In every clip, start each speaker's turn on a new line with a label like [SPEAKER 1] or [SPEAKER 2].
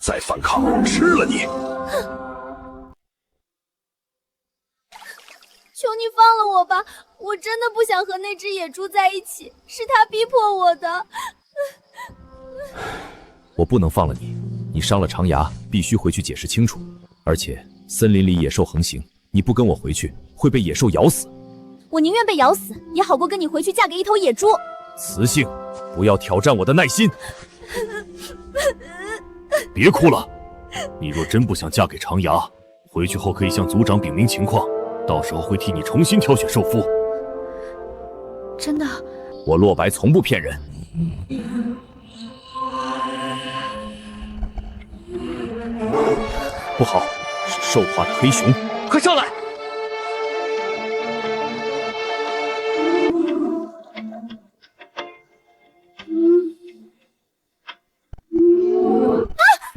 [SPEAKER 1] 再反抗，吃了你！
[SPEAKER 2] 求你放了我吧，我真的不想和那只野猪在一起，是他逼迫我的。
[SPEAKER 3] 我不能放了你，你伤了长牙，必须回去解释清楚。而且森林里野兽横行，你不跟我回去，会被野兽咬死。
[SPEAKER 2] 我宁愿被咬死，也好过跟你回去嫁给一头野猪。
[SPEAKER 3] 雌性，不要挑战我的耐心。
[SPEAKER 4] 别哭了，你若真不想嫁给长牙，回去后可以向族长禀明情况，到时候会替你重新挑选寿夫。
[SPEAKER 2] 真的？
[SPEAKER 3] 我洛白从不骗人。不好，是兽化的黑熊，快上来！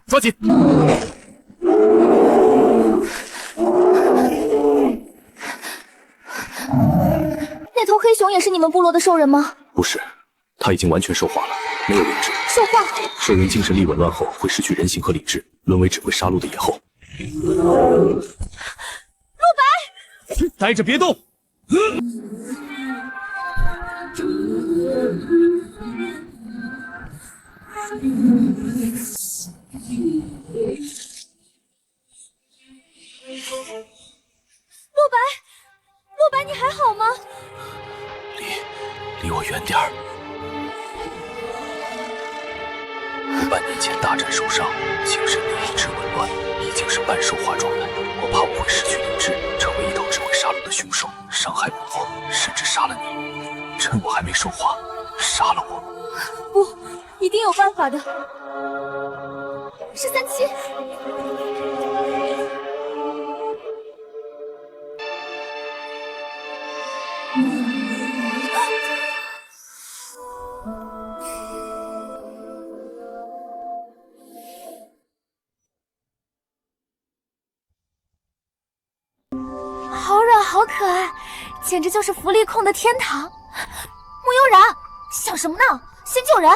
[SPEAKER 3] 抓紧！
[SPEAKER 2] 那头黑熊也是你们部落的兽人吗？
[SPEAKER 3] 不是，他已经完全兽化了，没有灵智。
[SPEAKER 2] 兽化？
[SPEAKER 3] 兽人精神力紊乱后会失去人形和理智，沦为只会杀戮的野后。
[SPEAKER 2] 陆白，
[SPEAKER 3] 待着别动！
[SPEAKER 2] 陆白，你还好吗？
[SPEAKER 3] 离我远点儿！我半年前大战受伤，精神力意志紊乱，已经是半兽化状态。我怕我会失去理智，成为一头只会杀戮的凶兽，伤害母后，甚至杀了你。趁我还没兽化，杀了我！
[SPEAKER 2] 不，一定有办法的。137。好软好可爱，简直就是福利控的天堂。木悠然，想什么呢？先救人！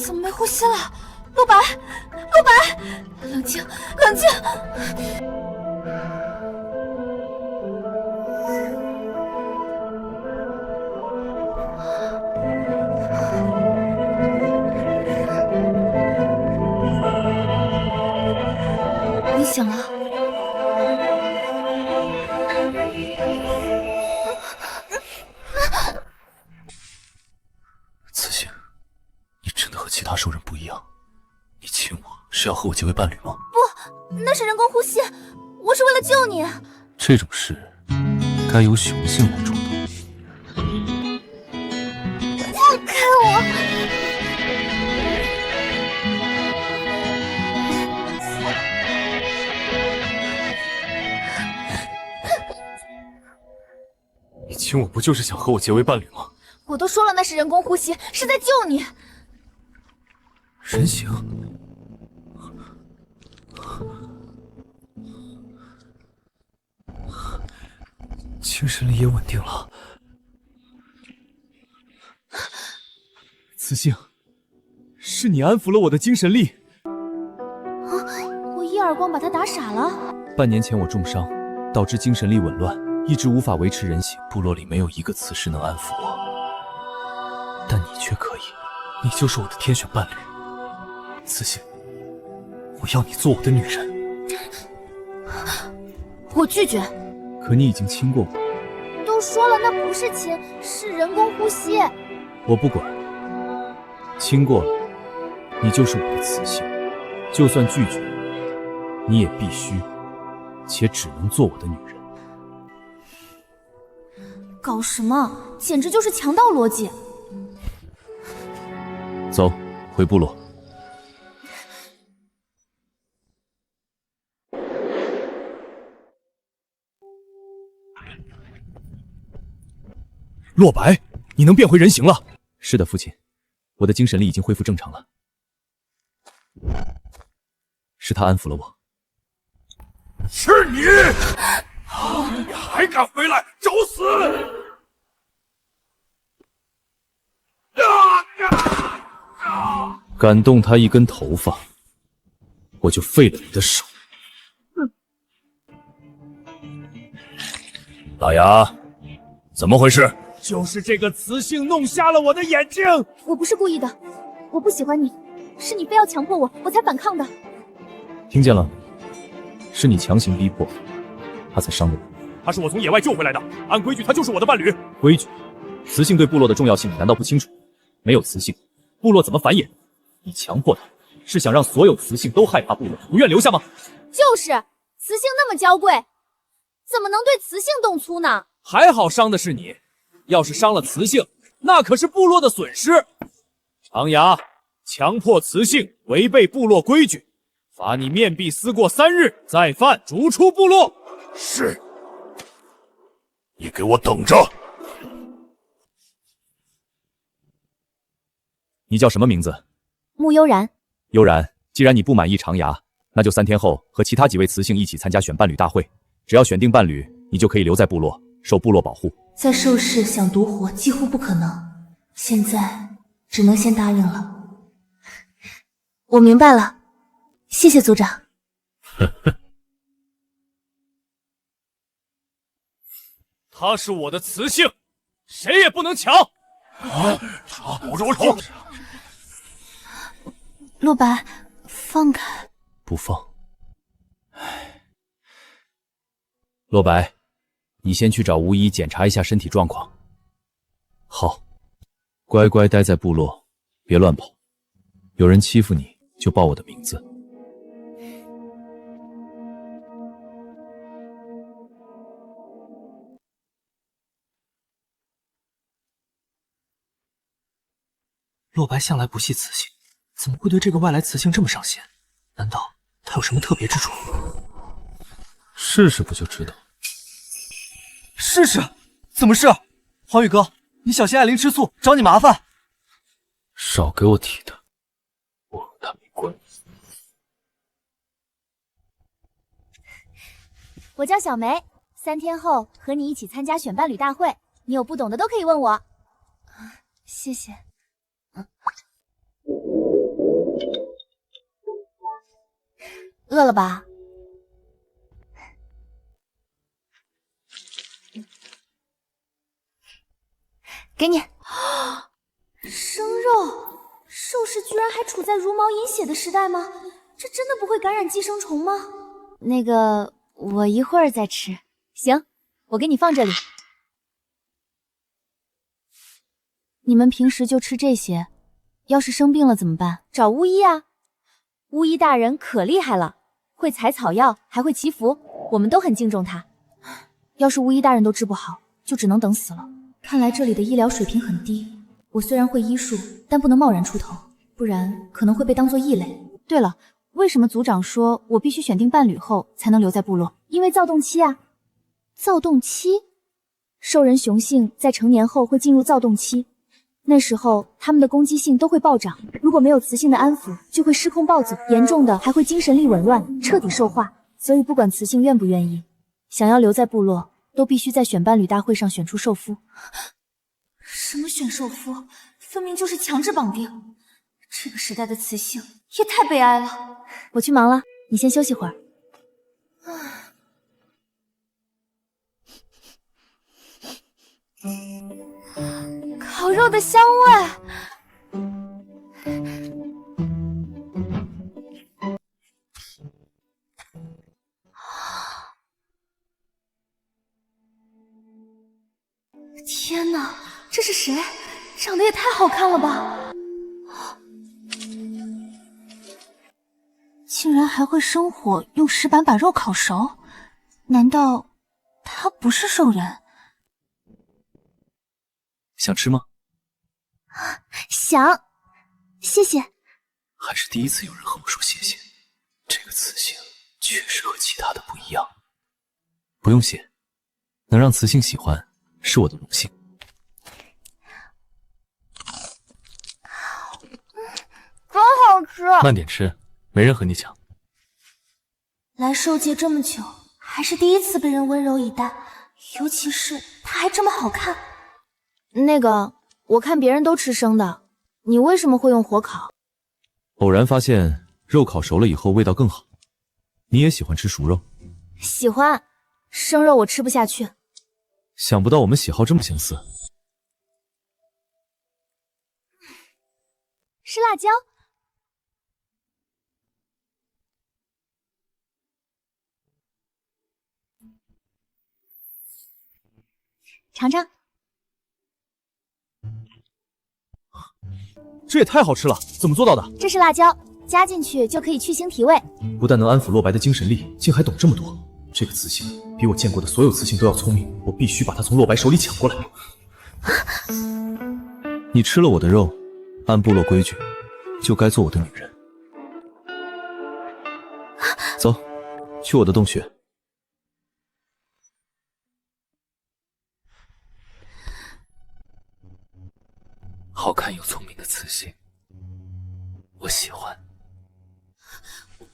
[SPEAKER 2] 怎么没呼吸了？陆白，冷静，冷静！你醒了。
[SPEAKER 3] 雌性，你真的和其他兽人不一样。你亲我是要和我结为伴侣吗？
[SPEAKER 2] 不，那是人工呼吸，我是为了救你。
[SPEAKER 3] 这种事该由雄性来主导。
[SPEAKER 2] 放开我！
[SPEAKER 3] 你亲我不就是想和我结为伴侣吗？
[SPEAKER 2] 我都说了那是人工呼吸，是在救你。
[SPEAKER 3] 人形。精神力也稳定了。雌性，是你安抚了我的精神力。
[SPEAKER 2] 我一耳光把他打傻了。
[SPEAKER 3] 半年前我重伤，导致精神力紊乱，一直无法维持人形。部落里没有一个雌士能安抚我，但你却可以，你就是我的天选伴侣。雌性，我要你做我的女人。
[SPEAKER 2] 我拒绝。
[SPEAKER 3] 可你已经亲过我。
[SPEAKER 2] 都说了，那不是亲，是人工呼吸。
[SPEAKER 3] 我不管，亲过了，你就是我的雌性。就算拒绝，你也必须，且只能做我的女人。
[SPEAKER 2] 搞什么？简直就是强盗逻辑。
[SPEAKER 3] 走，回部落。洛白，你能变回人形了？是的，父亲，我的精神力已经恢复正常了。是他安抚了我。
[SPEAKER 1] 是你！你还敢回来找死！
[SPEAKER 3] 敢动他一根头发，我就废了你的手。
[SPEAKER 4] 老杨，怎么回事？
[SPEAKER 1] 就是这个雌性弄瞎了我的眼睛。
[SPEAKER 2] 我不是故意的，我不喜欢你，是你非要强迫我，我才反抗的。
[SPEAKER 3] 听见了？是你强行逼迫，他才伤了我。
[SPEAKER 1] 他是我从野外救回来的，按规矩他就是我的伴侣。
[SPEAKER 3] 规矩？雌性对部落的重要性，你难道不清楚？没有雌性，部落怎么繁衍？你强迫他，是想让所有雌性都害怕部落，不愿留下吗？
[SPEAKER 2] 就是雌性那么娇贵，怎么能对雌性动粗呢？
[SPEAKER 1] 还好伤的是你，要是伤了雌性，那可是部落的损失。长牙，强迫雌性违背部落规矩，罚你面壁思过3日，再犯逐出部落。
[SPEAKER 4] 是。你给我等着！
[SPEAKER 3] 你叫什么名字？
[SPEAKER 2] 穆悠然。
[SPEAKER 3] 悠然，既然你不满意长牙，那就3天后和其他几位雌性一起参加选伴侣大会。只要选定伴侣，你就可以留在部落，受部落保护。
[SPEAKER 5] 在兽世想独活几乎不可能，现在只能先答应了。我明白了，谢谢族长。
[SPEAKER 1] 她是我的雌性，谁也不能抢。
[SPEAKER 4] 捂住我手！
[SPEAKER 5] 洛白，放开！
[SPEAKER 3] 不放。洛白，你先去找巫医检查一下身体状况。好，乖乖待在部落，别乱跑。有人欺负你，就报我的名字。
[SPEAKER 6] 洛白向来不系雌性，怎么会对这个外来雌性这么上心？难道他有什么特别之处？
[SPEAKER 3] 试试不就知道？
[SPEAKER 6] 试试？怎么试？黄宇哥，你小心艾琳吃醋，找你麻烦。
[SPEAKER 3] 少给我提他，我和他没关系。
[SPEAKER 2] 我叫小梅，3天后和你一起参加选伴侣大会，你有不懂的都可以问我。谢谢。
[SPEAKER 5] 饿了吧？给你。
[SPEAKER 2] 生肉，兽氏居然还处在茹毛饮血的时代吗？这真的不会感染寄生虫吗？那个，我一会儿再吃。行，我给你放这里。你们平时就吃这些，要是生病了怎么办？找巫医啊！巫医大人可厉害了，会采草药，还会祈福，我们都很敬重他。要是巫医大人都治不好，就只能等死了。
[SPEAKER 5] 看来这里的医疗水平很低。我虽然会医术，但不能贸然出头，不然可能会被当作异类。
[SPEAKER 2] 对了，为什么族长说我必须选定伴侣后才能留在部落？因为躁动期啊。躁动期？兽人雄性在成年后会进入躁动期，那时候它们的攻击性都会暴涨，如果没有雌性的安抚，就会失控暴走，严重的还会精神力紊乱，彻底兽化。所以不管雌性愿不愿意，想要留在部落，都必须在选伴侣大会上选出兽夫。
[SPEAKER 5] 什么选兽夫，分明就是强制绑定。这个时代的雌性也太悲哀了。
[SPEAKER 2] 我去忙了，你先休息会儿。烤肉的香味。
[SPEAKER 5] 天哪，这是谁？长得也太好看了吧！竟然还会生火，用石板把肉烤熟？难道他不是兽人？
[SPEAKER 3] 想吃吗？
[SPEAKER 2] 想，谢谢。
[SPEAKER 3] 还是第一次有人和我说谢谢。这个雌性确实和其他的不一样。不用谢，能让雌性喜欢是我的荣幸。
[SPEAKER 2] 真好吃。
[SPEAKER 3] 慢点吃，没人和你抢。
[SPEAKER 5] 来兽界这么久，还是第一次被人温柔以待，尤其是他还这么好看。
[SPEAKER 2] 那个，我看别人都吃生的，你为什么会用火烤？
[SPEAKER 3] 偶然发现肉烤熟了以后味道更好。你也喜欢吃熟肉？
[SPEAKER 2] 喜欢，生肉我吃不下去。
[SPEAKER 3] 想不到我们喜好这么相似。
[SPEAKER 2] 是辣椒。尝尝。
[SPEAKER 3] 这也太好吃了，怎么做到的？
[SPEAKER 2] 这是辣椒，加进去就可以去腥提味。
[SPEAKER 3] 不但能安抚洛白的精神力，竟还懂这么多。这个雌性比我见过的所有雌性都要聪明，我必须把它从洛白手里抢过来。你吃了我的肉，按部落规矩，就该做我的女人。走，去我的洞穴。
[SPEAKER 6] 好看又聪明的雌性，我喜欢。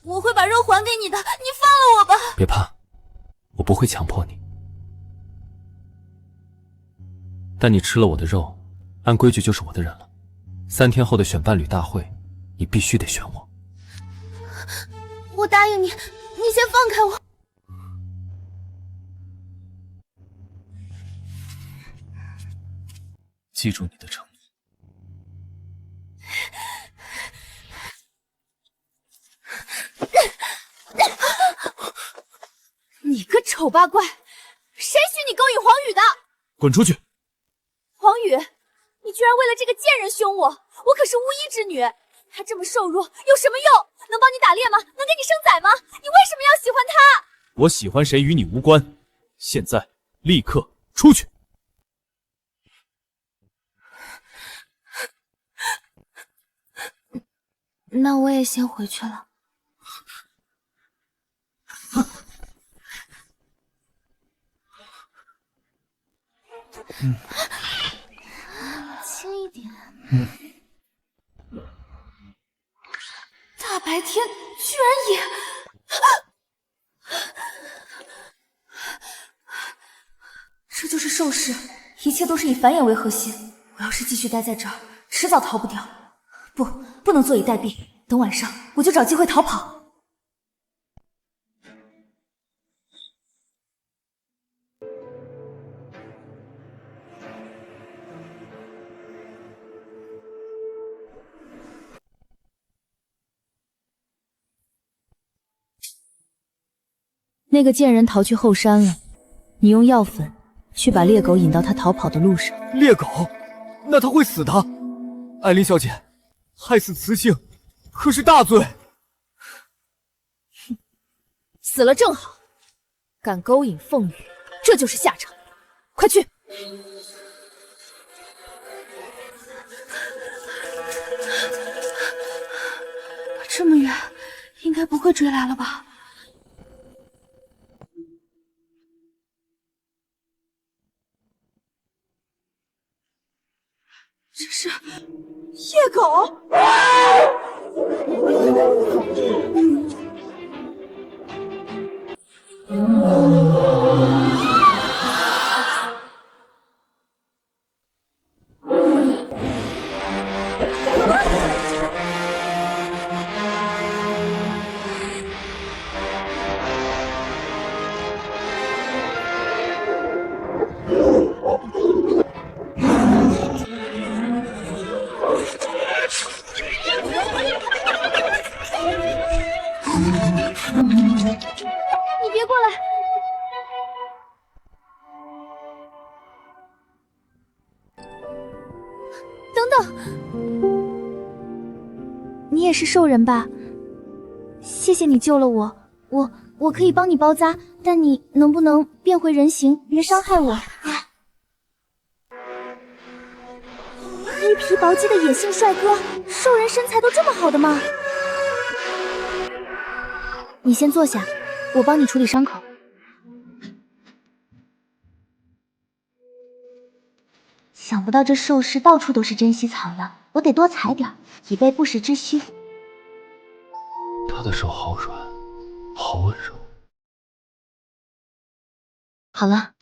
[SPEAKER 5] 我会把肉还给你的，你放了我吧。
[SPEAKER 6] 别怕，我不会强迫你。但你吃了我的肉，按规矩就是我的人了。3天后的选伴侣大会，你必须得选我。
[SPEAKER 5] 我答应你，你先放开我。
[SPEAKER 3] 记住你的承诺。
[SPEAKER 2] 你个丑八怪，谁许你勾引黄宇的？
[SPEAKER 3] 滚出去！
[SPEAKER 2] 黄宇，你居然为了这个贱人凶我！我可是巫医之女，她这么瘦弱，有什么用？能帮你打猎吗？能给你生崽吗？你为什么要喜欢她？
[SPEAKER 3] 我喜欢谁与你无关，现在立刻出去！
[SPEAKER 5] 那我也先回去了。轻一点。大白天居然也……这就是兽世，一切都是以繁衍为核心。我要是继续待在这儿，迟早逃不掉。不能坐以待毙。等晚上，我就找机会逃跑。
[SPEAKER 2] 那个贱人逃去后山了，你用药粉去把猎狗引到他逃跑的路上。
[SPEAKER 1] 猎狗？那他会死的。艾琳小姐，害死雌性可是大罪。
[SPEAKER 2] 死了正好，敢勾引凤羽，这就是下场。快去！
[SPEAKER 5] 这么远，应该不会追来了吧？这是夜狗！
[SPEAKER 2] 你别过来！等等，你也是兽人吧？谢谢你救了我，我可以帮你包扎，但你能不能变回人形，别伤害我？衣皮薄肌的野性帅哥，兽人身材都这么好的吗？你先坐下，我帮你处理伤口。
[SPEAKER 5] 想不到这兽世到处都是珍稀草药，我得多采点，以备不时之需。
[SPEAKER 6] 他的手好软，好温柔。
[SPEAKER 5] 好了，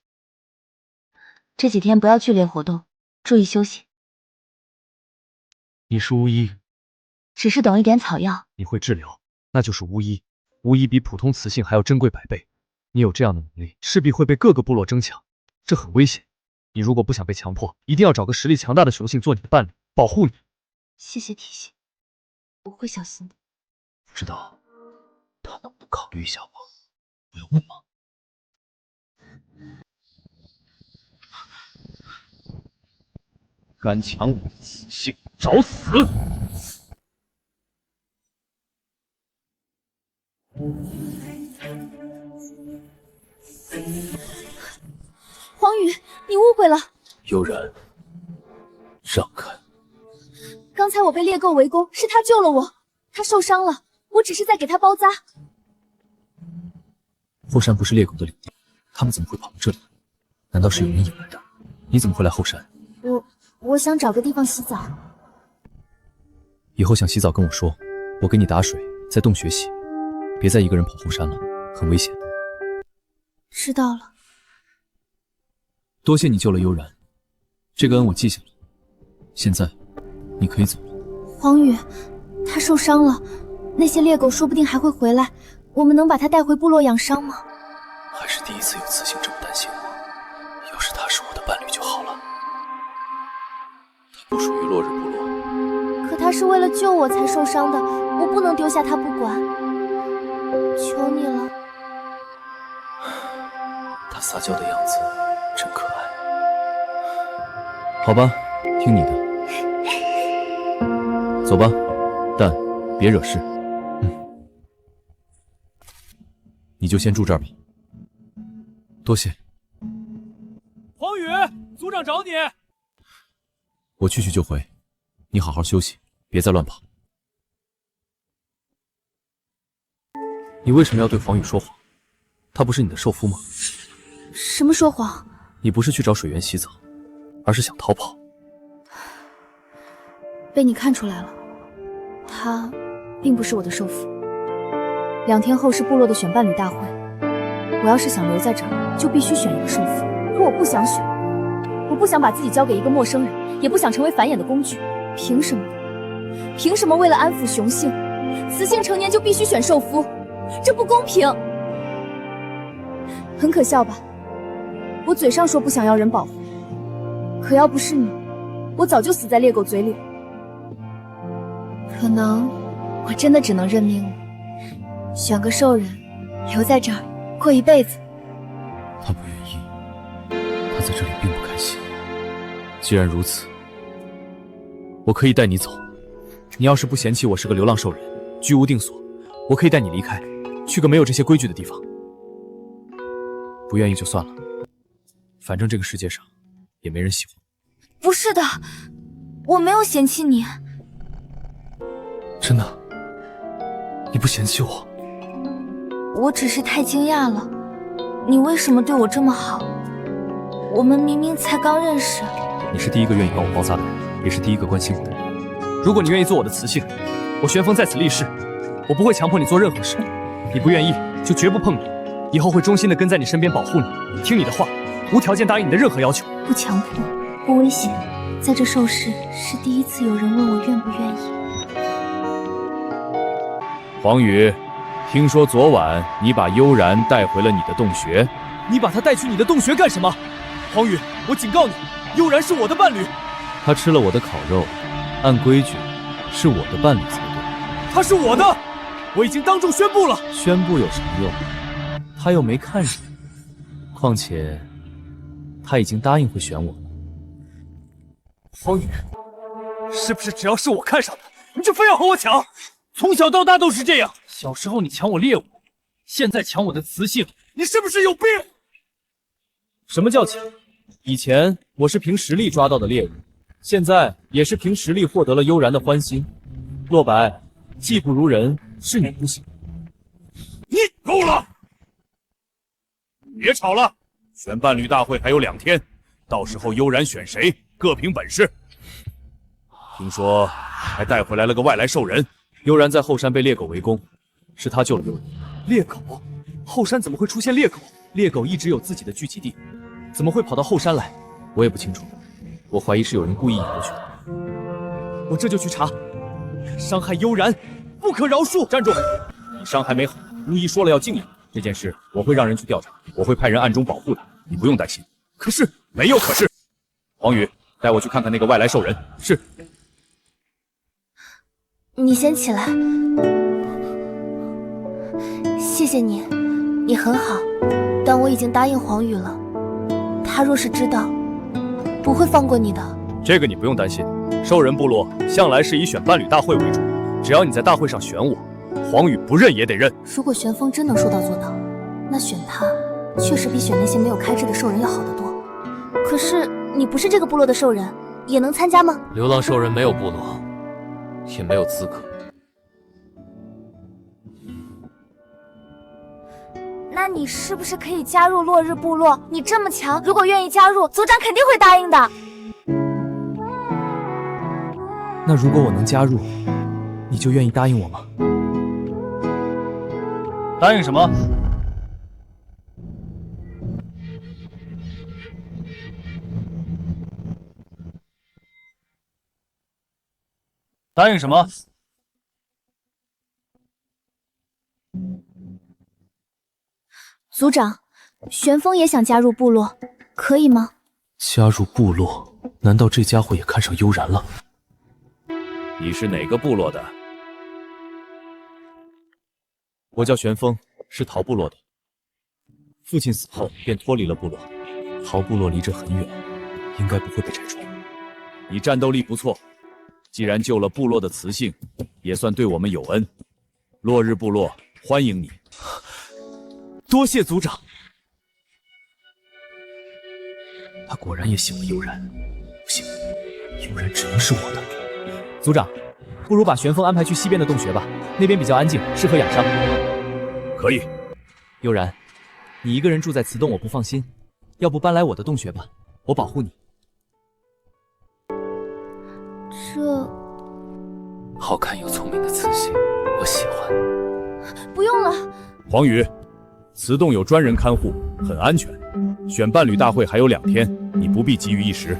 [SPEAKER 5] 这几天不要剧烈活动，注意休息。
[SPEAKER 3] 你是巫医，
[SPEAKER 5] 只是懂一点草药。
[SPEAKER 3] 你会治疗，那就是巫医。巫医比普通雌性还要珍贵100倍。你有这样的能力，势必会被各个部落争抢，这很危险。你如果不想被强迫，一定要找个实力强大的雄性做你的伴侣，保护你。
[SPEAKER 5] 谢谢提醒，我会小心的。
[SPEAKER 3] 不知道他能不能考虑一下我？我要问吗？敢抢我的雌性，找死！
[SPEAKER 2] 黄宇，你误会了。
[SPEAKER 3] 悠然，让开！
[SPEAKER 2] 刚才我被猎狗围攻，是他救了我。他受伤了，我只是在给他包扎。
[SPEAKER 3] 后山不是猎狗的领地，他们怎么会跑到这里？难道是有人引来的？你怎么会来后山？
[SPEAKER 2] 我想找个地方洗澡。
[SPEAKER 3] 以后想洗澡跟我说，我给你打水，在洞穴洗，别再一个人跑后山了，很危险。
[SPEAKER 2] 知道了。
[SPEAKER 3] 多谢你救了悠然，这个恩我记下了。现在你可以走了。
[SPEAKER 2] 黄宇，他受伤了，那些猎狗说不定还会回来，我们能把他带回部落养伤吗？
[SPEAKER 3] 还是第一次有雌性这么担心我，要是他是我的伴侣就好了。他不属于落日部落，
[SPEAKER 2] 可他是为了救我才受伤的，我不能丢下他不管。求你了。
[SPEAKER 3] 他撒娇的样子真可爱。好吧，听你的。走吧，但别惹事。你就先住这儿吧。多谢。
[SPEAKER 1] 黄宇，族长找你。
[SPEAKER 3] 我去就回，你好好休息，别再乱跑。你为什么要对黄宇说谎？他不是你的受夫吗？
[SPEAKER 2] 什么说谎？
[SPEAKER 3] 你不是去找水源洗澡，而是想逃跑。
[SPEAKER 2] 被你看出来了，他并不是我的受夫。2天后是部落的选伴侣大会，我要是想留在这儿，就必须选一个受夫。可我不想选，我不想把自己交给一个陌生人，也不想成为繁衍的工具。凭什么？凭什么为了安抚雄性，雌性成年就必须选受夫？这不公平！很可笑吧？我嘴上说不想要人保护，可要不是你，我早就死在猎狗嘴里了。可能我真的只能认命了，选个兽人，留在这儿过一辈子。
[SPEAKER 3] 他不愿意，他在这里并不开心。既然如此，我可以带你走。你要是不嫌弃我是个流浪兽人，居无定所，我可以带你离开，去个没有这些规矩的地方。不愿意就算了，反正这个世界上也没人喜欢。
[SPEAKER 5] 不是的，我没有嫌弃你。
[SPEAKER 3] 真的？你不嫌弃我？
[SPEAKER 5] 我只是太惊讶了，你为什么对我这么好？我们明明才刚认识。
[SPEAKER 3] 你是第一个愿意帮我包扎的人，也是第一个关心我的人。如果你愿意做我的雌性，我玄风在此立誓，我不会强迫你做任何事。你不愿意，就绝不碰你。以后会忠心的跟在你身边保护你，听你的话，无条件答应你的任何要求。
[SPEAKER 2] 不强迫，不危险。在这兽世是第一次有人问我愿不愿意。
[SPEAKER 1] 黄宇，听说昨晚你把悠然带回了你的洞穴。
[SPEAKER 3] 你把他带去你的洞穴干什么？黄宇，我警告你，悠然是我的伴侣。
[SPEAKER 6] 他吃了我的烤肉，按规矩是我的伴侣才对。
[SPEAKER 3] 他是我的，我已经当众宣布了。
[SPEAKER 6] 宣布有什么用？他又没看上你，况且他已经答应会选我了。
[SPEAKER 3] 黄宇，是不是只要是我看上的，你就非要和我抢？
[SPEAKER 1] 从小到大都是这样。小时候你抢我猎物，现在抢我的雌性，
[SPEAKER 3] 你是不是有病？
[SPEAKER 1] 什么叫抢？以前我是凭实力抓到的猎物，现在也是凭实力获得了悠然的欢心。洛白，技不如人是你不行。
[SPEAKER 4] 你够了！别吵了，选伴侣大会还有2天，到时候悠然选谁，各凭本事。听说还带回来了个外来兽人。
[SPEAKER 3] 悠然在后山被猎狗围攻，是他救了悠然。猎狗？后山怎么会出现猎狗？猎狗一直有自己的聚集地，怎么会跑到后山来？我也不清楚，我怀疑是有人故意引过去的。
[SPEAKER 1] 我这就去查。伤害悠然，不可饶恕！
[SPEAKER 4] 站住！你伤还没好，陆毅说了要静养，这件事我会让人去调查，我会派人暗中保护他，你不用担心。
[SPEAKER 1] 可是
[SPEAKER 4] 没有可是。黄宇，带我去看看那个外来兽人。
[SPEAKER 1] 是。
[SPEAKER 5] 你先起来，谢谢你，你很好，但我已经答应黄宇了，他若是知道，不会放过你的。
[SPEAKER 1] 这个你不用担心，兽人部落向来是以选伴侣大会为主，只要你在大会上选我，黄宇不认也得认。
[SPEAKER 5] 如果玄风真能说到做到，那选他确实比选那些没有开智的兽人要好得多。可是你不是这个部落的兽人，也能参加吗？
[SPEAKER 6] 流浪兽人没有部落，也没有资格。
[SPEAKER 5] 那你是不是可以加入落日部落？你这么强，如果愿意加入，族长肯定会答应的。
[SPEAKER 3] 那如果我能加入，你就愿意答应我吗？
[SPEAKER 1] 答应什么？答应什么？
[SPEAKER 2] 族长，玄风也想加入部落，可以吗？
[SPEAKER 3] 加入部落？难道这家伙也看上悠然了？
[SPEAKER 4] 你是哪个部落的？
[SPEAKER 3] 我叫玄风，是陶部落的。父亲死后便脱离了部落，陶部落离这很远，应该不会被拆除。
[SPEAKER 4] 你战斗力不错，既然救了部落的雌性，也算对我们有恩。落日部落欢迎你。
[SPEAKER 3] 多谢族长。他果然也喜欢悠然，不行，悠然只能是我的。
[SPEAKER 1] 族长，不如把玄风安排去西边的洞穴吧，那边比较安静，适合养伤。
[SPEAKER 4] 可以。
[SPEAKER 1] 悠然，你一个人住在雌洞我不放心，要不搬来我的洞穴吧，我保护你。
[SPEAKER 2] 这
[SPEAKER 6] 好看又聪明的雌性，我喜欢。
[SPEAKER 5] 不用了。
[SPEAKER 4] 黄宇，雌洞有专人看护，很安全。选伴侣大会还有2天，你不必急于一时。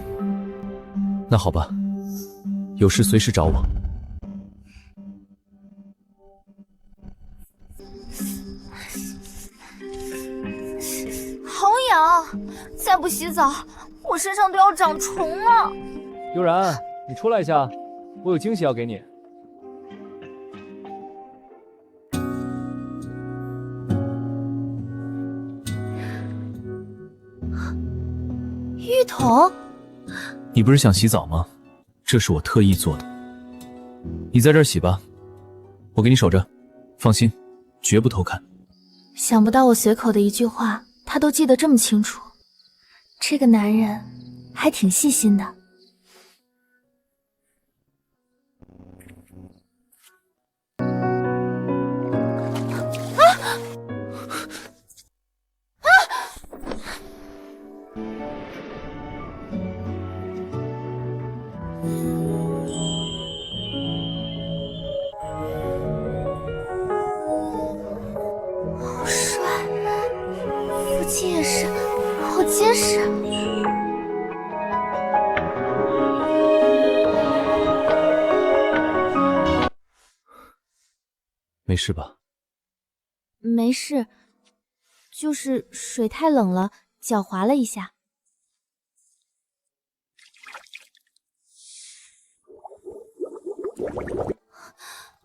[SPEAKER 3] 那好吧，有事随时找我。
[SPEAKER 5] 好痒，再不洗澡，我身上都要长虫了。
[SPEAKER 1] 悠然，你出来一下，我有惊喜要给你。
[SPEAKER 5] 浴桶？
[SPEAKER 3] 你不是想洗澡吗？这是我特意做的。你在这儿洗吧，我给你守着，放心，绝不偷看。
[SPEAKER 5] 想不到我随口的一句话，他都记得这么清楚。这个男人还挺细心的。好帅，腹肌也是，好结实。
[SPEAKER 3] 没事吧？
[SPEAKER 2] 没事，就是水太冷了，脚滑了一下。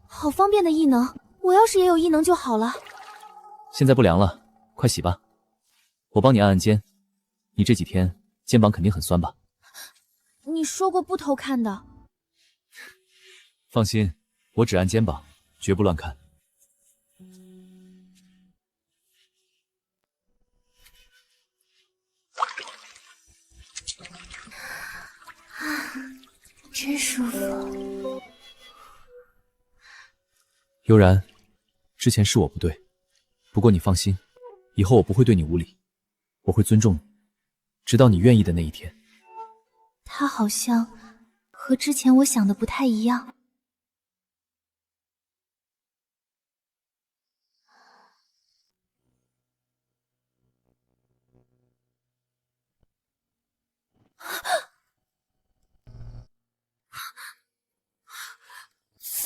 [SPEAKER 2] 好方便的异能，我要是也有异能就好了。
[SPEAKER 3] 现在不凉了，快洗吧。我帮你按按肩，你这几天肩膀肯定很酸吧？
[SPEAKER 2] 你说过不偷看的。
[SPEAKER 3] 放心，我只按肩膀，绝不乱看。
[SPEAKER 5] 真舒服。
[SPEAKER 3] 悠然，之前是我不对，不过你放心，以后我不会对你无礼，我会尊重你，直到你愿意的那一天。
[SPEAKER 2] 他好像和之前我想的不太一样。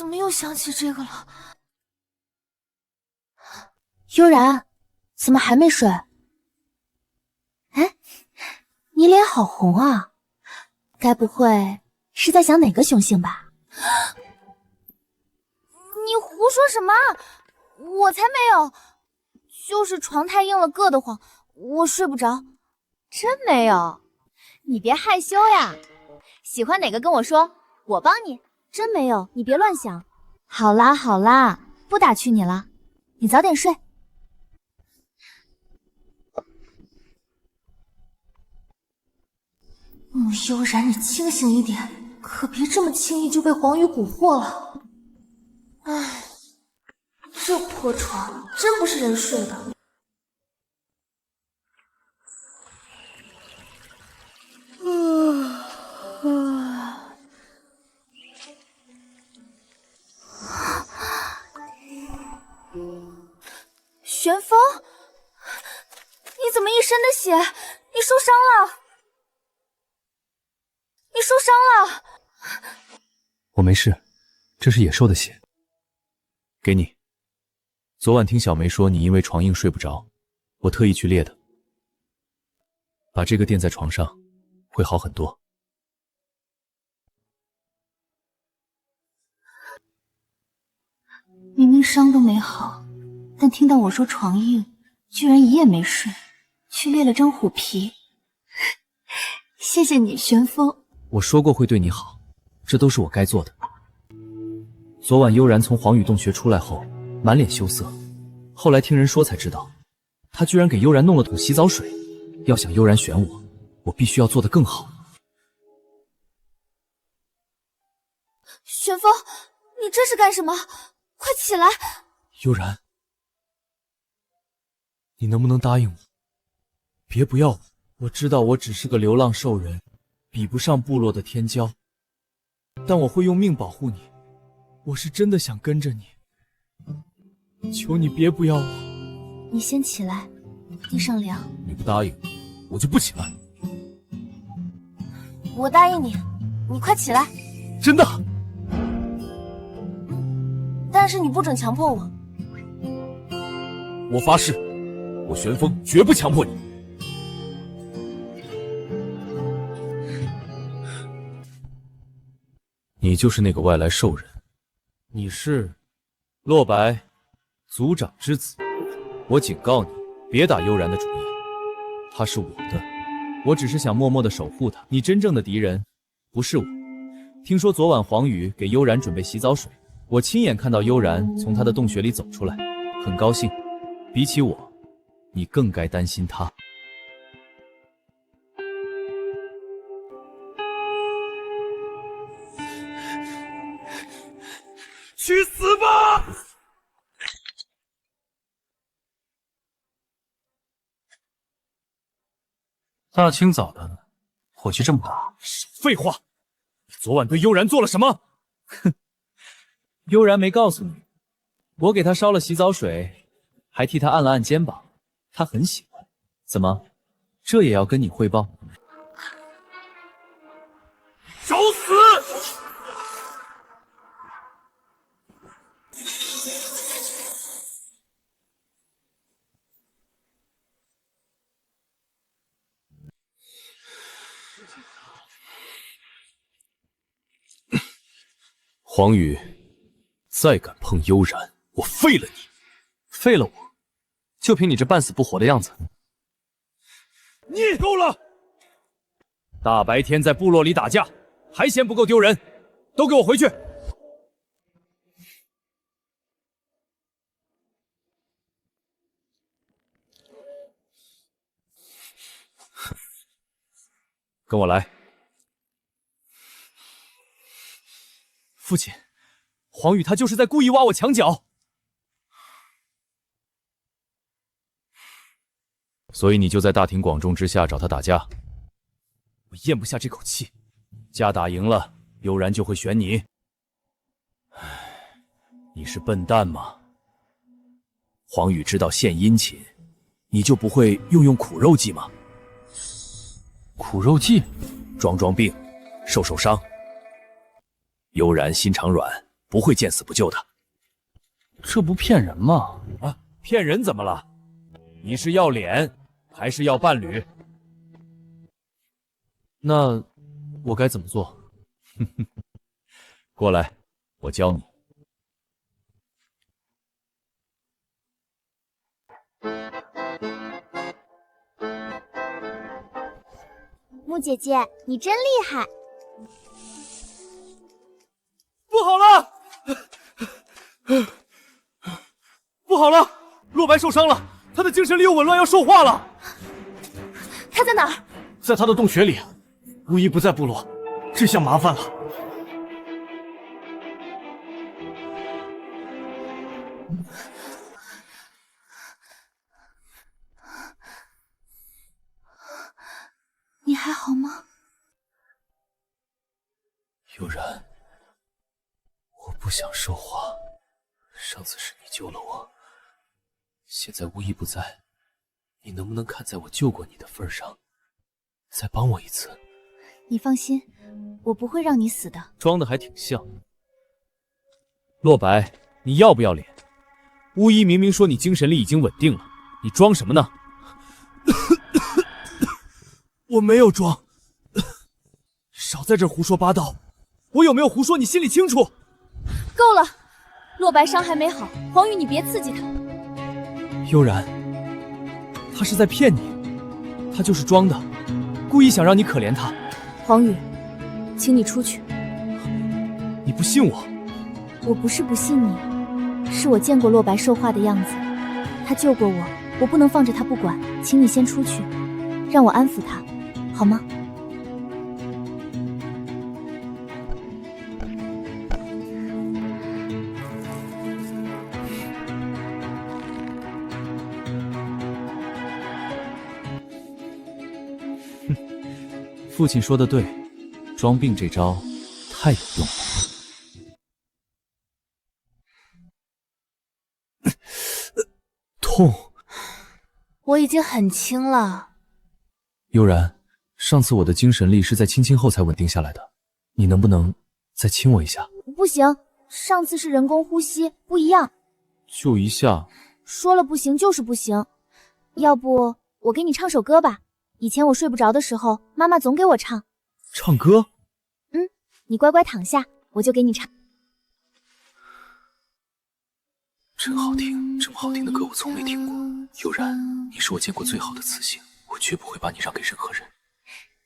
[SPEAKER 5] 怎么又想起这个了？
[SPEAKER 2] 悠然，怎么还没睡？哎，你脸好红啊，该不会是在想哪个雄性吧？
[SPEAKER 5] 你胡说什么？我才没有，就是床太硬了，硌得慌，我睡不着。
[SPEAKER 2] 真没有？你别害羞呀，喜欢哪个跟我说，我帮你。真没有，你别乱想。好啦好啦，不打趣你了，你早点睡。
[SPEAKER 5] 悠然，你清醒一点，可别这么轻易就被黄宇蛊惑了。唉，这破床真不是人睡的。玄风，你怎么一身的血？你受伤了！你受伤了！
[SPEAKER 3] 我没事，这是野兽的血，给你。昨晚听小梅说你因为床硬睡不着，我特意去猎的。把这个垫在床上，会好很多。
[SPEAKER 2] 明明伤都没好，但听到我说床硬，居然一夜没睡，去猎了张虎皮。谢谢你，玄风。
[SPEAKER 3] 我说过会对你好，这都是我该做的。昨晚悠然从黄雨洞穴出来后，满脸羞涩，后来听人说才知道，他居然给悠然弄了桶洗澡水。要想悠然选我，我必须要做得更好。
[SPEAKER 5] 玄风，你这是干什么？快起来！
[SPEAKER 3] 悠然，你能不能答应我，别不要我？我知道我只是个流浪兽人，比不上部落的天骄，但我会用命保护你。我是真的想跟着你，求你别不要我。
[SPEAKER 2] 你先起来，地上凉。
[SPEAKER 3] 你不答应，我就不起来。
[SPEAKER 5] 我答应你，你快起来。
[SPEAKER 3] 真的？
[SPEAKER 5] 但是你不准强迫我。
[SPEAKER 3] 我发誓，我玄风绝不强迫你。你就是那个外来兽人，你是洛白族长之子。我警告你，别打悠然的主意，他是我的，我只是想默默地守护他。你真正的敌人不是我。听说昨晚黄宇给悠然准备洗澡水，我亲眼看到悠然从他的洞穴里走出来，很高兴。比起我，你更该担心他。
[SPEAKER 4] 去死吧！
[SPEAKER 6] 大清早的，火气这么大。
[SPEAKER 4] 废话，你昨晚对悠然做了什么？
[SPEAKER 3] 哼，悠然没告诉你，我给他烧了洗澡水，还替他按了按肩膀，他很喜欢。怎么，这也要跟你汇报？
[SPEAKER 4] 找死！
[SPEAKER 3] 黄宇，再敢碰悠然，我废了你！
[SPEAKER 6] 废了我？就凭你这半死不活的样子？
[SPEAKER 4] 你够了！大白天在部落里打架，还嫌不够丢人？都给我回去！
[SPEAKER 3] 跟我来。父亲，黄宇他就是在故意挖我墙角。所以你就在大庭广众之下找他打架？我咽不下这口气。架打赢了，悠然就会选你。唉，你是笨蛋吗？黄宇知道献殷勤，你就不会用苦肉计吗？
[SPEAKER 6] 苦肉计？
[SPEAKER 3] 装病，受伤。悠然心肠软，
[SPEAKER 4] 不会见死不救的。
[SPEAKER 3] 这不骗人吗？
[SPEAKER 1] 啊，骗人怎么了？你是要脸还是要伴侣？
[SPEAKER 3] 那我该怎么做？
[SPEAKER 4] 过来，我教你。
[SPEAKER 2] 木姐姐，你真厉害！
[SPEAKER 1] 不好了！不好了！洛白受伤了，他的精神力又紊乱，要兽化了。
[SPEAKER 5] 他在哪儿？
[SPEAKER 3] 在他的洞穴里，无一不在部落，这下麻烦了。
[SPEAKER 5] 你还好吗？
[SPEAKER 3] 悠然，我不想说话。上次是你救了我，现在无一不在，你能不能看在我救过你的份上，再帮我一次？
[SPEAKER 2] 你放心，我不会让你死的。
[SPEAKER 3] 装的还挺像。
[SPEAKER 1] 洛白，你要不要脸？巫医明明说你精神力已经稳定了，你装什么呢？我没有装，少在这胡说八道。我有没有胡说，你心里清楚。
[SPEAKER 5] 够了，洛白伤还没好，黄宇你别刺激他。
[SPEAKER 3] 悠然，他是在骗你，他就是装的，故意想让你可怜他。
[SPEAKER 5] 黄宇，请你出去。
[SPEAKER 3] 你不信我？
[SPEAKER 2] 我不是不信你，是我见过洛白兽化的样子，他救过我，我不能放着他不管。请你先出去，让我安抚他，好吗？
[SPEAKER 3] 父亲说的对，装病这招太有用了。痛！
[SPEAKER 5] 我已经很轻了。
[SPEAKER 3] 悠然，上次我的精神力是在亲亲后才稳定下来的，你能不能再亲我一下？
[SPEAKER 2] 不行，上次是人工呼吸，不一样。
[SPEAKER 3] 就一下？
[SPEAKER 2] 说了不行就是不行。要不我给你唱首歌吧？以前我睡不着的时候，妈妈总给我唱。
[SPEAKER 3] 唱歌？
[SPEAKER 2] 你乖乖躺下，我就给你唱。
[SPEAKER 3] 真好听，这么好听的歌我从没听过。悠然，你是我见过最好的雌性，我绝不会把你让给任何人。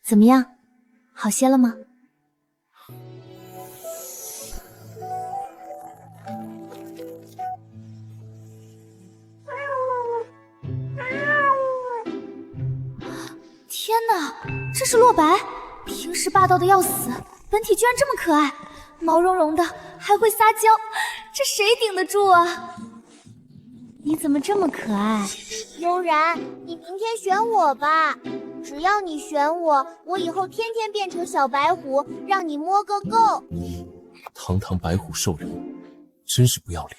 [SPEAKER 2] 怎么样，好些了吗？
[SPEAKER 5] 天哪，这是洛白，平时霸道的要死，本体居然这么可爱，毛茸茸的，还会撒娇，这谁顶得住啊？
[SPEAKER 2] 你怎么这么可爱？
[SPEAKER 7] 悠然，你明天选我吧，只要你选我，我以后天天变成小白虎，让你摸个够。
[SPEAKER 3] 堂堂白虎兽人，真是不要脸。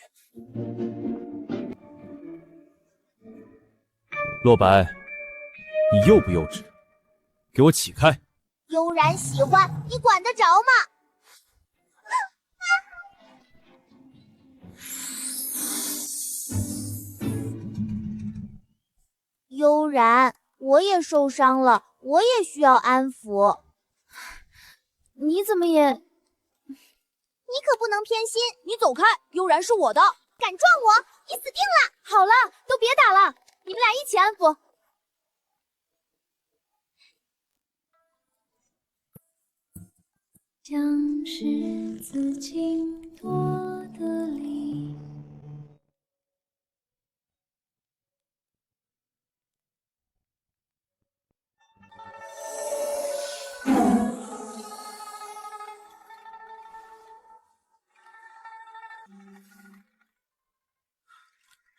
[SPEAKER 1] 洛白，你幼不幼稚？给我起开！
[SPEAKER 7] 悠然喜欢，你管得着吗？悠然，我也受伤了，我也需要安抚。
[SPEAKER 5] 你怎么也……
[SPEAKER 7] 你可不能偏心！
[SPEAKER 5] 你走开，悠然是我的。
[SPEAKER 7] 敢撞我，你死定了！
[SPEAKER 5] 好了，都别打了，你们俩一起安抚。将柿子尽多的梨。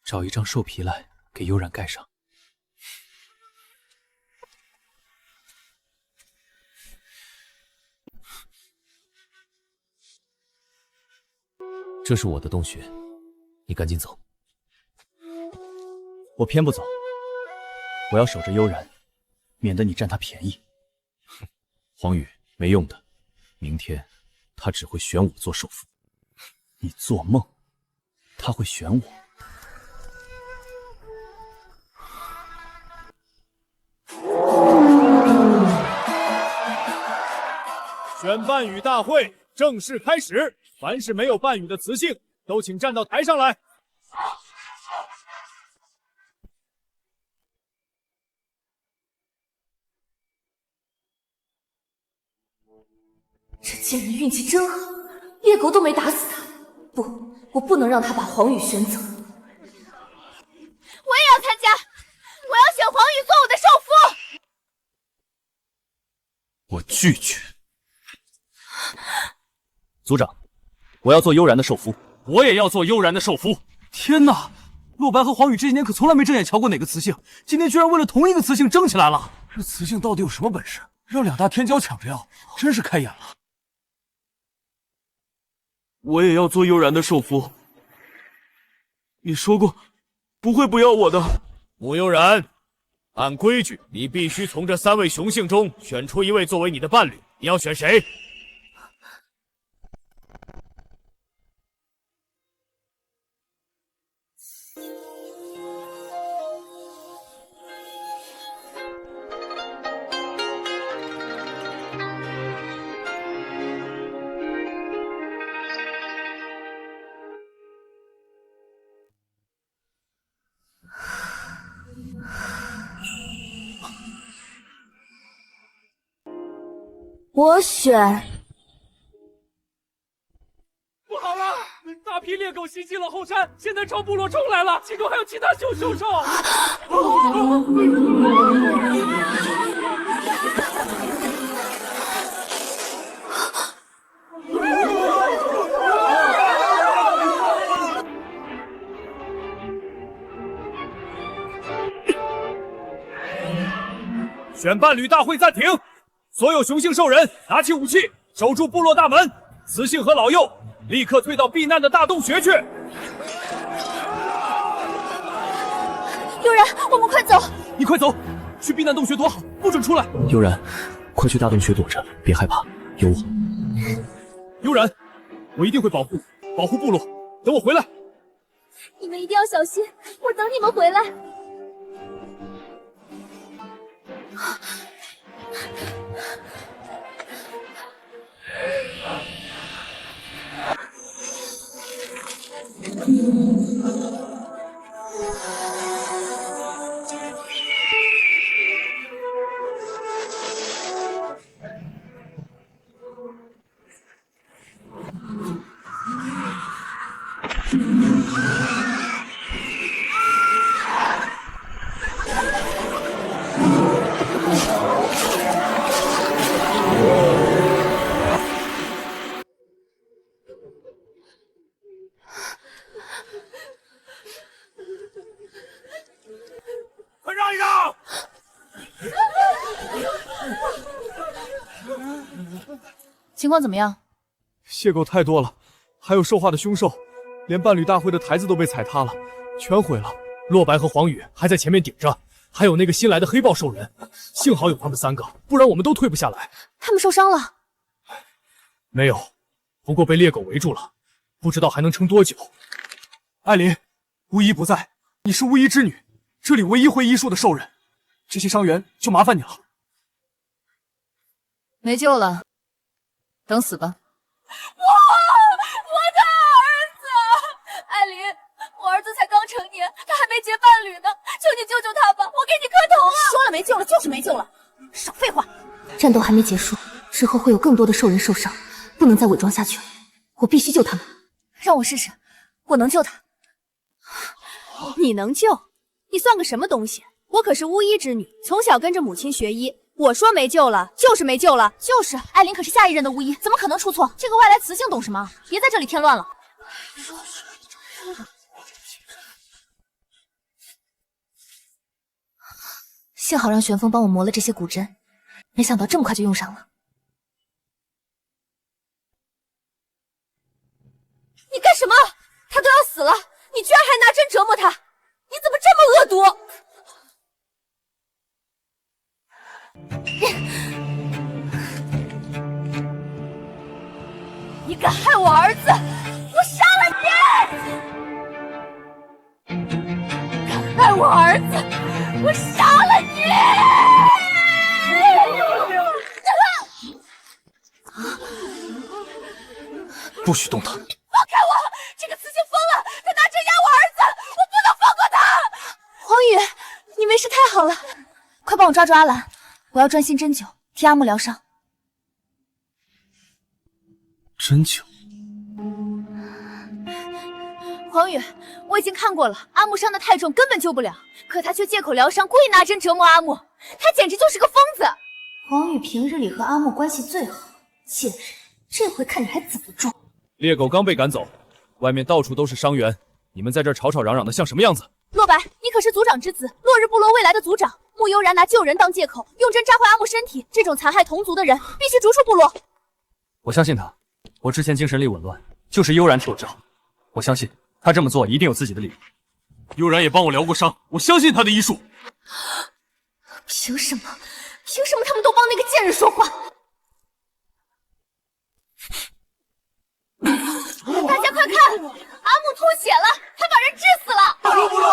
[SPEAKER 3] 找一张兽皮来，给悠然盖上。这是我的洞穴，你赶紧走。
[SPEAKER 8] 我偏不走，我要守着悠然，免得你占他便宜。
[SPEAKER 4] 黄宇，没用的，明天他只会选我做首辅。
[SPEAKER 8] 你做梦，他会选我。
[SPEAKER 1] 选伴侣大会正式开始，凡是没有伴侣的雌性，都请站到台上来。
[SPEAKER 5] 这贱人运气真好，猎狗都没打死他。不，我不能让他把黄羽选走。
[SPEAKER 7] 我也要参加，我要选黄羽做我的受夫。
[SPEAKER 3] 我拒绝。族长，我要做悠然的受夫。
[SPEAKER 6] 我也要做悠然的受夫。
[SPEAKER 3] 天哪！洛白和黄羽这些年可从来没正眼瞧过哪个雌性，今天居然为了同一个雌性争起来了。这雌性到底有什么本事，让两大天骄抢着要，真是开眼了。
[SPEAKER 6] 我也要做悠然的受夫。你说过不会不要我的。
[SPEAKER 1] 穆悠然，按规矩，你必须从这3位雄性中选出1位作为你的伴侣。你要选谁？
[SPEAKER 5] 我选。
[SPEAKER 6] 不好了，大批猎狗袭击了后山，现在朝部落冲来了，其中还有其他凶兽。
[SPEAKER 1] 选伴侣大会暂停，所有雄性兽人拿起武器，守住部落大门。雌性和老幼立刻退到避难的大洞穴去。
[SPEAKER 5] 悠然，我们快走！
[SPEAKER 3] 你快走，去避难洞穴躲好，不准出来。悠然，快去大洞穴躲着，别害怕，有我。
[SPEAKER 1] 悠然，我一定会保护部落，等我回来。
[SPEAKER 7] 你们一定要小心，我等你们回来。
[SPEAKER 1] 快让一让！
[SPEAKER 2] 情况怎么样？
[SPEAKER 3] 谢狗太多了，还有兽化的凶兽，连伴侣大会的台子都被踩塌了，全毁了。
[SPEAKER 1] 洛白和黄羽还在前面顶着，还有那个新来的黑豹兽人，幸好有他们3个，不然我们都退不下来。
[SPEAKER 2] 他们受伤了？
[SPEAKER 1] 没有，不过被猎狗围住了，不知道还能撑多久。
[SPEAKER 3] 艾琳，巫医不在，你是巫医之女，这里唯一会医术的兽人，这些伤员就麻烦你了。
[SPEAKER 2] 没救了，等死吧。
[SPEAKER 5] 我的儿子，艾琳，我儿子才刚成年，他还没结伴侣呢，求你救救他吧，我给你磕头啊！
[SPEAKER 2] 说了没救了，就是没救了，少废话。
[SPEAKER 5] 战斗还没结束，之后会有更多的兽人受伤，不能再伪装下去了，我必须救他们。让我试试，我能救他。
[SPEAKER 9] 你能救？你算个什么东西？我可是巫医之女，从小跟着母亲学医。我说没救了，就是没救了。
[SPEAKER 2] 就是，艾琳可是下一任的巫医，怎么可能出错？这个外来雌性懂什么？别在这里添乱了。幸好让玄风帮我磨了这些骨针，没想到这么快就用上了。
[SPEAKER 9] 你干什么？他都要死了，你居然还拿针折磨他，你怎么这么恶毒？你敢害我儿子，我杀了
[SPEAKER 3] 不许动他！
[SPEAKER 9] 放开我！这个雌性疯了，他拿针压我儿子，我不能放过他！
[SPEAKER 5] 黄宇，你没事太好了，快帮我抓住阿兰，我要专心针灸，替阿木疗伤。
[SPEAKER 3] 针灸。
[SPEAKER 5] 黄宇，我已经看过了，阿木伤得太重，根本救不了，可他却借口疗伤，故意拿针折磨阿木，他简直就是个疯子。黄宇平日里和阿木关系最好，贱人，这回看你还怎么装！
[SPEAKER 1] 猎狗刚被赶走，外面到处都是伤员，你们在这儿吵吵嚷嚷的像什么样子？
[SPEAKER 9] 洛白，你可是族长之子，落日部落未来的族长。穆悠然拿救人当借口，用针扎坏阿木身体，这种残害同族的人，必须逐出部落。
[SPEAKER 8] 我相信他，我之前精神力紊乱，就是悠然替我治好。我相信他这么做一定有自己的理由。
[SPEAKER 3] 悠然也帮我疗过伤，我相信他的医术。
[SPEAKER 5] 凭什么？凭什么他们都帮那个贱人说话？
[SPEAKER 9] 大家快看，阿木吐血了，他把人致死了！
[SPEAKER 1] 部落！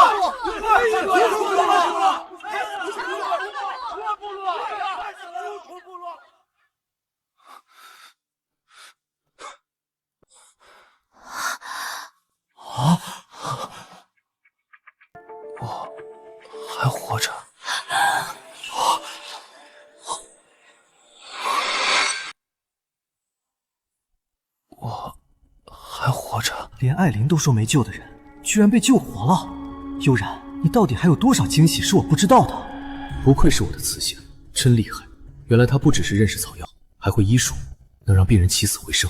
[SPEAKER 3] 啊！我还活着。我还活着。
[SPEAKER 10] 连艾琳都说没救的人，居然被救活了。悠然，你到底还有多少惊喜是我不知道的？
[SPEAKER 3] 不愧是我的雌性，真厉害！原来他不只是认识草药，还会医术，能让病人起死回生。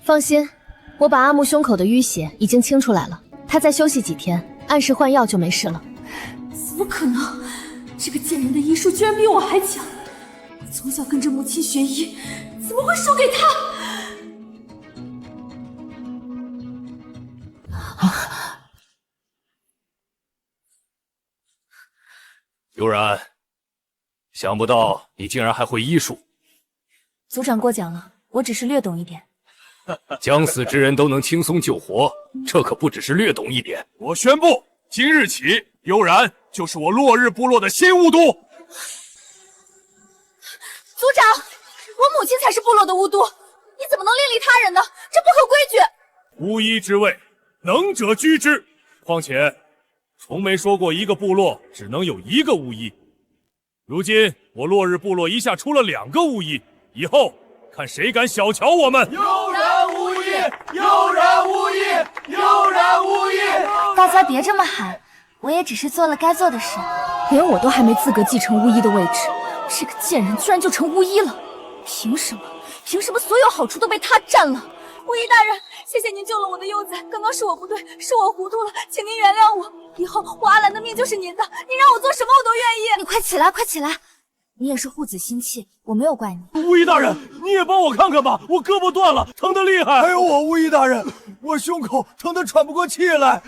[SPEAKER 2] 放心，我把阿木胸口的淤血已经清出来了，他再休息几天，按时换药就没事了。
[SPEAKER 5] 怎么可能？这个贱人的医术居然比我还强！从小跟着母亲学医，怎么会输给他？
[SPEAKER 4] 悠然，想不到你竟然还会医术。
[SPEAKER 5] 族长过奖了，我只是略懂一点。
[SPEAKER 4] 将死之人都能轻松救活，这可不只是略懂一点。
[SPEAKER 1] 我宣布，今日起，悠然就是我落日部落的新巫督。
[SPEAKER 9] 族长，我母亲才是部落的巫督，你怎么能另立他人呢？这不合规矩。
[SPEAKER 1] 巫医之位，能者居之。况且，从没说过一个部落只能有一个巫医。如今我落日部落一下出了2个巫医，以后看谁敢小瞧我们！
[SPEAKER 11] 悠然无益，悠然无益，悠然无益！
[SPEAKER 5] 大家别这么喊，我也只是做了该做的事。连我都还没资格继承巫医的位置，这个贱人居然就成巫医了，凭什么？凭什么所有好处都被他占了？
[SPEAKER 9] 巫医大人，谢谢您救了我的幼崽，刚刚是我不对，是我糊涂了，请您原谅我。以后我阿兰的命就是您的，您让我做什么我都愿意。
[SPEAKER 5] 你快起来，快起来！你也是护子心切，我没有怪你。
[SPEAKER 1] 巫医大人，你也帮我看看吧，我胳膊断了，疼得厉害。
[SPEAKER 11] 还有我，巫医大人，我胸口疼得喘不过气来。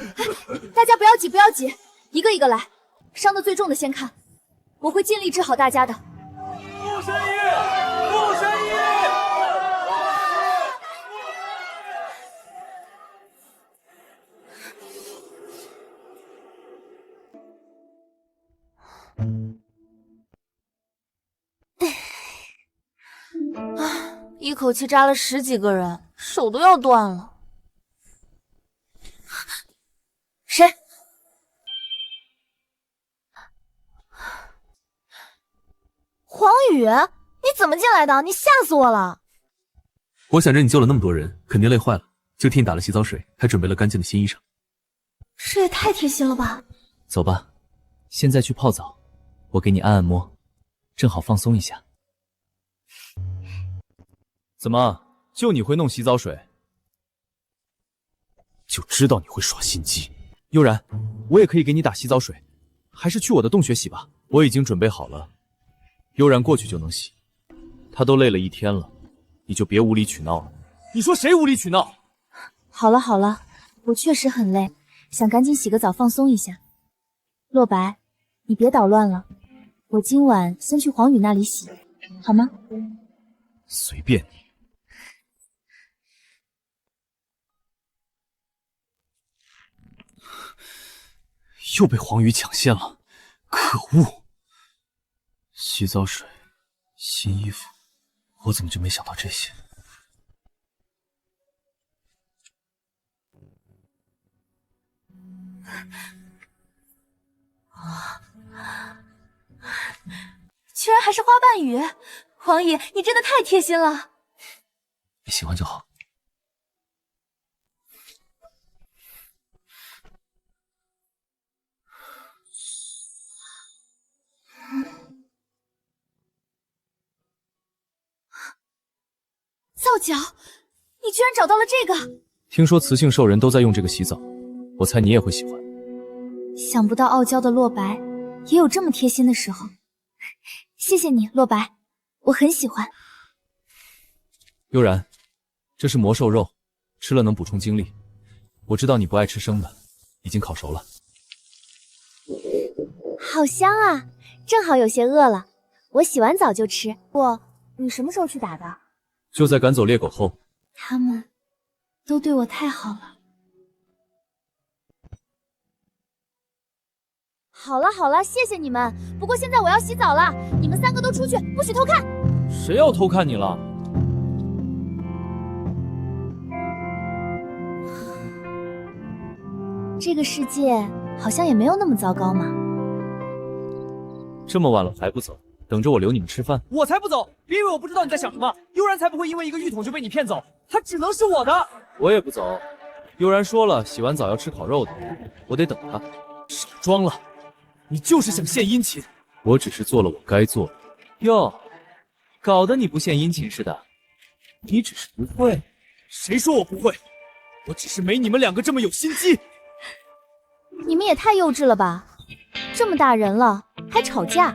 [SPEAKER 9] 大家不要急，不要急，一个一个来，伤得最重的先看，我会尽力治好大家的。
[SPEAKER 11] 顾神医，顾神医！
[SPEAKER 5] 一口气扎了10几个人，手都要断了。谁？
[SPEAKER 2] 黄宇，你怎么进来的？你吓死我了！
[SPEAKER 6] 我想着你救了那么多人，肯定累坏了，就替你打了洗澡水，还准备了干净的新衣裳。
[SPEAKER 2] 这也太贴心了吧！
[SPEAKER 8] 走吧，现在去泡澡，我给你按按摩，正好放松一下。
[SPEAKER 1] 怎么，就你会弄洗澡水？
[SPEAKER 3] 就知道你会耍心机。
[SPEAKER 1] 悠然，我也可以给你打洗澡水，还是去我的洞穴洗吧。我已经准备好了，悠然过去就能洗。他都累了一天了，你就别无理取闹了。你说谁无理取闹？
[SPEAKER 2] 好了好了，我确实很累，想赶紧洗个澡放松一下。洛白，你别捣乱了，我今晚先去黄宇那里洗，好吗？
[SPEAKER 3] 随便你。又被黄宇抢先了，可恶！洗澡水、新衣服，我怎么就没想到这些？
[SPEAKER 9] 居然还是花瓣雨，黄姨，你真的太贴心了。
[SPEAKER 6] 你喜欢就好。
[SPEAKER 9] 皂角，你居然找到了这个！
[SPEAKER 3] 听说雌性兽人都在用这个洗澡，我猜你也会喜欢。
[SPEAKER 2] 想不到傲娇的洛白也有这么贴心的时候。谢谢你，洛白，我很喜欢。
[SPEAKER 3] 悠然，这是魔兽肉，吃了能补充精力。我知道你不爱吃生的，已经烤熟了。
[SPEAKER 7] 好香啊！正好有些饿了，我洗完澡就吃。你什么时候去打的？
[SPEAKER 3] 就在赶走猎狗后。
[SPEAKER 2] 他们都对我太好了。
[SPEAKER 7] 好了好了，谢谢你们。不过现在我要洗澡了，你们3个都出去，不许偷看。
[SPEAKER 3] 谁要偷看你了？
[SPEAKER 2] 这个世界好像也没有那么糟糕嘛。
[SPEAKER 3] 这么晚了还不走，等着我留你们吃饭？
[SPEAKER 1] 我才不走！别以为我不知道你在想什么。悠然才不会因为一个浴桶就被你骗走，他只能是我的。
[SPEAKER 3] 我也不走。悠然说了，洗完澡要吃烤肉的，我得等他。
[SPEAKER 1] 少装了，你就是想献殷勤。
[SPEAKER 3] 我只是做了我该做的。
[SPEAKER 1] 哟，搞得你不献殷勤似的。
[SPEAKER 3] 你只是不会。
[SPEAKER 1] 谁说我不会？我只是没你们2个这么有心机。
[SPEAKER 2] 你们也太幼稚了吧！这么大人了还吵架。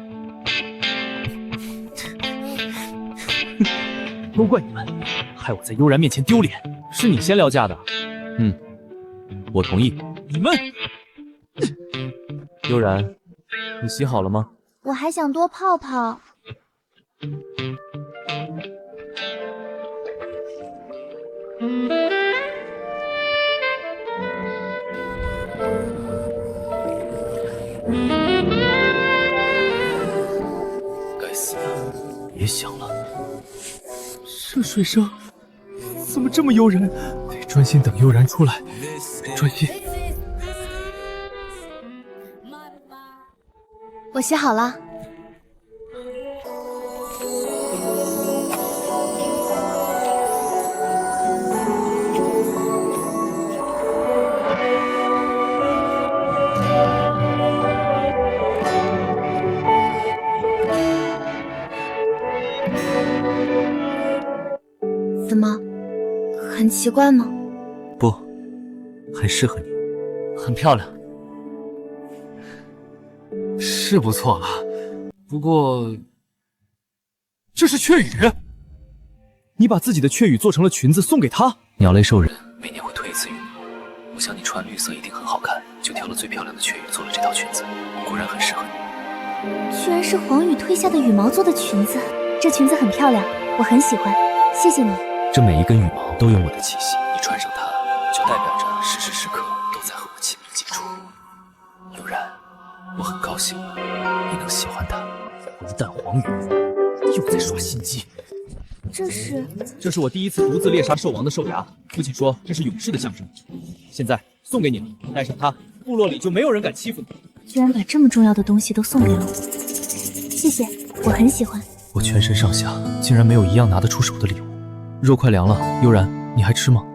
[SPEAKER 1] 都怪你们，害我在悠然面前丢脸。
[SPEAKER 3] 是你先撩架的。我同意。
[SPEAKER 1] 你们，
[SPEAKER 3] 悠然，你洗好了吗？
[SPEAKER 7] 我还想多泡泡。
[SPEAKER 3] 该死的，别想了。
[SPEAKER 1] 这水声怎么这么诱人？得专心等悠然出来，专心。
[SPEAKER 2] 我洗好了。怎么，很奇怪吗？
[SPEAKER 6] 不，很适合你，
[SPEAKER 8] 很漂亮，是不错了。不过，
[SPEAKER 1] 这是雀羽，你把自己的雀羽做成了裙子送给他。
[SPEAKER 6] 鸟类兽人每年会推一次羽，我想你穿绿色一定很好看，就挑了最漂亮的雀羽做了这条裙子，果然很适合你。
[SPEAKER 2] 居然是黄羽推下的羽毛做的裙子，这裙子很漂亮，我很喜欢，谢谢你。
[SPEAKER 6] 这每一根羽毛都有我的气息，你穿上它，就代表着时时时刻都在和我亲密接触。悠然，我很高兴你能喜欢它。
[SPEAKER 1] 混蛋黄羽，又在耍心机。
[SPEAKER 2] 这是
[SPEAKER 1] 我第一次独自猎杀兽王的兽牙，父亲说这是勇士的象征。现在送给你了，带上它，部落里就没有人敢欺负你。
[SPEAKER 2] 居然把这么重要的东西都送给了我，谢谢，我很喜欢。
[SPEAKER 6] 我全身上下竟然没有一样拿得出手的礼物。肉快凉了，悠然，你还吃吗？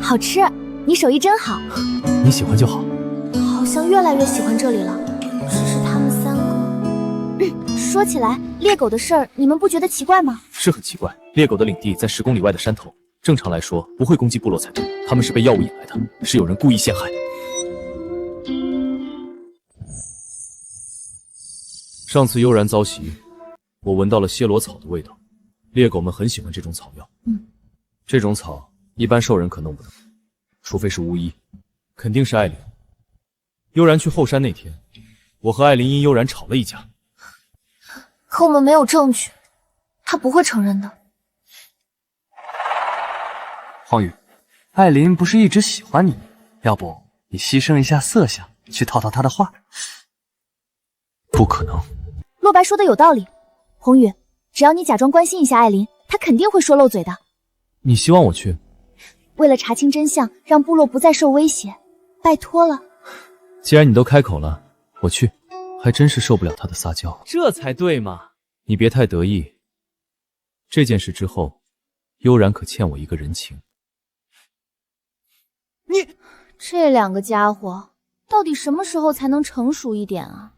[SPEAKER 2] 好吃，你手艺真好。
[SPEAKER 6] 你喜欢就好。
[SPEAKER 2] 好像越来越喜欢这里了，只是他们3个。说起来，猎狗的事儿，你们不觉得奇怪吗？
[SPEAKER 3] 是很奇怪，猎狗的领地在10公里外的山头，正常来说不会攻击部落才对，他们是被药物引来的，是有人故意陷害。上次悠然遭袭，我闻到了暹罗草的味道，猎狗们很喜欢这种草药。这种草一般兽人可弄不到，除非是巫医，肯定是艾琳。悠然去后山那天，我和艾琳因悠然吵了一架。
[SPEAKER 2] 可我们没有证据，他不会承认的。
[SPEAKER 8] 黄羽，艾琳不是一直喜欢你，要不你牺牲一下色相，去套她的话？
[SPEAKER 6] 不可能。
[SPEAKER 2] 洛白说的有道理，红羽，只要你假装关心一下艾琳，她肯定会说漏嘴的。
[SPEAKER 3] 你希望我去？
[SPEAKER 2] 为了查清真相，让部落不再受威胁，拜托了。
[SPEAKER 3] 既然你都开口了，我去。还真是受不了他的撒娇，
[SPEAKER 1] 这才对嘛！
[SPEAKER 3] 你别太得意。这件事之后，悠然可欠我一个人情。
[SPEAKER 2] 你这两个家伙，到底什么时候才能成熟一点啊？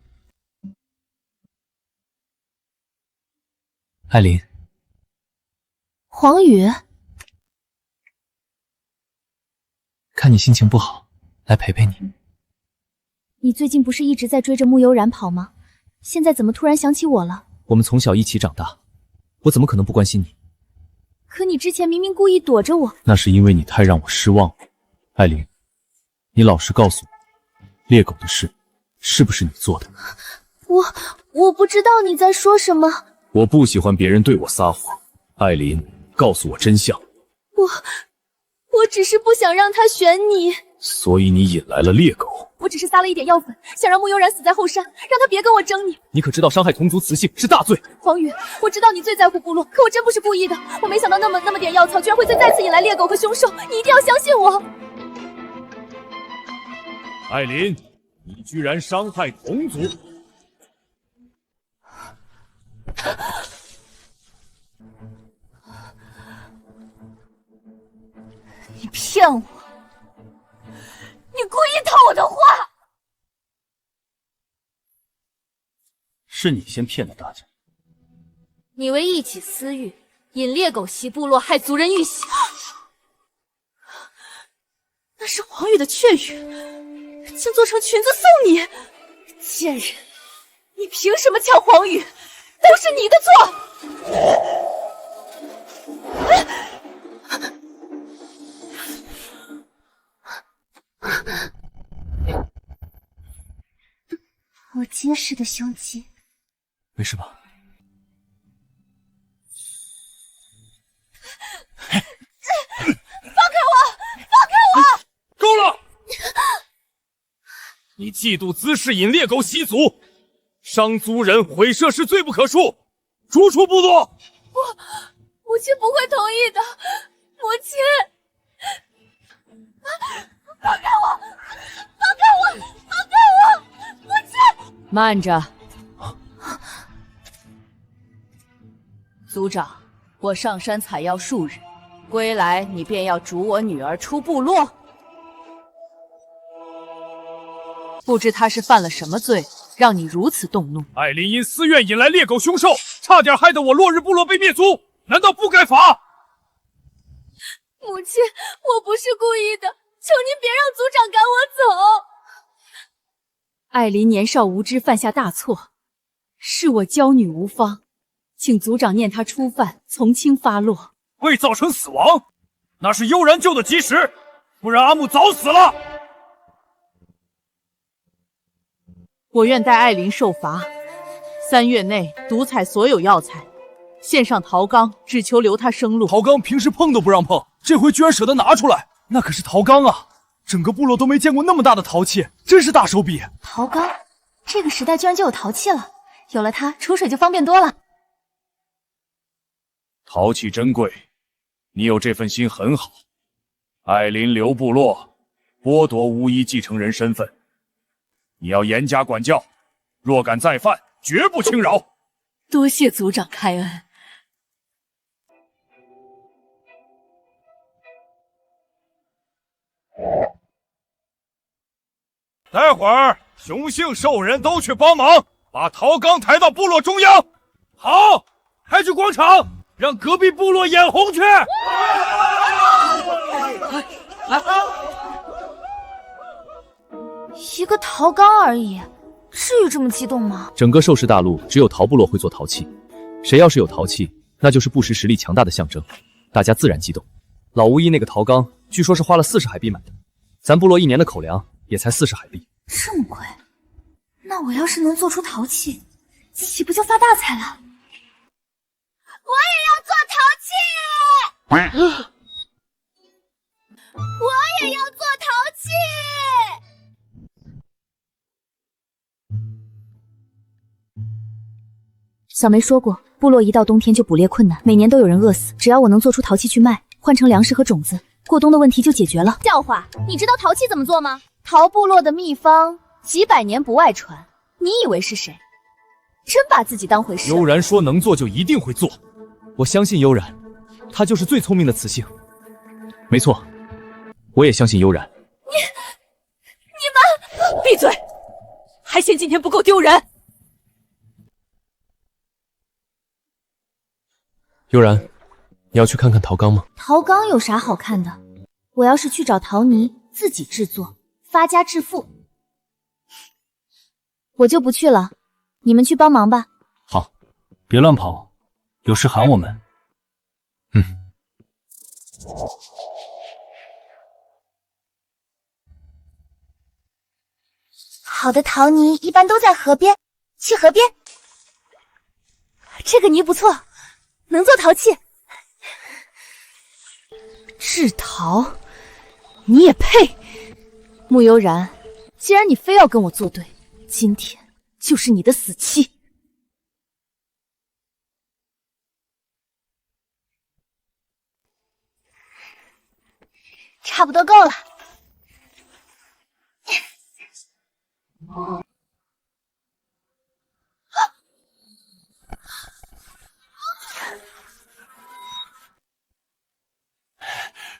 [SPEAKER 3] 艾琳，
[SPEAKER 2] 黄宇，
[SPEAKER 3] 看你心情不好，来陪陪你。
[SPEAKER 2] 你最近不是一直在追着穆悠然跑吗？现在怎么突然想起我了？
[SPEAKER 3] 我们从小一起长大，我怎么可能不关心你？
[SPEAKER 2] 可你之前明明故意躲着我。
[SPEAKER 3] 那是因为你太让我失望了。艾琳，你老实告诉我，猎狗的事是不是你做的？
[SPEAKER 2] 我不知道你在说什么。
[SPEAKER 3] 我不喜欢别人对我撒谎。艾琳，告诉我真相。
[SPEAKER 2] 我只是不想让他选你。
[SPEAKER 3] 所以你引来了猎狗。
[SPEAKER 2] 我只是撒了一点药粉，想让穆悠然死在后山，让他别跟我争你。
[SPEAKER 3] 你可知道伤害同族雌性是大罪？
[SPEAKER 2] 黄宇，我知道你最在乎部落，可我真不是故意的。我没想到那么点药草，居然会再次引来猎狗和凶兽。你一定要相信我。
[SPEAKER 4] 艾琳，你居然伤害同族！
[SPEAKER 5] 你骗我！你故意套我的话！
[SPEAKER 8] 是你先骗的大家。
[SPEAKER 5] 你为一己私欲，引猎狗袭部落，害族人遇袭。
[SPEAKER 9] 那是黄宇的雀羽，竟做成裙子送你！
[SPEAKER 5] 贱人，
[SPEAKER 9] 你凭什么抢黄宇？都是你的错！
[SPEAKER 2] 我结实的胸肌。
[SPEAKER 3] 没事吧？
[SPEAKER 5] 放开我！放开我！
[SPEAKER 4] 够了！你嫉妒滋事，引猎狗袭族，伤族人，毁社是罪不可恕，逐出部落！
[SPEAKER 5] 母亲不会同意的，母亲！放开我！放开我！放开我！母亲！
[SPEAKER 9] 慢着，族长，我上山采药数日，归来你便要逐我女儿出部落？不知她是犯了什么罪，让你如此动怒？
[SPEAKER 4] 艾琳因私怨引来猎狗凶兽，差点害得我落日部落被灭族，难道不该罚？
[SPEAKER 5] 母亲，我不是故意的，求您别让族长赶我走。
[SPEAKER 9] 艾琳年少无知，犯下大错，是我娇女无方，请族长念她初犯，从轻发落。
[SPEAKER 4] 未造成死亡，那是悠然救的及时，不然阿木早死了。
[SPEAKER 9] 我愿待艾琳受罚，3月内独采所有药材，献上陶缸，只求留她生路。
[SPEAKER 3] 陶缸平时碰都不让碰，这回居然舍得拿出来，那可是陶缸啊！整个部落都没见过那么大的陶器，真是大手笔。
[SPEAKER 2] 陶缸，这个时代居然就有陶器了，有了它，储水就方便多了。
[SPEAKER 4] 陶器珍贵，你有这份心很好。艾琳留部落，剥夺巫医继承人身份，你要严加管教，若敢再犯，绝不轻饶。
[SPEAKER 9] 多谢族长开恩。
[SPEAKER 4] 待会儿雄性兽人都去帮忙，把陶缸抬到部落中央。好，抬去广场，让隔壁部落眼红去。
[SPEAKER 2] 一个陶缸而已，至于这么激动吗？
[SPEAKER 3] 整个兽氏大陆只有陶部落会做陶器，谁要是有陶器，那就是不时实力强大的象征，大家自然激动。老巫医那个陶缸，据说是花了40海币买的，咱部落1年的口粮也才40海币。
[SPEAKER 2] 这么贵？那我要是能做出陶器，岂不就发大财了？
[SPEAKER 5] 我也要做陶器！我也要做陶器！
[SPEAKER 2] 小梅说过，部落一到冬天就捕猎困难，每年都有人饿死。只要我能做出陶器去卖，换成粮食和种子，过冬的问题就解决了。
[SPEAKER 5] 笑话，你知道陶器怎么做吗？陶部落的秘方几百年不外传，你以为是谁？真把自己当回事。
[SPEAKER 1] 悠然说能做就一定会做，
[SPEAKER 3] 我相信悠然，他就是最聪明的雌性。没错，我也相信悠然。
[SPEAKER 9] 你们闭嘴！还嫌今天不够丢人？
[SPEAKER 3] 悠然，你要去看看陶缸吗？
[SPEAKER 2] 陶缸有啥好看的？我要是去找陶泥自己制作，发家致富，我就不去了。你们去帮忙吧。
[SPEAKER 8] 好，别乱跑，有事喊我们。
[SPEAKER 7] 好的陶泥一般都在河边，去河边。
[SPEAKER 9] 这个泥不错，能做陶器。
[SPEAKER 2] 制陶，你也配？慕悠然，既然你非要跟我作对，今天就是你的死期。
[SPEAKER 7] 差不多够了。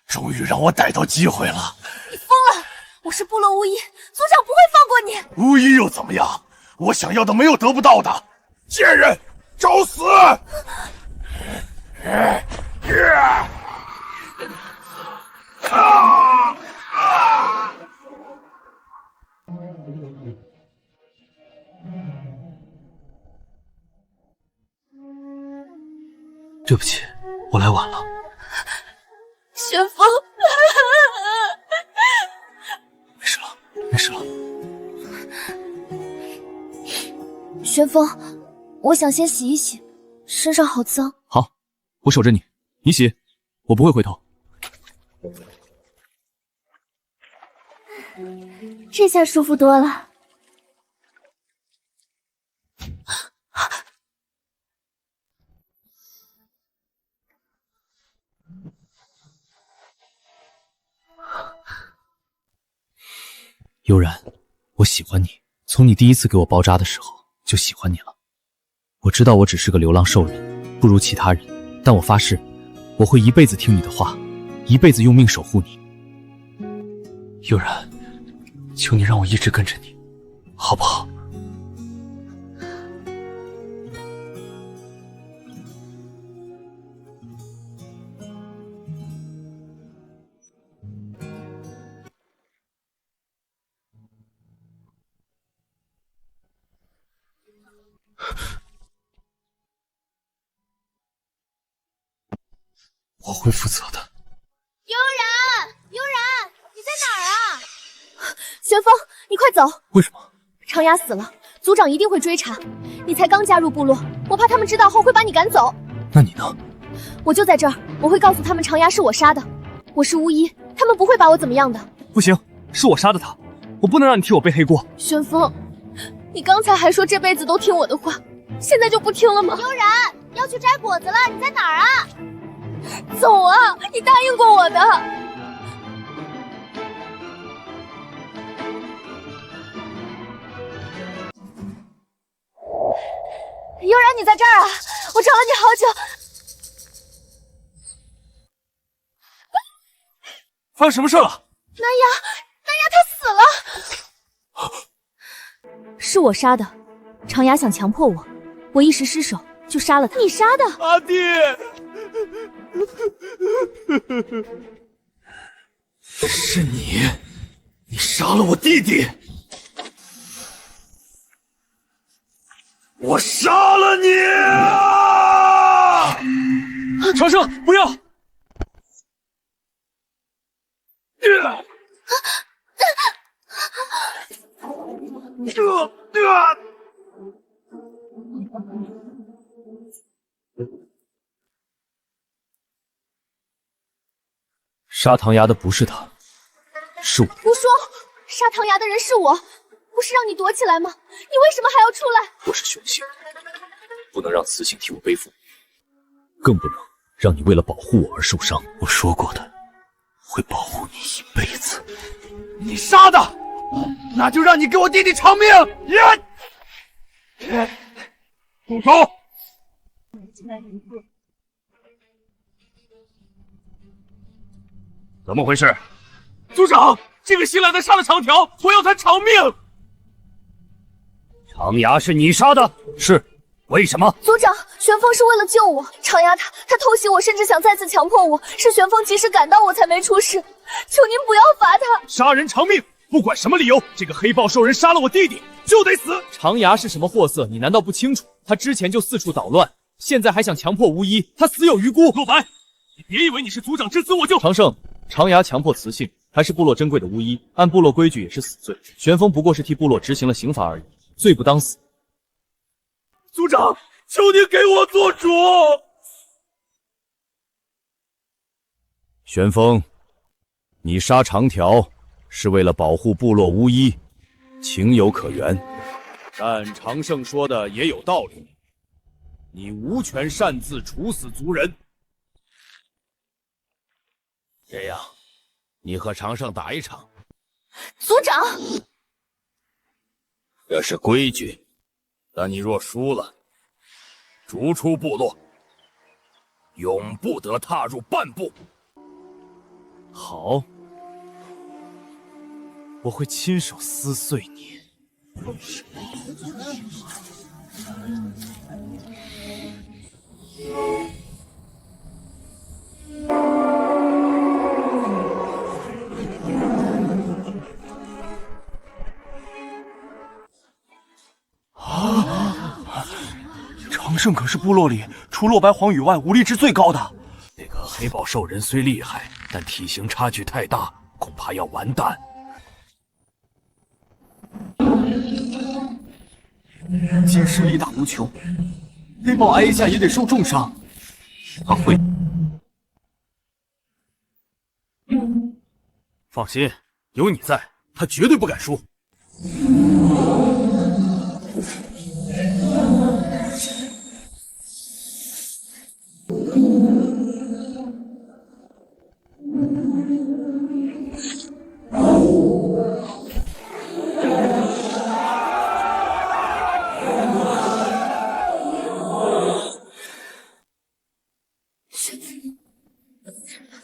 [SPEAKER 11] 终于让我逮到机会了！
[SPEAKER 9] 你疯了！我是部落巫医，族长不会放过你。
[SPEAKER 11] 巫医又怎么样？我想要的没有得不到的。贱人，找死！
[SPEAKER 10] 对不起，我来晚了。
[SPEAKER 9] 旋风，
[SPEAKER 10] 没事了，没事了。
[SPEAKER 2] 旋风，我想先洗一洗，身上好脏。
[SPEAKER 3] 好，我守着你，你洗，我不会回头。
[SPEAKER 2] 这下舒服多了。
[SPEAKER 3] 悠然，我喜欢你，从你第一次给我包扎的时候就喜欢你了。我知道我只是个流浪兽人，不如其他人，但我发誓，我会一辈子听你的话，一辈子用命守护你。
[SPEAKER 10] 悠然，求你让我一直跟着你，好不好？我会负责的。
[SPEAKER 7] 悠然，悠然，你在哪儿啊？
[SPEAKER 2] 旋风，你快走！
[SPEAKER 3] 为什么？
[SPEAKER 2] 长牙死了，族长一定会追查。你才刚加入部落，我怕他们知道后会把你赶走。
[SPEAKER 3] 那你呢？
[SPEAKER 2] 我就在这儿，我会告诉他们长牙是我杀的。我是巫医，他们不会把我怎么样的。
[SPEAKER 8] 不行，是我杀的他，我不能让你替我背黑锅。
[SPEAKER 2] 旋风，你刚才还说这辈子都听我的话，现在就不听了吗？
[SPEAKER 7] 悠然，要去摘果子了，你在哪儿啊？
[SPEAKER 2] 走啊！你答应过我的。
[SPEAKER 9] 悠然，你在这儿啊！我找了你好久。
[SPEAKER 8] 发生什么事了？
[SPEAKER 9] 南牙他死了。
[SPEAKER 2] 是我杀的，长牙想强迫我，我一时失手就杀了他。你杀的？
[SPEAKER 11] 阿弟，是你，你杀了我弟弟，我杀了你！
[SPEAKER 8] 长生，不要！
[SPEAKER 3] 杀唐牙的不是他，是我。
[SPEAKER 2] 胡说！杀唐牙的人是我，不是让你躲起来吗？你为什么还要出来？
[SPEAKER 3] 我是雄性，不能让雌性替我背负，更不能让你为了保护我而受伤。
[SPEAKER 10] 我说过的，
[SPEAKER 3] 会保护你一辈子。
[SPEAKER 11] 你杀的，那就让你给我弟弟偿命！住手！
[SPEAKER 4] 怎么回事？
[SPEAKER 11] 族长，这个新来的杀了长条，我要他偿命。
[SPEAKER 4] 长牙是你杀的？
[SPEAKER 8] 是。
[SPEAKER 4] 为什么？
[SPEAKER 5] 族长，玄风是为了救我，长牙他偷袭我，甚至想再次强迫我，是玄风及时赶到我才没出事。求您不要罚他！
[SPEAKER 1] 杀人偿命，不管什么理由，这个黑豹兽人杀了我弟弟就得死。长牙是什么货色，你难道不清楚？他之前就四处捣乱，现在还想强迫巫医，他死有余辜。
[SPEAKER 11] 洛白，你别以为你是族长之子我就……
[SPEAKER 1] 长胜，长牙强迫雌性，还是部落珍贵的巫医，按部落规矩也是死罪。玄风不过是替部落执行了刑罚而已，罪不当死。
[SPEAKER 11] 族长，求您给我做主！
[SPEAKER 4] 玄风，你杀长条是为了保护部落巫医，情有可原。
[SPEAKER 1] 但长胜说的也有道理，你无权擅自处死族人。
[SPEAKER 12] 这样，你和长胜打一场。
[SPEAKER 5] 族长，
[SPEAKER 12] 这是规矩。但你若输了，逐出部落，永不得踏入半步。
[SPEAKER 1] 好，我会亲手撕碎你。
[SPEAKER 10] 长胜可是部落里除洛白、黄羽外武力值最高的。
[SPEAKER 12] 那个黑豹兽人虽厉害，但体型差距太大，恐怕要完蛋。
[SPEAKER 10] 金狮力大无穷，黑豹挨一下也得受重伤。
[SPEAKER 8] 他会。放心，有你在，他绝对不敢输。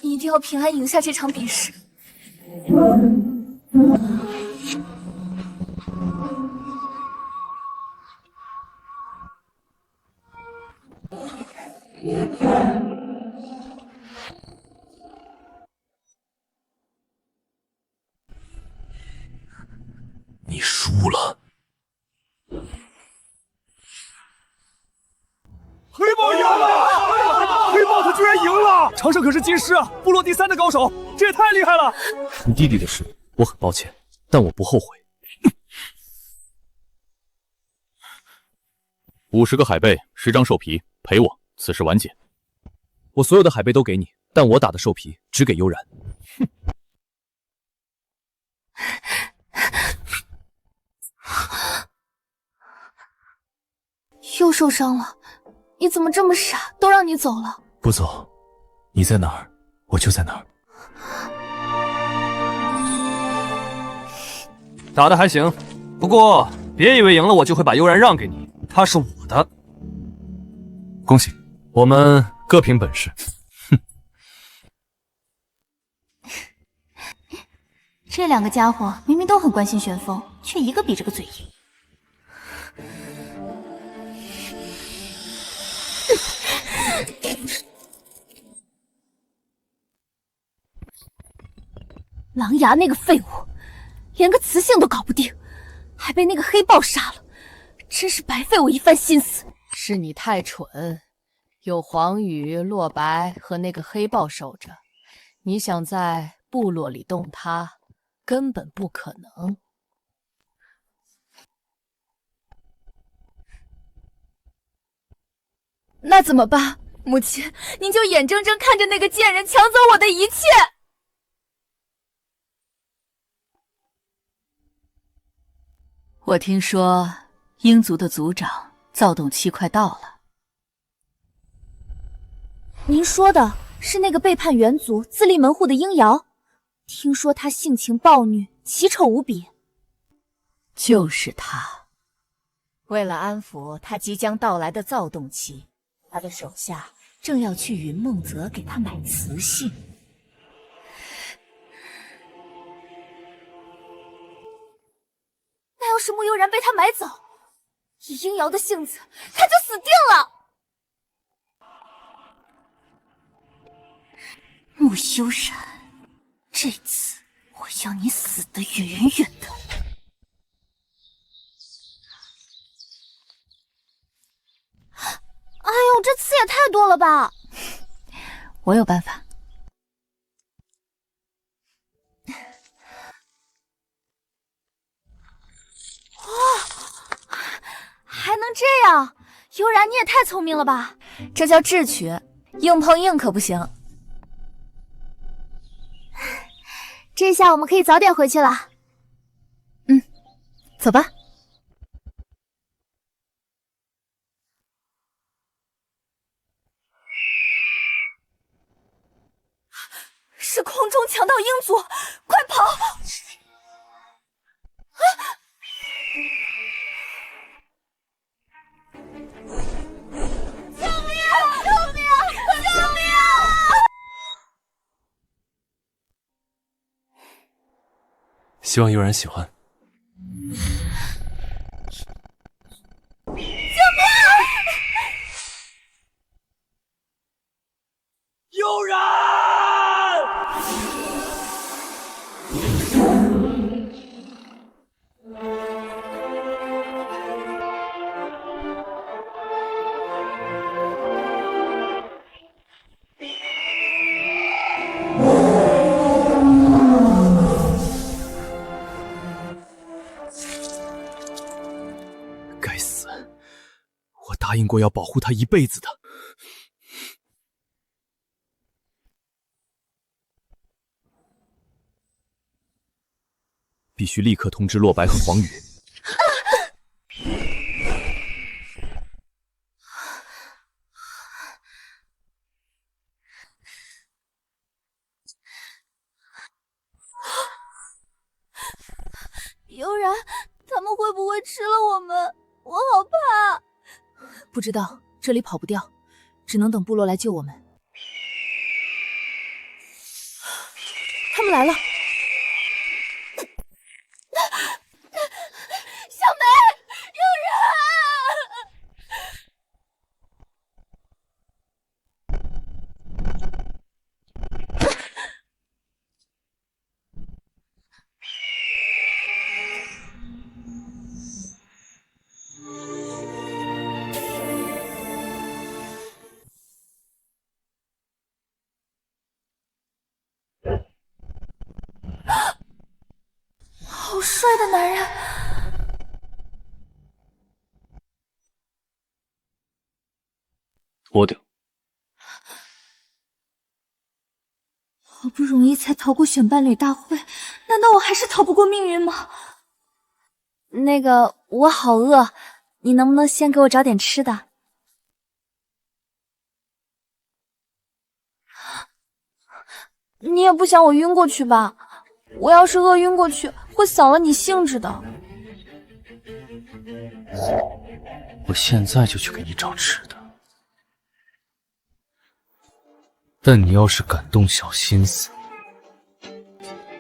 [SPEAKER 5] 你一定要平安赢下这场比试。
[SPEAKER 12] 你输了。
[SPEAKER 11] 黑豹赢了！黑豹他居然赢了！
[SPEAKER 1] 长胜可是金狮啊，部落第3的高手，这也太厉害了！
[SPEAKER 3] 你弟弟的事，我很抱歉，但我不后悔。50个海贝，10张兽皮，赔我，此事完结。
[SPEAKER 1] 我所有的海贝都给你，但我打的兽皮只给悠然。哼！
[SPEAKER 5] 又受伤了，你怎么这么傻？都让你走了。
[SPEAKER 3] 不走，你在哪儿，我就在哪儿。
[SPEAKER 8] 打得还行，不过别以为赢了我就会把悠然让给你，他是我的。
[SPEAKER 3] 恭喜，我们各凭本事。
[SPEAKER 2] 这2个家伙明明都很关心玄风，却一个比这个嘴硬。狼牙那个废物，连个雌性都搞不定，还被那个黑豹杀了，真是白费我一番心思。
[SPEAKER 13] 是你太蠢，有黄羽、洛白和那个黑豹守着，你想在部落里动他，根本不可能。
[SPEAKER 5] 那怎么办？母亲，您就眼睁睁看着那个贱人抢走我的一切。
[SPEAKER 13] 我听说鹰族的族长躁动期快到了。
[SPEAKER 2] 您说的是那个背叛猿族、自立门户的鹰瑶？听说他性情暴虐，奇丑无比。
[SPEAKER 13] 就是他。为了安抚他即将到来的躁动期，他的手下正要去云梦泽给他买雌性。
[SPEAKER 5] 那要是穆悠然被他买走，以鹰瑶的性子，他就死定了。
[SPEAKER 2] 穆悠然，这次我要你死得远远的。
[SPEAKER 5] 哎呦，这刺也太多了吧！
[SPEAKER 2] 我有办法。
[SPEAKER 5] 哇，还能这样？悠然你也太聪明了吧！这叫智取，硬碰硬可不行。这下我们可以早点回去了。
[SPEAKER 2] 走吧。
[SPEAKER 5] 是空中强盗鹰族，快跑！救命！救命！救命！
[SPEAKER 3] 希望悠然喜欢。
[SPEAKER 11] 悠然！
[SPEAKER 3] 该死！我答应过要保护他一辈子的。必须立刻通知洛白和黄宇。
[SPEAKER 5] 悠然，他们会不会吃了我们？我好怕。
[SPEAKER 2] 不知道，这里跑不掉，只能等部落来救我们。他们来了。
[SPEAKER 5] 小梅，悠然，好帅的男人。
[SPEAKER 3] 脱掉。
[SPEAKER 2] 好不容易才逃过选伴侣大会，难道我还是逃不过命运吗？那个，我好饿，你能不能先给我找点吃的？你也不想我晕过去吧？我要是饿晕过去，会扫了你兴致的。
[SPEAKER 3] 我现在就去给你找吃的。但你要是敢动小心思，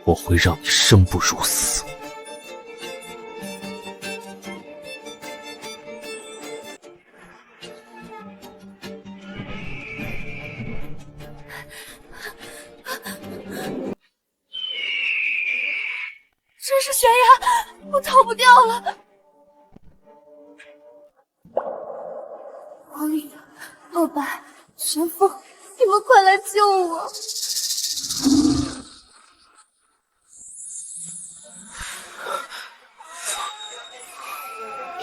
[SPEAKER 3] 我会让你生不如死。
[SPEAKER 5] 这是悬崖，我逃不掉了。黄宇、洛白、玄风，你们快来救我！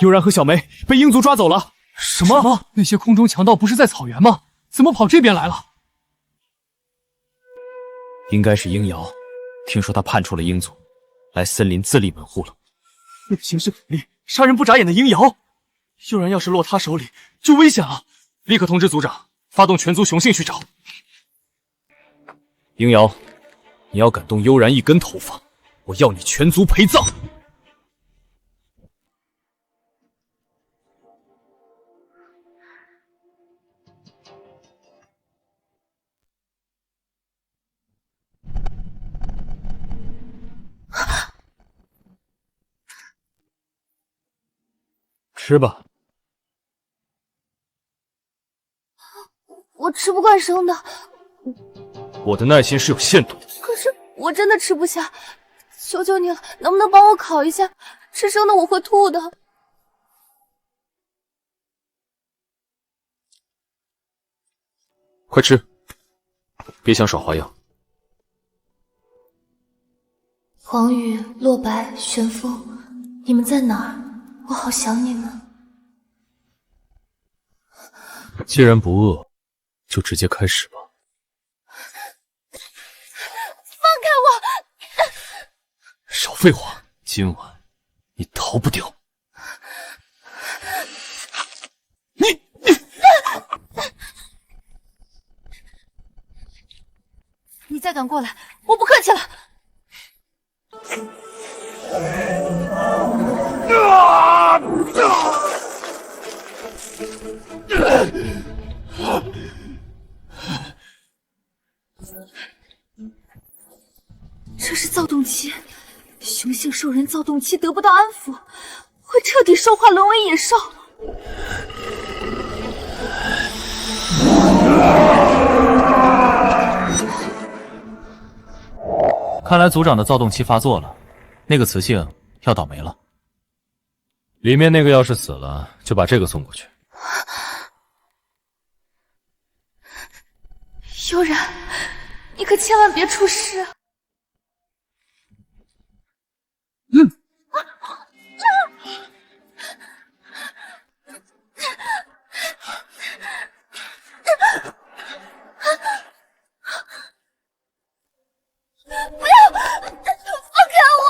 [SPEAKER 1] 悠然和小梅被鹰族抓走了。
[SPEAKER 8] 什么？那些空中强盗不是在草原吗？怎么跑这边来了？
[SPEAKER 1] 应该是鹰瑶，听说他叛出了鹰族，来森林自立门户了。
[SPEAKER 8] 行事匪力，杀人不眨眼的鹰瑶，悠然要是落他手里，就危险了。立刻通知族长，发动全族雄性去找。
[SPEAKER 1] 鹰瑶，你
[SPEAKER 3] 你要敢动悠然一根头发，我要你全族陪葬！吃吧。
[SPEAKER 9] 我吃不惯生的，
[SPEAKER 3] 我的耐心是有限度的。
[SPEAKER 9] 可是我真的吃不下，求求你了，能不能帮我烤一下？吃生的我会吐的。
[SPEAKER 3] 快吃，别想耍花样。
[SPEAKER 2] 黄羽、洛白、玄风，你们在哪儿？我好想你们。
[SPEAKER 3] 既然不饿，就直接开始吧。
[SPEAKER 9] 放开我！
[SPEAKER 3] 少废话，今晚你逃不掉。
[SPEAKER 9] 你再敢过来，我不客气了。这是躁动期，雄性兽人躁动期得不到安抚，会彻底兽化，沦为野兽。
[SPEAKER 8] 看来族长的躁动期发作了，那个雌性要倒霉了。
[SPEAKER 3] 里面那个要是死了，就把这个送过去。
[SPEAKER 9] 悠然，你可千万别出事。不要，放开我！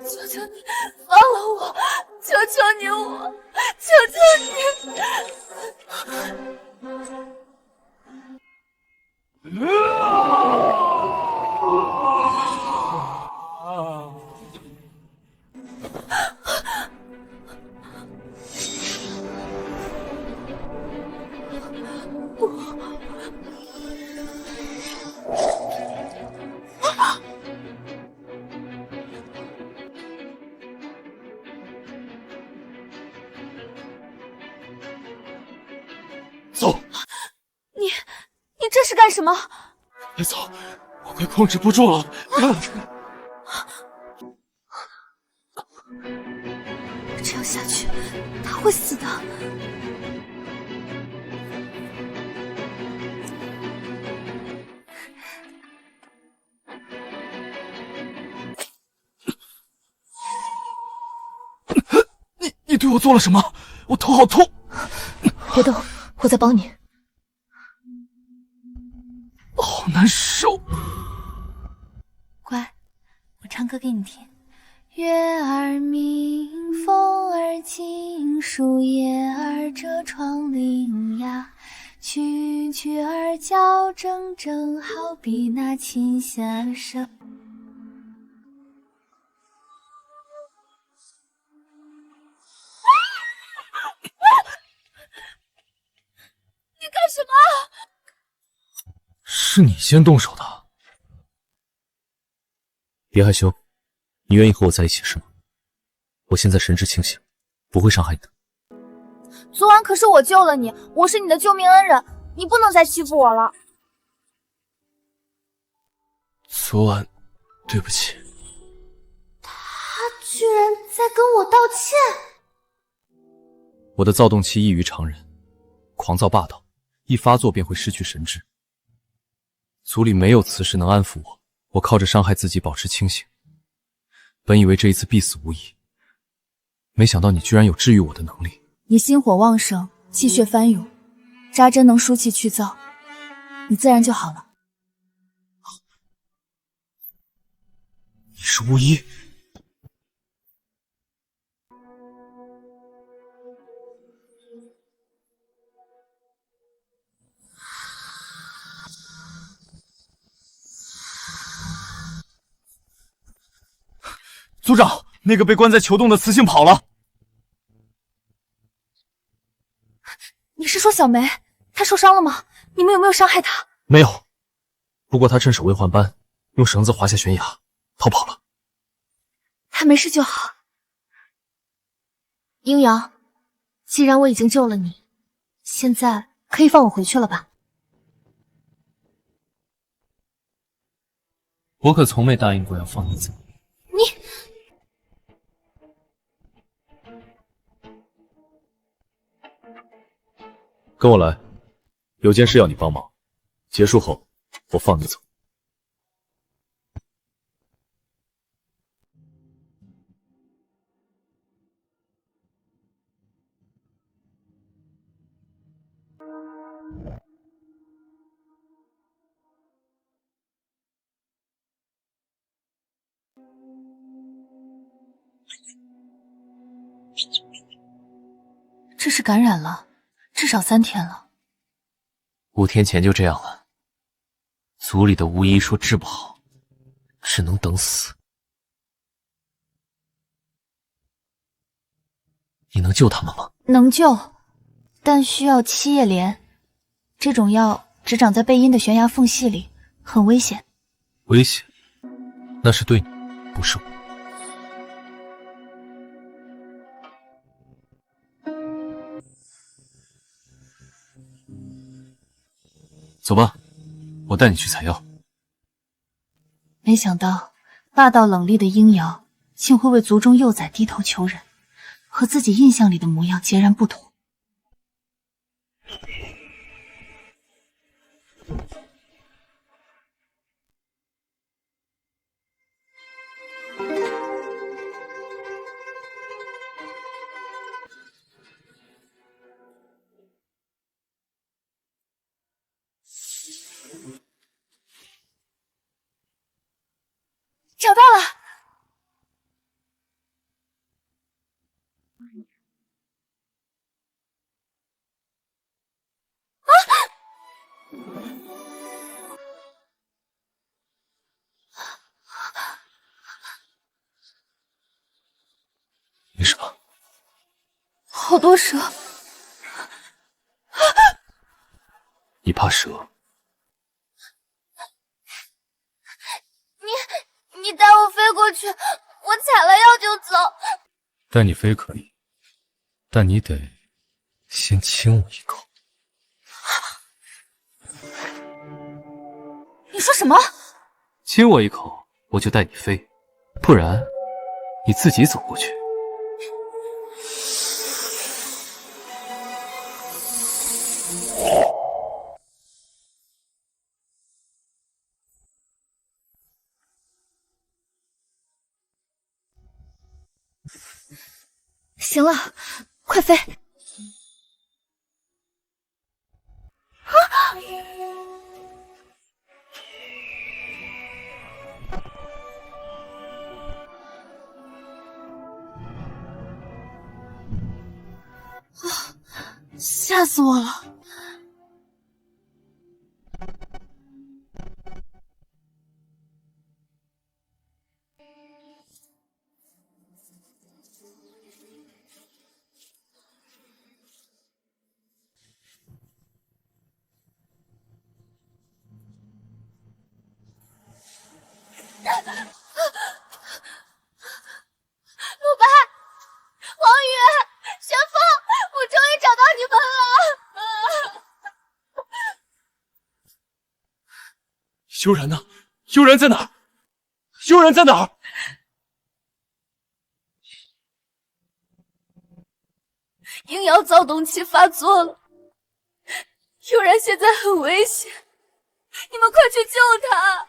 [SPEAKER 9] 求求你，放了我！求求你，求求你！
[SPEAKER 3] 走！
[SPEAKER 9] 你这是干什么？
[SPEAKER 3] 别走，我快控制不住了。
[SPEAKER 9] 这样下去，他会死的。
[SPEAKER 10] 你对我做了什么？我头好痛。
[SPEAKER 2] 别动，我在帮你。
[SPEAKER 10] 好难受。
[SPEAKER 2] 乖，我唱歌给你听。月儿明，风儿轻，树叶儿遮窗棂呀，蛐蛐儿叫铮铮，好比那琴弦声。
[SPEAKER 9] 你干什么？
[SPEAKER 3] 是你先动手的。别害羞，你愿意和我在一起是吗？我现在神志清醒，不会伤害你的。
[SPEAKER 5] 昨晚可是我救了你，我是你的救命恩人，你不能再欺负我了。
[SPEAKER 3] 昨晚，对不起。
[SPEAKER 2] 他居然在跟我道歉。
[SPEAKER 3] 我的躁动期异于常人，狂躁霸道，一发作便会失去神智。族里没有雌氏能安抚我，我靠着伤害自己保持清醒。本以为这一次必死无疑，没想到你居然有治愈我的能力。
[SPEAKER 2] 你心火旺盛，气血翻涌，扎针能舒气去燥，你自然就好了。
[SPEAKER 3] 你是巫医？
[SPEAKER 10] 族长，那个被关在囚洞的雌性跑了。
[SPEAKER 9] 你是说小梅？她受伤了吗？你们有没有伤害她？
[SPEAKER 3] 没有，不过他趁手未换班，用绳子滑下悬崖逃跑了。
[SPEAKER 9] 她没事就好。
[SPEAKER 2] 鹰瑶，既然我已经救了你，现在可以放我回去了吧？
[SPEAKER 6] 我可从没答应过要放你走。
[SPEAKER 3] 跟我来，有件事要你帮忙，结束后我放你走。
[SPEAKER 2] 这是感染了，至少3天了。
[SPEAKER 6] 5天前就这样了。族里的巫医说治不好，只能等死。你能救他们吗？
[SPEAKER 2] 能救，但需要7叶莲。这种药只长在背阴的悬崖缝隙里，很危险。
[SPEAKER 3] 危险？那是对你，不是我。走吧，我带你去采药。
[SPEAKER 2] 没想到霸道冷厉的鹰瑶竟会为族中幼崽低头求人，和自己印象里的模样截然不同。
[SPEAKER 9] 找到了！啊！
[SPEAKER 3] 没什么。
[SPEAKER 9] 好多蛇！
[SPEAKER 3] 你怕蛇？
[SPEAKER 7] 你带我飞过去，我采了药就走。
[SPEAKER 3] 带你飞可以，但你得先亲我一口。
[SPEAKER 9] 你说什么？
[SPEAKER 6] 亲我一口，我就带你飞，不然你自己走过去。
[SPEAKER 9] 行了，快飞！吓死我了！
[SPEAKER 7] 陆白、黄宇、玄风，我终于找到你们了！
[SPEAKER 3] 悠然呢？悠然在哪儿？悠然在哪儿？
[SPEAKER 9] 鹰瑶躁动期发作了，悠然现在很危险，你们快去救他！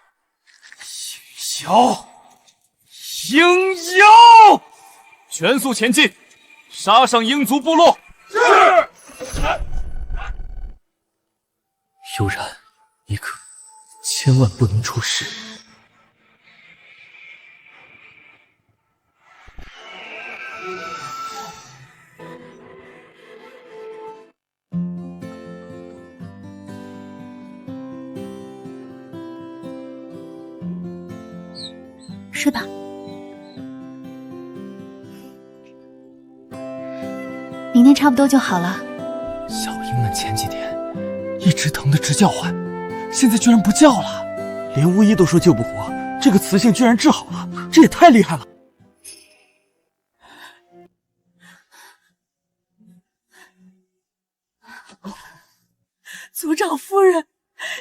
[SPEAKER 3] 鹰妖，全速前进，杀上鹰族部落。
[SPEAKER 11] 是。
[SPEAKER 6] 悠然，你可千万不能出事。
[SPEAKER 2] 睡吧。明天差不多就好了。
[SPEAKER 10] 小鹰们前几天一直疼得直叫唤，现在居然不叫了，连巫医都说救不活，这个雌性居然治好了，这也太厉害了。
[SPEAKER 14] 族长夫人，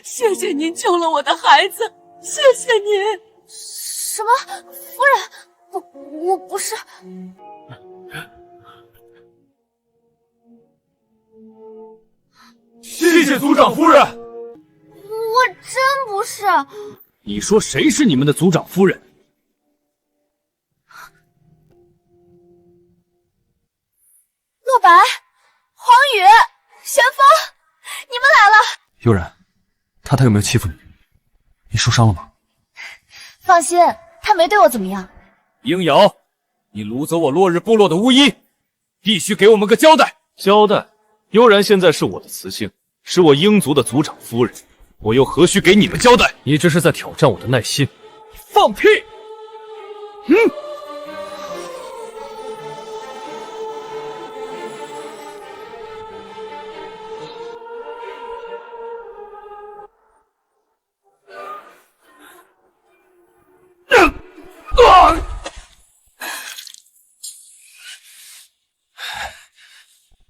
[SPEAKER 14] 谢谢您救了我的孩子，谢谢您。
[SPEAKER 5] 什么？夫人，我不是。
[SPEAKER 4] 谢谢族长夫人。
[SPEAKER 5] 我真不是。
[SPEAKER 1] 你说谁是你们的族长夫人？
[SPEAKER 5] 洛白、黄宇、玄风，你们来了。
[SPEAKER 3] 悠然，他有没有欺负你？你受伤了吗？
[SPEAKER 5] 放心，他没对我怎么样。
[SPEAKER 1] 鹰瑶，你掳走我落日部落的巫医，必须给我们个交代。
[SPEAKER 3] 交代？悠然现在是我的雌性，是我鹰族的族长夫人，我又何须给你们交代？
[SPEAKER 8] 你这是在挑战我的耐心。
[SPEAKER 1] 放屁！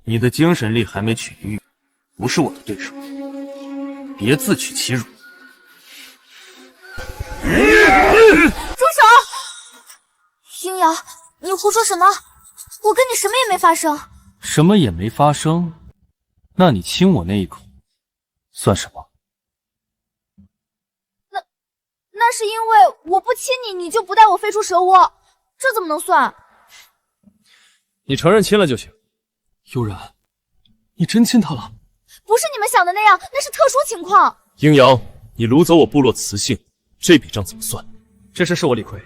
[SPEAKER 3] 你的精神力还没痊愈，不是我的对手，别自取其辱。
[SPEAKER 5] 住手！鹰瑶，你胡说什么？我跟你什么也没发生。
[SPEAKER 3] 什么也没发生？那你亲我那一口，算什么？
[SPEAKER 5] 那是因为我不亲你，你就不带我飞出蛇窝，这怎么能算？
[SPEAKER 8] 你承认亲了就行。
[SPEAKER 10] 悠然，你真亲他了？
[SPEAKER 5] 不是你们想的那样，那是特殊情况。
[SPEAKER 3] 鹰瑶，你掳走我部落雌性，这笔账怎么算？
[SPEAKER 8] 这事是我理亏，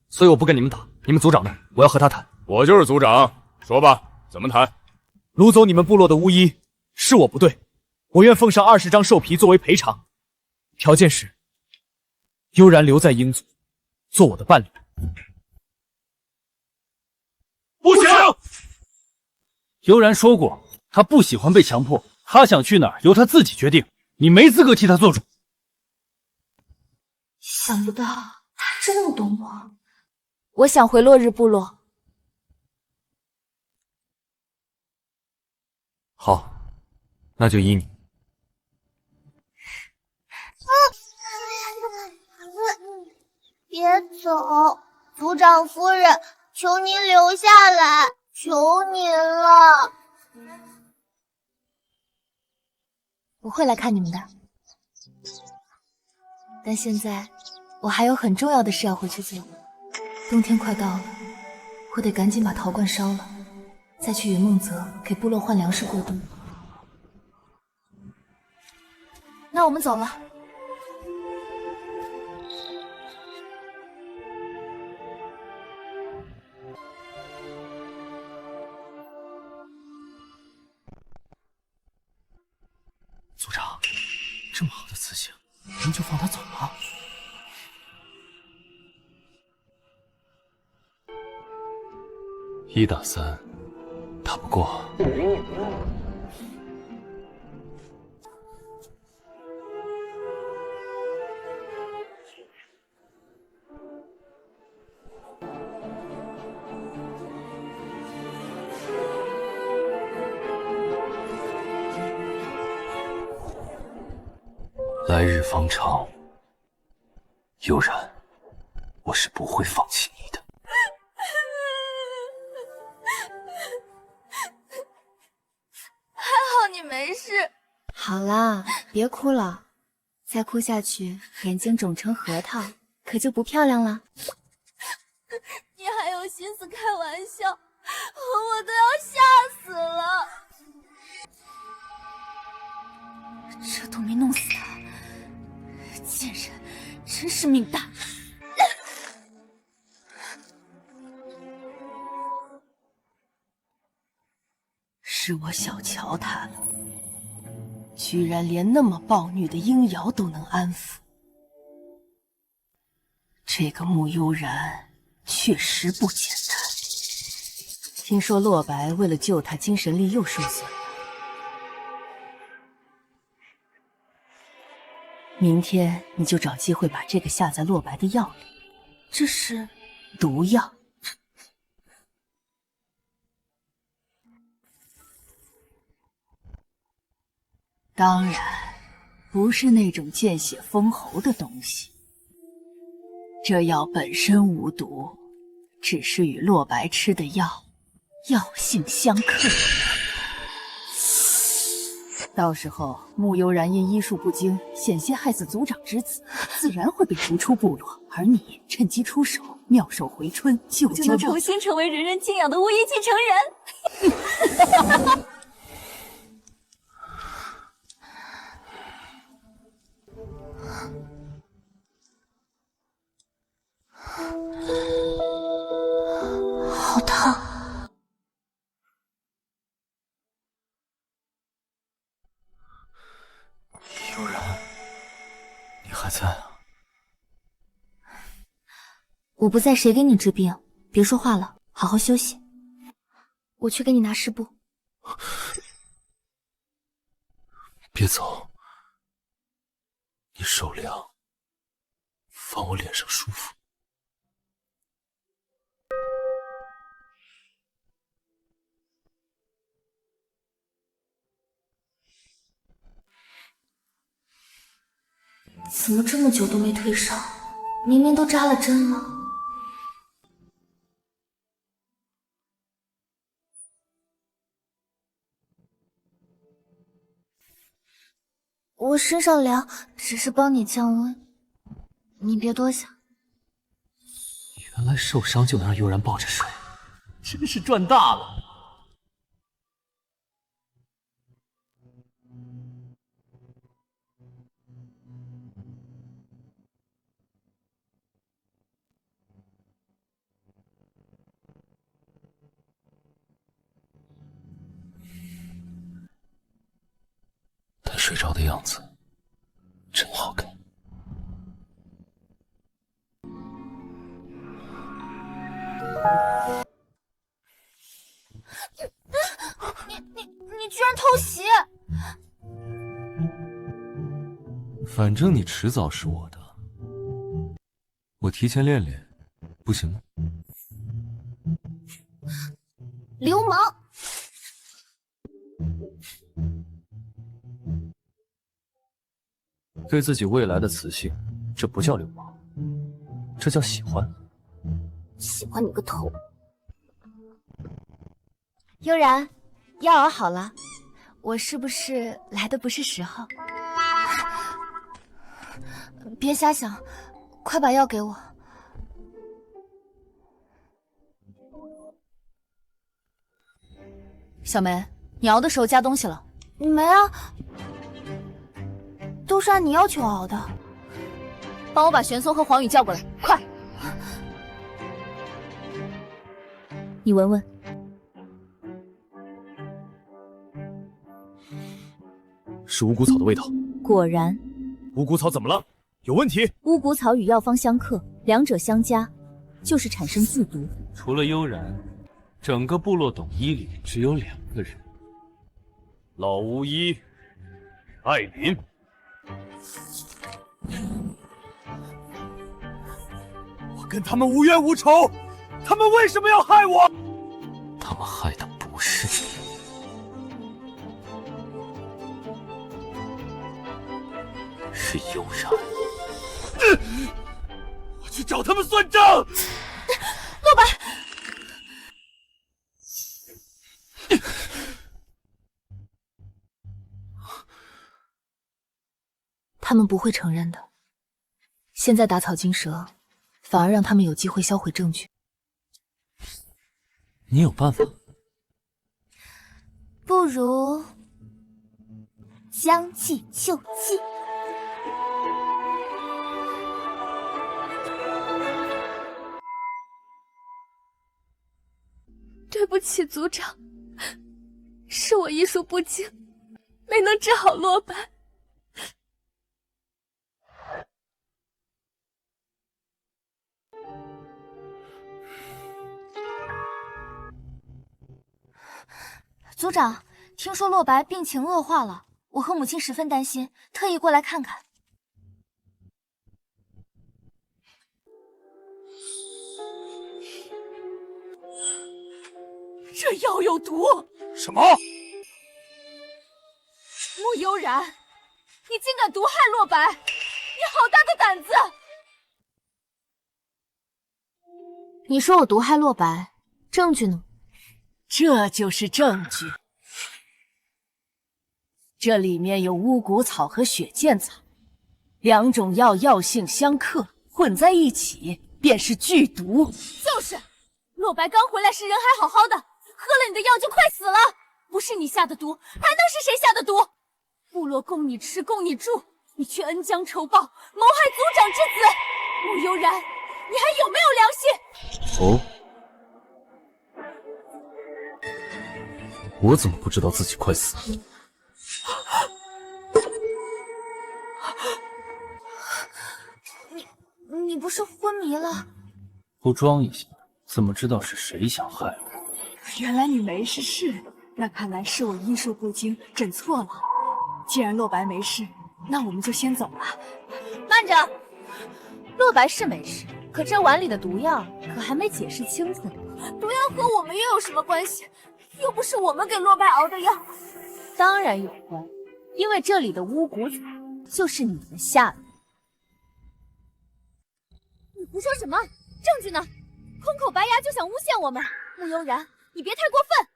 [SPEAKER 8] 所以我不跟你们打。你们族长呢？我要和他谈。
[SPEAKER 4] 我就是族长，说吧，怎么谈？
[SPEAKER 1] 掳走你们部落的巫医是我不对，我愿奉上20张兽皮作为赔偿，条件是悠然留在鹰族，做我的伴侣。
[SPEAKER 4] 不行！
[SPEAKER 3] 悠然说过，他不喜欢被强迫，他想去哪儿由他自己决定，你没资格替他做主。
[SPEAKER 5] 想不到他这么懂我。我想回落日部落。
[SPEAKER 3] 好，那就依你。
[SPEAKER 7] 别走，族长夫人，求您留下来，求您了。
[SPEAKER 2] 我会来看你们的，但现在我还有很重要的事要回去做。冬天快到了，我得赶紧把陶罐烧了，再去云梦泽给部落换粮食过冬。
[SPEAKER 5] 那我们走了。
[SPEAKER 10] 族长，这么好的雌性，您就放他走了
[SPEAKER 3] ？1打3，打不过。来日方长，悠然，我是不会放弃你的。
[SPEAKER 5] 还好你没事。
[SPEAKER 2] 好啦，别哭了，再哭下去，眼睛肿成核桃，可就不漂亮了。
[SPEAKER 5] 你还有心思开玩笑，我都要吓死了。这都没弄死他，贱人，真是命大。
[SPEAKER 14] 是我小瞧他了，居然连那么暴虐的鹰瑶都能安抚。这个慕悠然确实不简单。听说洛白为了救他，精神力又受损了。明天你就找机会把这个下在洛白的药里。
[SPEAKER 2] 这是
[SPEAKER 14] 毒药。当然，不是那种见血封喉的东西。这药本身无毒，只是与洛白吃的药性相克。到时候穆悠然因医术不精，险些害死族长之子，自然会被逐出部落。而你趁机出手，妙手回春，就
[SPEAKER 2] 能重新成为人人敬仰的巫医继承人。好烫！
[SPEAKER 3] 悠然，你还在啊？
[SPEAKER 2] 我不在，谁给你治病？别说话了，好好休息。我去给你拿湿布。
[SPEAKER 3] 别走，你手凉，放我脸上舒服。
[SPEAKER 2] 怎么这么久都没退烧？明明都扎了针了。我身上凉，只是帮你降温，你别多想。
[SPEAKER 8] 原来受伤就能让悠然抱着睡，真是赚大了。
[SPEAKER 3] 他睡着的样子真好看。
[SPEAKER 2] 你居然偷袭！
[SPEAKER 3] 反正你迟早是我的，我提前练练，不行吗？
[SPEAKER 2] 流氓！
[SPEAKER 8] 对自己未来的雌性，这不叫流氓，这叫喜欢。
[SPEAKER 2] 喜欢你个头！
[SPEAKER 5] 悠然，药熬好了，我是不是来的不是时候？别瞎想，快把药给我。
[SPEAKER 2] 小梅，你熬的时候加东西了？
[SPEAKER 5] 没啊，都是按你要求熬的。
[SPEAKER 2] 帮我把玄松和黄宇叫过来，快！你闻闻。
[SPEAKER 1] 是五谷草的味道。
[SPEAKER 2] 果然。
[SPEAKER 1] 五谷草怎么了？有问题？
[SPEAKER 2] 乌骨草与药方相克，两者相加，就是产生剧毒。
[SPEAKER 3] 除了悠然，整个部落懂医里只有2个人：
[SPEAKER 4] 老巫医艾琳。
[SPEAKER 1] 我跟他们无冤无仇，他们为什么要害我？
[SPEAKER 3] 他们害的不是你。是悠然。
[SPEAKER 1] 我去找他们算账。
[SPEAKER 2] 洛白，他们不会承认的。现在打草惊蛇，反而让他们有机会销毁证据。
[SPEAKER 3] 你有办法？
[SPEAKER 5] 不如将计就计。
[SPEAKER 9] 对不起，族长，是我医术不精，没能治好洛白。
[SPEAKER 2] 族长，听说洛白病情恶化了，我和母亲十分担心，特意过来看看。
[SPEAKER 9] 这药有毒！
[SPEAKER 4] 什么？
[SPEAKER 9] 穆悠然，你竟敢毒害洛白，你好大的胆子！
[SPEAKER 2] 你说我毒害洛白，证据呢？
[SPEAKER 14] 这就是证据。这里面有乌骨草和雪见草，两种药药性相克，混在一起便是剧毒。
[SPEAKER 9] 就是，洛白刚回来时人还好好的，喝了你的药就快死了。不是你下的毒，还能是谁下的毒？部落供你吃，供你住，你却恩将仇报，谋害族长之子。穆悠然，你还有没有良心？
[SPEAKER 3] 哦，我怎么不知道自己快死了？
[SPEAKER 2] 你不是昏迷了？
[SPEAKER 8] 不装一下，怎么知道是谁想害我？
[SPEAKER 15] 原来你没事，那看来是我医术不精，诊错了。既然洛白没事，那我们就先走了。
[SPEAKER 5] 慢着，洛白是没事，可这碗里的毒药可还没解释清楚呢。
[SPEAKER 9] 毒药和我们又有什么关系？又不是我们给洛白熬的药。
[SPEAKER 5] 当然有关，因为这里的乌骨草就是你们下的。
[SPEAKER 9] 你胡说什么？证据呢？空口白牙就想诬陷我们？穆悠然，你别太过分！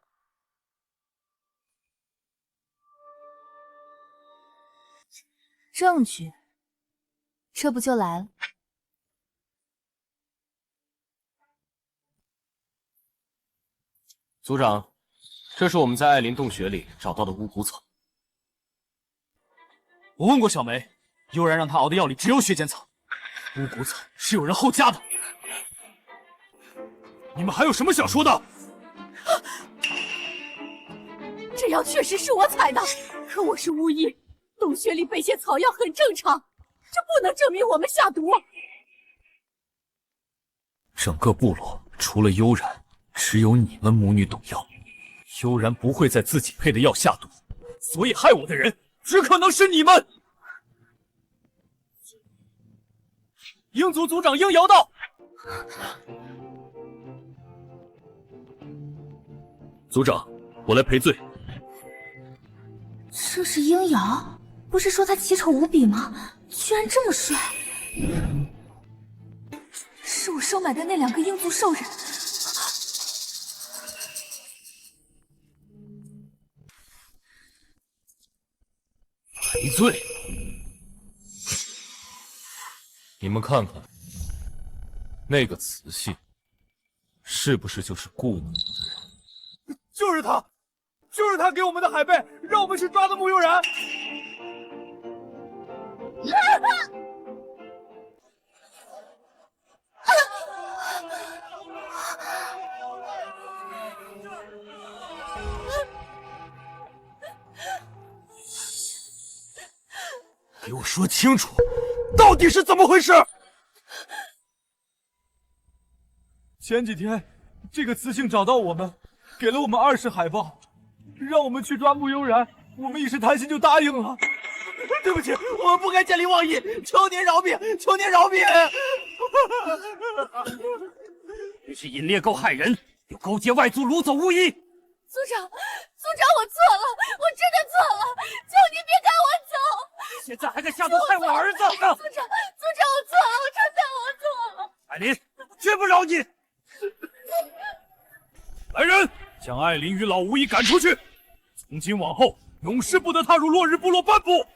[SPEAKER 2] 证据，这不就来了？
[SPEAKER 8] 族长，这是我们在艾林洞穴里找到的乌骨草。
[SPEAKER 1] 我问过小梅，悠然让她熬的药里只有雪见草，乌骨草是有人后加的。你们还有什么想说的？
[SPEAKER 9] 这药确实是我采的，可我是巫医，洞穴里备些草药很正常，这不能证明我们下毒。
[SPEAKER 3] 整个部落除了悠然，只有你们母女懂药。
[SPEAKER 1] 悠然不会在自己配的药下毒，所以害我的人只可能是你们。鹰族族长鹰瑶道。
[SPEAKER 3] 族长，我来赔罪。
[SPEAKER 2] 这是鹰瑶，不是说他奇丑无比吗？居然这么帅！
[SPEAKER 15] 是我收买的那2个鹰族兽人。
[SPEAKER 3] 赔罪！你们看看，那个雌性，是不是就是雇你们的人？
[SPEAKER 11] 就是他，就是他给我们的海贝，让我们去抓的穆悠然。
[SPEAKER 1] 给我说清楚，到底是怎么回事？
[SPEAKER 11] 前几天，这个雌性找到我们，给了我们20海豹，让我们去抓穆悠然。我们一时贪心就答应了。对不起，我们不该见利忘义，求您饶命，求您饶命！
[SPEAKER 1] 你是引猎狗害人，又勾结外族掳走巫医。
[SPEAKER 9] 族长，我错了，我真的错了，求您别赶我走！
[SPEAKER 1] 现在还敢下毒害我儿子呢！
[SPEAKER 9] 族长，我错了，我错了。
[SPEAKER 1] 艾琳，绝不饶你！来人，将艾琳与老巫医赶出去！从今往后，永世不得踏入落日部落半步！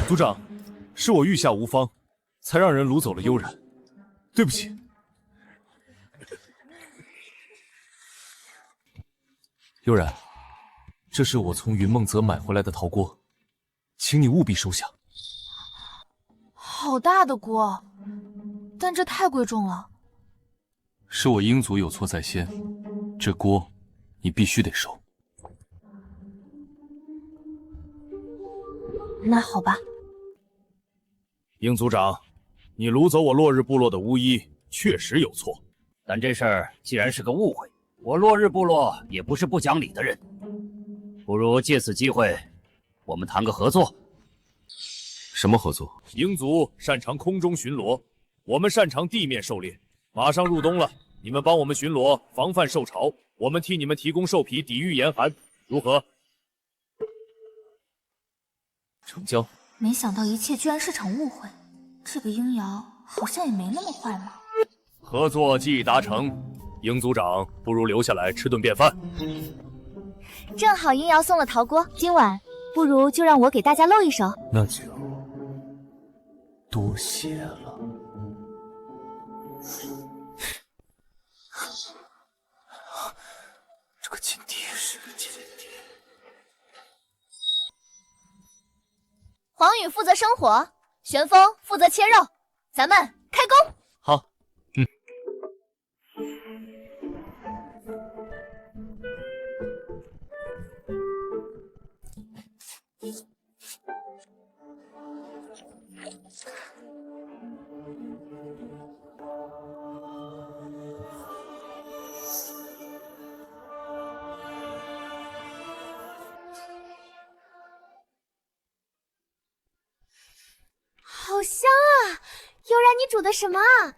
[SPEAKER 3] 族长，是我御下无方，才让人掳走了悠然，对不起。悠然，这是我从云梦泽买回来的陶锅，请你务必收下。
[SPEAKER 2] 好大的锅，但这太贵重了。
[SPEAKER 3] 是我鹰族有错在先，这锅你必须得收。
[SPEAKER 2] 那好吧。
[SPEAKER 4] 鹰族长，你掳走我落日部落的巫医，确实有错。
[SPEAKER 16] 但这事儿既然是个误会，我落日部落也不是不讲理的人，不如借此机会，我们谈个合作。
[SPEAKER 3] 什么合作？
[SPEAKER 1] 鹰族擅长空中巡逻，我们擅长地面狩猎。马上入冬了，你们帮我们巡逻，防范受潮，我们替你们提供兽皮，抵御严寒，如何？
[SPEAKER 3] 成交。
[SPEAKER 2] 没想到一切居然是场误会，这个鹰瑶好像也没那么坏嘛。
[SPEAKER 1] 合作既已达成，鹰族长不如留下来吃顿便饭。
[SPEAKER 2] 正好鹰瑶送了陶锅，今晚不如就让我给大家露一手。
[SPEAKER 3] 那就多谢了。这个金帝是个金帝。
[SPEAKER 5] 黄宇负责生火，玄风负责切肉，咱们开工。
[SPEAKER 8] 好，
[SPEAKER 2] 好香啊！悠然，你煮的什么啊？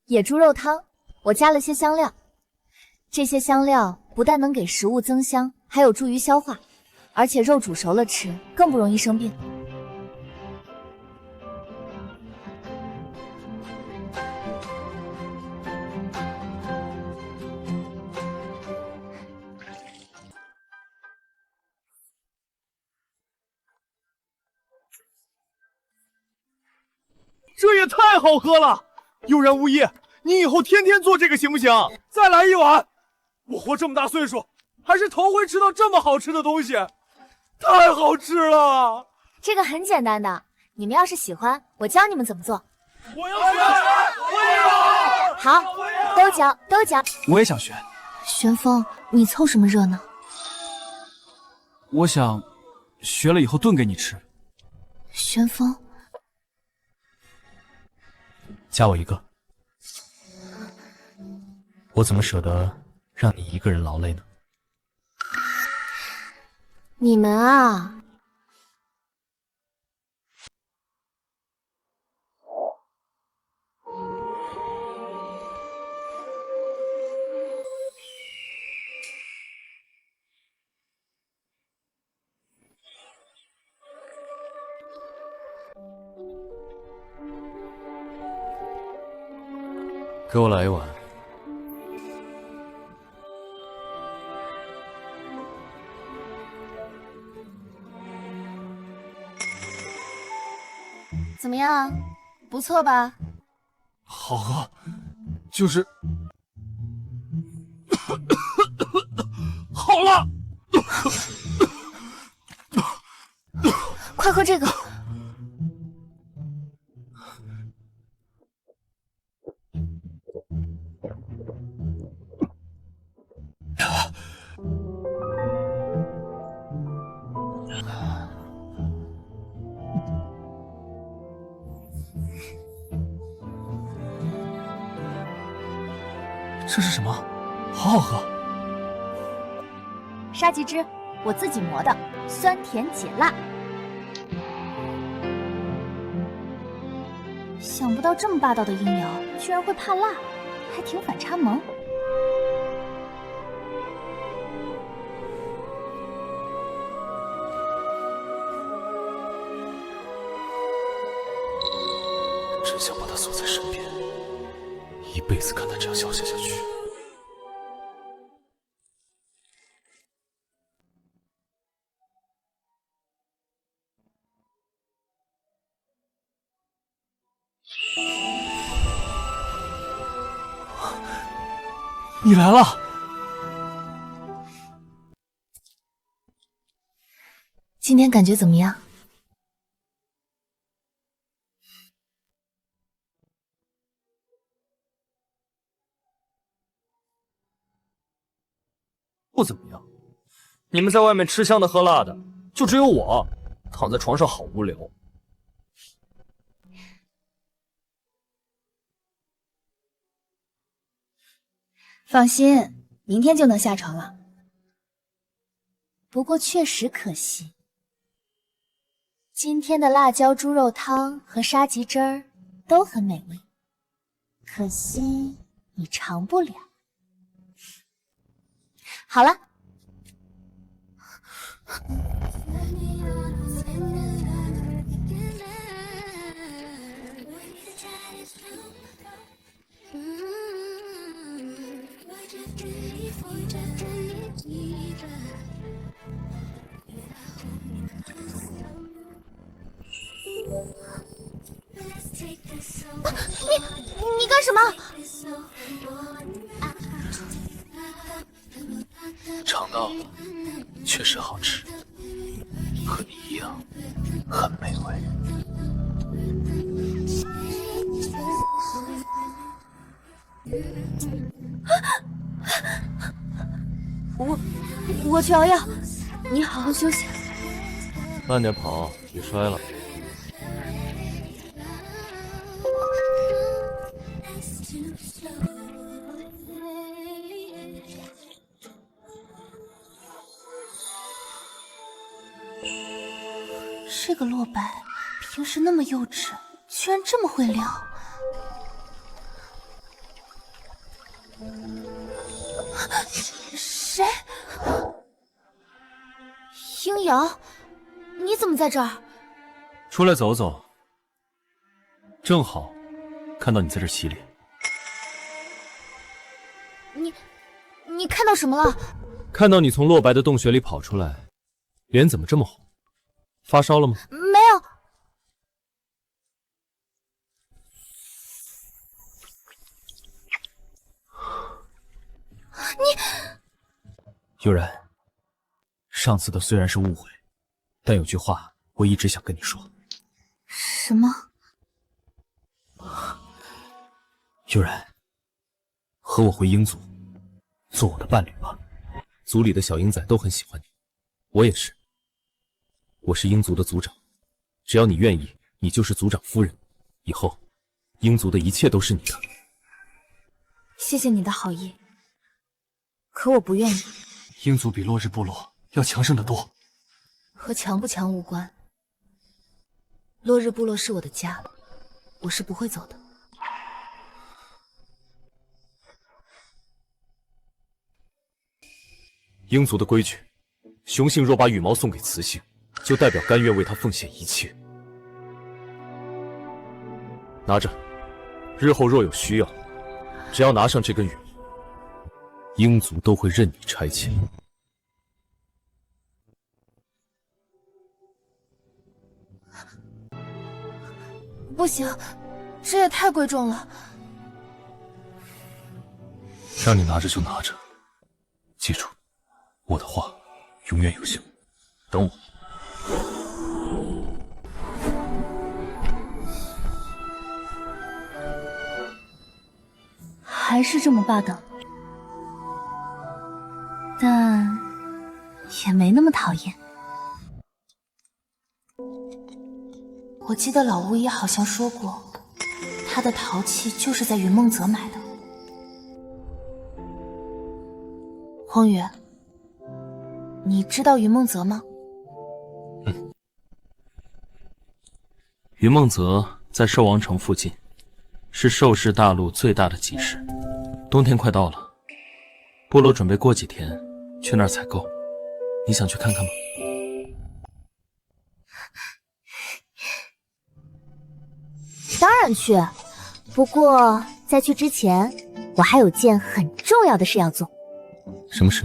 [SPEAKER 2] 野猪肉汤，我加了些香料。这些香料不但能给食物增香，还有助于消化，而且肉煮熟了吃更不容易生病。
[SPEAKER 11] 这也太好喝了！悠然无疑，你以后天天做这个行不行？再来一碗！我活这么大岁数，还是头回吃到这么好吃的东西，太好吃了！
[SPEAKER 2] 这个很简单的，你们要是喜欢，我教你们怎么做。
[SPEAKER 11] 我要学！我要！
[SPEAKER 2] 好，都教，都教。
[SPEAKER 10] 我也想学。
[SPEAKER 2] 玄风，你凑什么热闹？
[SPEAKER 10] 我想学了以后炖给你吃。
[SPEAKER 2] 玄风。
[SPEAKER 3] 加我一个，我怎么舍得让你一个人劳累呢？
[SPEAKER 2] 你们啊，
[SPEAKER 3] 给我来一碗。
[SPEAKER 2] 怎么样？不错吧？
[SPEAKER 10] 好喝，就是
[SPEAKER 11] 好了，
[SPEAKER 2] 快喝这个。
[SPEAKER 10] 这是什么？好好喝！
[SPEAKER 2] 沙棘汁，我自己磨的，酸甜解辣。想不到这么霸道的鹰瑶居然会怕辣，还挺反差萌。
[SPEAKER 3] 真想把他锁在身边，一辈子看他这样消消下去。
[SPEAKER 10] 你来了。
[SPEAKER 2] 今天感觉怎么样？
[SPEAKER 8] 不怎么样。你们在外面吃香的喝辣的，就只有我躺在床上好无聊。
[SPEAKER 2] 放心，明天就能下床了。不过确实可惜，今天的辣椒猪肉汤和沙棘汁儿都很美味，可惜你尝不了。好了。
[SPEAKER 5] 你干什么？
[SPEAKER 3] 尝到了，确实好吃，和你一样，很美味。
[SPEAKER 2] 我去熬药，你好好休息。
[SPEAKER 3] 慢点跑，别摔了。
[SPEAKER 2] 这个洛白平时那么幼稚，居然这么会撩。谁？
[SPEAKER 5] 英瑶，你怎么在这儿？
[SPEAKER 3] 出来走走，正好看到你在这洗脸。
[SPEAKER 5] 你看到什么了？
[SPEAKER 3] 看到你从洛白的洞穴里跑出来，脸怎么这么红？发烧了吗？
[SPEAKER 5] 没有。
[SPEAKER 3] 悠然，上次的虽然是误会，但有句话我一直想跟你说。
[SPEAKER 2] 什么？
[SPEAKER 3] 悠然，和我回鹰族，做我的伴侣吧。族里的小鹰仔都很喜欢你，我也是。我是鹰族的族长，只要你愿意，你就是族长夫人。以后，鹰族的一切都是你的。
[SPEAKER 2] 谢谢你的好意，可我不愿意。
[SPEAKER 8] 鹰族比落日部落要强盛得多，
[SPEAKER 2] 和强不强无关。落日部落是我的家，我是不会走的。
[SPEAKER 3] 鹰族的规矩，雄性若把羽毛送给雌性，就代表甘愿为他奉献一切。拿着，日后若有需要，只要拿上这根羽毛，鹰族都会任你差遣。
[SPEAKER 2] 不行，这也太贵重了。
[SPEAKER 3] 让你拿着就拿着，记住，我的话永远有效。等我。
[SPEAKER 2] 还是这么霸道，但也没那么讨厌。我记得老巫医好像说过，他的陶器就是在云梦泽买的。荒宇，你知道云梦泽吗？
[SPEAKER 3] 云梦泽在兽王城附近，是兽氏大陆最大的集市。冬天快到了，部落准备过几天去那儿采购，你想去看看吗？
[SPEAKER 2] 当然去，不过在去之前，我还有件很重要的事要做。
[SPEAKER 3] 什么事？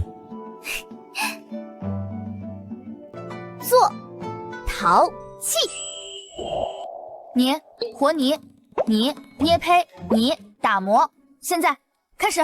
[SPEAKER 5] 做陶器。你和泥，你捏胚，你打磨。现在开始。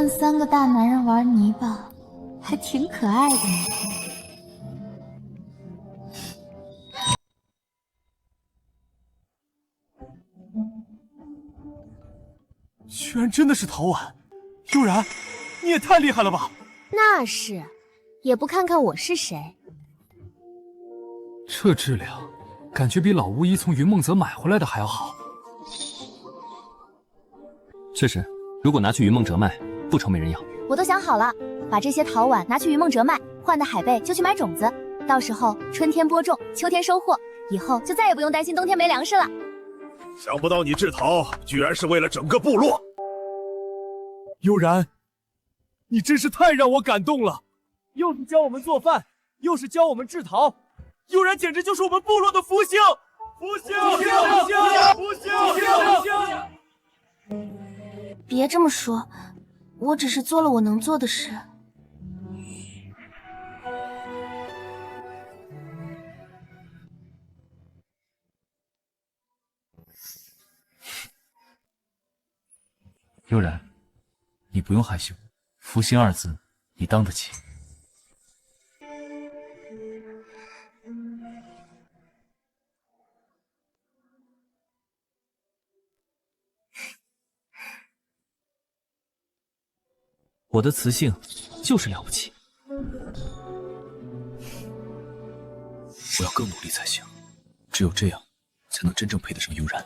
[SPEAKER 2] 看3个大男人玩泥巴，还挺可爱的呢。
[SPEAKER 11] 居然真的是陶婉，悠然，你也太厉害了吧！
[SPEAKER 5] 那是，也不看看我是谁。
[SPEAKER 8] 这质量，感觉比老巫医从云梦泽买回来的还要好。
[SPEAKER 3] 确实，如果拿去云梦泽卖，不愁没人要。
[SPEAKER 2] 我都想好了，把这些陶碗拿去云梦泽卖，换的海贝就去买种子，到时候春天播种，秋天收获，以后就再也不用担心冬天没粮食了。
[SPEAKER 12] 想不到你制陶居然是为了整个部落。
[SPEAKER 1] 悠然，你真是太让我感动了，又是教我们做饭，又是教我们制陶，悠然简直就是我们部落的福星！福星！福星！福星！福星！
[SPEAKER 2] 别这么说，我只是做了我能做的事。
[SPEAKER 3] 悠然，你不用害羞，福星2字你当得起。我的磁性就是了不起，我要更努力才行，只有这样才能真正配得上悠然。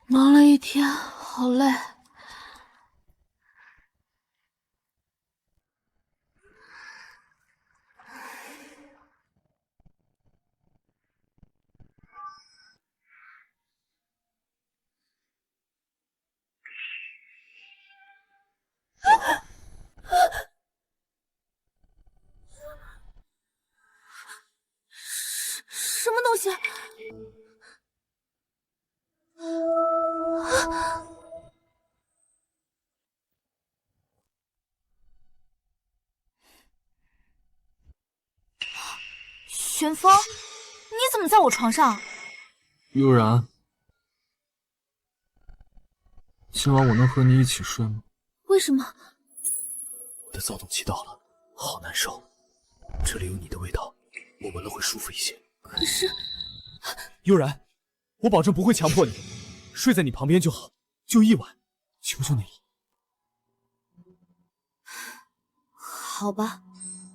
[SPEAKER 2] 忙了一天，好累。
[SPEAKER 9] 什么东西？
[SPEAKER 2] 玄风，你怎么在我床上？
[SPEAKER 8] 悠然，今晚我能和你一起睡吗？
[SPEAKER 2] 为什么？
[SPEAKER 3] 我的躁动期到了，好难受。这里有你的味道，我闻了会舒服一些。
[SPEAKER 2] 可是，
[SPEAKER 1] 悠然，我保证不会强迫你，睡在你旁边就好，就一晚，求求你了。
[SPEAKER 2] 好吧，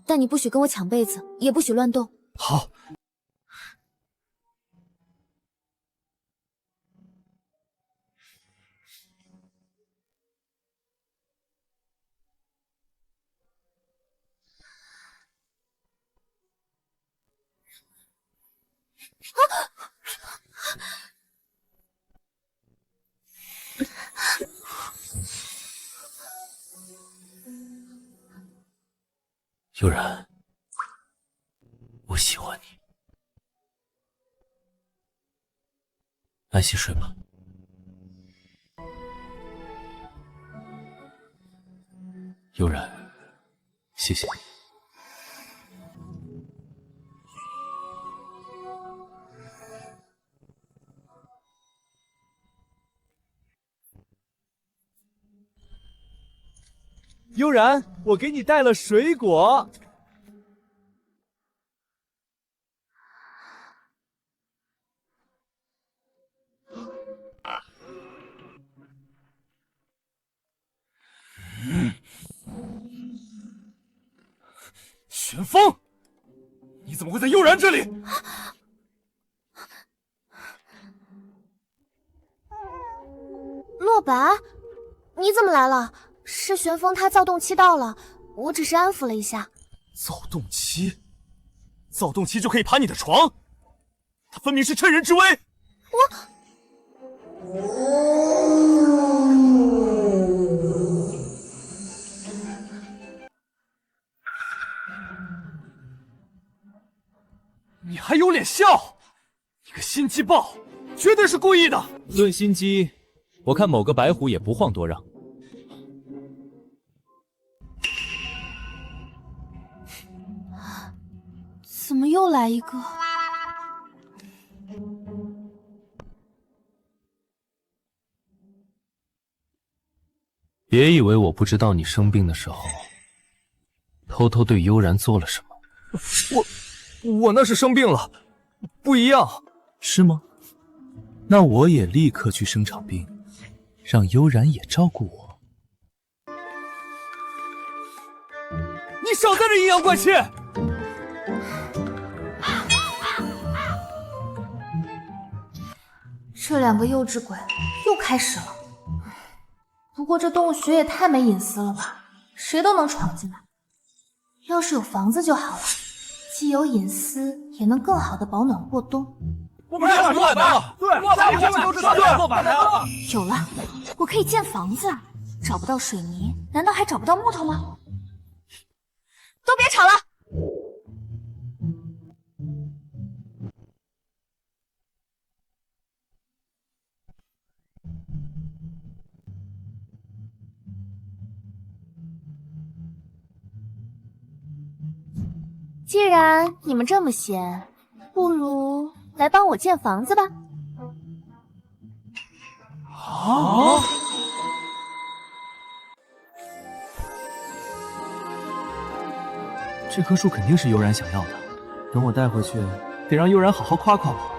[SPEAKER 2] 但你不许跟我抢被子，也不许乱动。
[SPEAKER 1] 好。
[SPEAKER 3] 悠然，我喜欢你，安心睡吧。悠然，谢谢你。
[SPEAKER 1] 悠然，我给你带了水果。
[SPEAKER 11] 玄风，你怎么会在悠然这里？
[SPEAKER 7] 洛白，你怎么来了？是玄风他躁动期到了，我只是安抚了一下。
[SPEAKER 11] 躁动期？躁动期就可以爬你的床？他分明是趁人之危！你还有脸笑？你个心机豹，绝对是故意的！
[SPEAKER 1] 论心机，我看某个白虎也不遑多让。
[SPEAKER 2] 怎么又来一个？
[SPEAKER 3] 别以为我不知道你生病的时候，偷偷对悠然做了什么。
[SPEAKER 8] 我那是生病了，不一样。
[SPEAKER 3] 是吗？那我也立刻去生场病，让悠然也照顾我。
[SPEAKER 1] 你少在这阴阳怪气！
[SPEAKER 2] 这两个幼稚鬼又开始了。不过这动物穴也太没隐私了吧，谁都能闯进来。要是有房子就好了，既有隐私，也能更好的保暖过冬。
[SPEAKER 11] 我们是落摆了，对，他们都知道落摆了。
[SPEAKER 2] 有了，我可以建房子。找不到水泥，难道还找不到木头吗？
[SPEAKER 9] 都别吵了！
[SPEAKER 2] 既然你们这么闲，不如来帮我建房子吧。
[SPEAKER 8] 啊！这棵树肯定是悠然想要的，等我带回去，得让悠然好好夸夸我。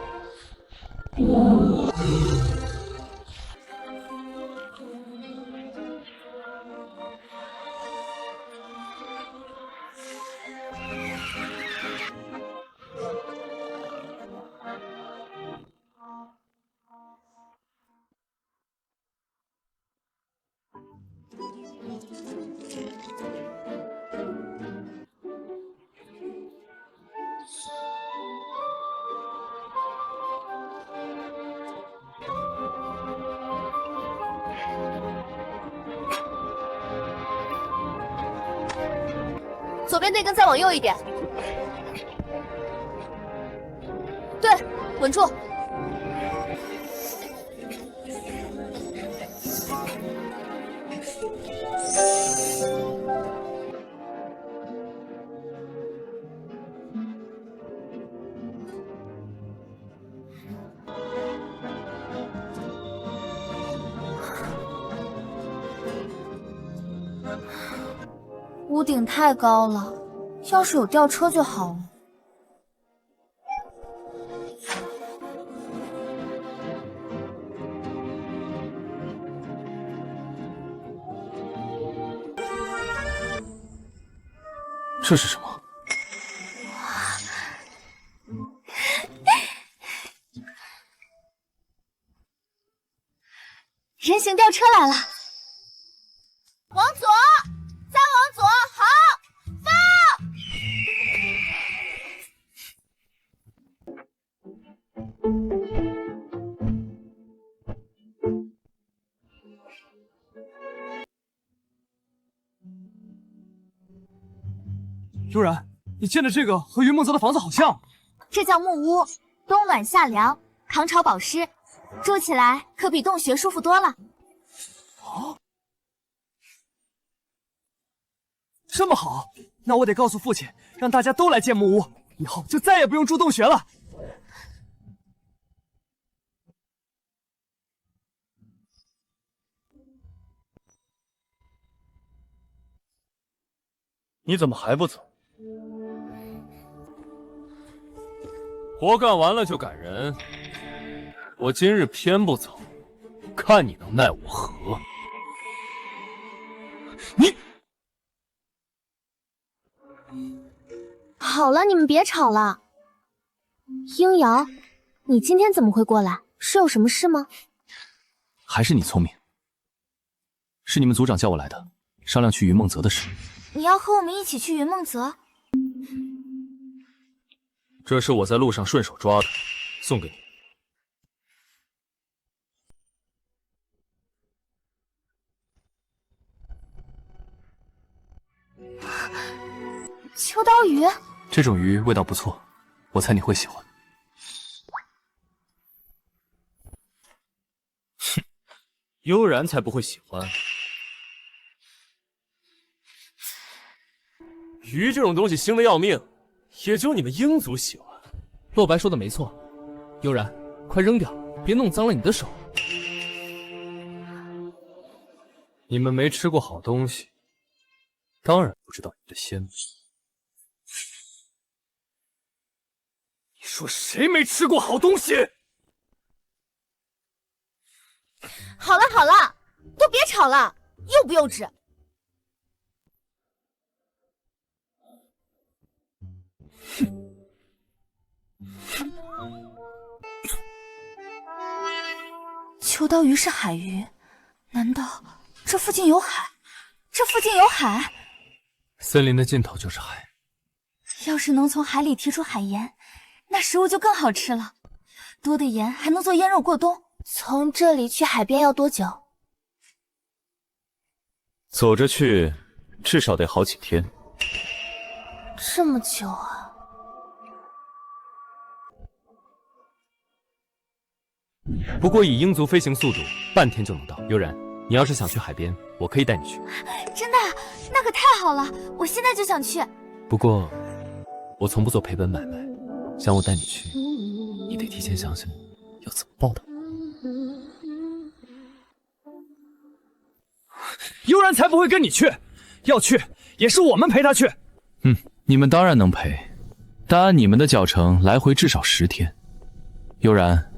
[SPEAKER 9] 左边那根再往右一点。对，稳住。
[SPEAKER 2] 屋顶太高了，要是有吊车就好了。
[SPEAKER 3] 这是什么？
[SPEAKER 2] 人形吊车来了，
[SPEAKER 9] 往左，再往左，好，放！
[SPEAKER 8] 悠然，你建的这个和云梦泽的房子好像。
[SPEAKER 2] 这叫木屋，冬暖夏凉，抗潮保湿，住起来可比洞穴舒服多了。
[SPEAKER 8] 哦，这么好，那我得告诉父亲，让大家都来建木屋，以后就再也不用住洞穴了。
[SPEAKER 3] 你怎么还不走？活干完了就赶人，我今日偏不走，看你能奈我何！你
[SPEAKER 2] 好了，你们别吵了。鹰瑶，你今天怎么会过来？是有什么事吗？
[SPEAKER 3] 还是你聪明，是你们族长叫我来的，商量去云梦泽的事。
[SPEAKER 2] 你要和我们一起去云梦泽？
[SPEAKER 3] 这是我在路上顺手抓的，送给
[SPEAKER 2] 你。秋刀鱼，
[SPEAKER 3] 这种鱼味道不错，我猜你会喜欢。哼，悠然才不会喜欢。
[SPEAKER 17] 鱼这种东西腥的要命，也就你们鹰族喜欢。
[SPEAKER 1] 洛白说的没错，悠然，快扔掉，别弄脏了你的手。
[SPEAKER 8] 你们没吃过好东西，当然不知道你的鲜美。
[SPEAKER 1] 你说谁没吃过好东西？
[SPEAKER 5] 好了好了，都别吵了，幼不幼稚？
[SPEAKER 2] 秋刀鱼是海鱼，难道这附近有海？这附近有海？
[SPEAKER 8] 森林的尽头就是海。
[SPEAKER 2] 要是能从海里提出海盐，那食物就更好吃了。多的盐还能做腌肉过冬。
[SPEAKER 5] 从这里去海边要多久？
[SPEAKER 3] 走着去，至少得好几天。
[SPEAKER 5] 这么久啊！
[SPEAKER 8] 不过以鹰族飞行速度，半天就能到。悠然，你要是想去海边，我可以带你去。
[SPEAKER 2] 真的？那可太好了！我现在就想去。
[SPEAKER 3] 不过，我从不做赔本买卖，想我带你去，你得提前想想要怎么报答。
[SPEAKER 1] 悠然才不会跟你去，要去也是我们陪他去。
[SPEAKER 3] 你们当然能陪，但按你们的脚程，来回至少10天。悠然，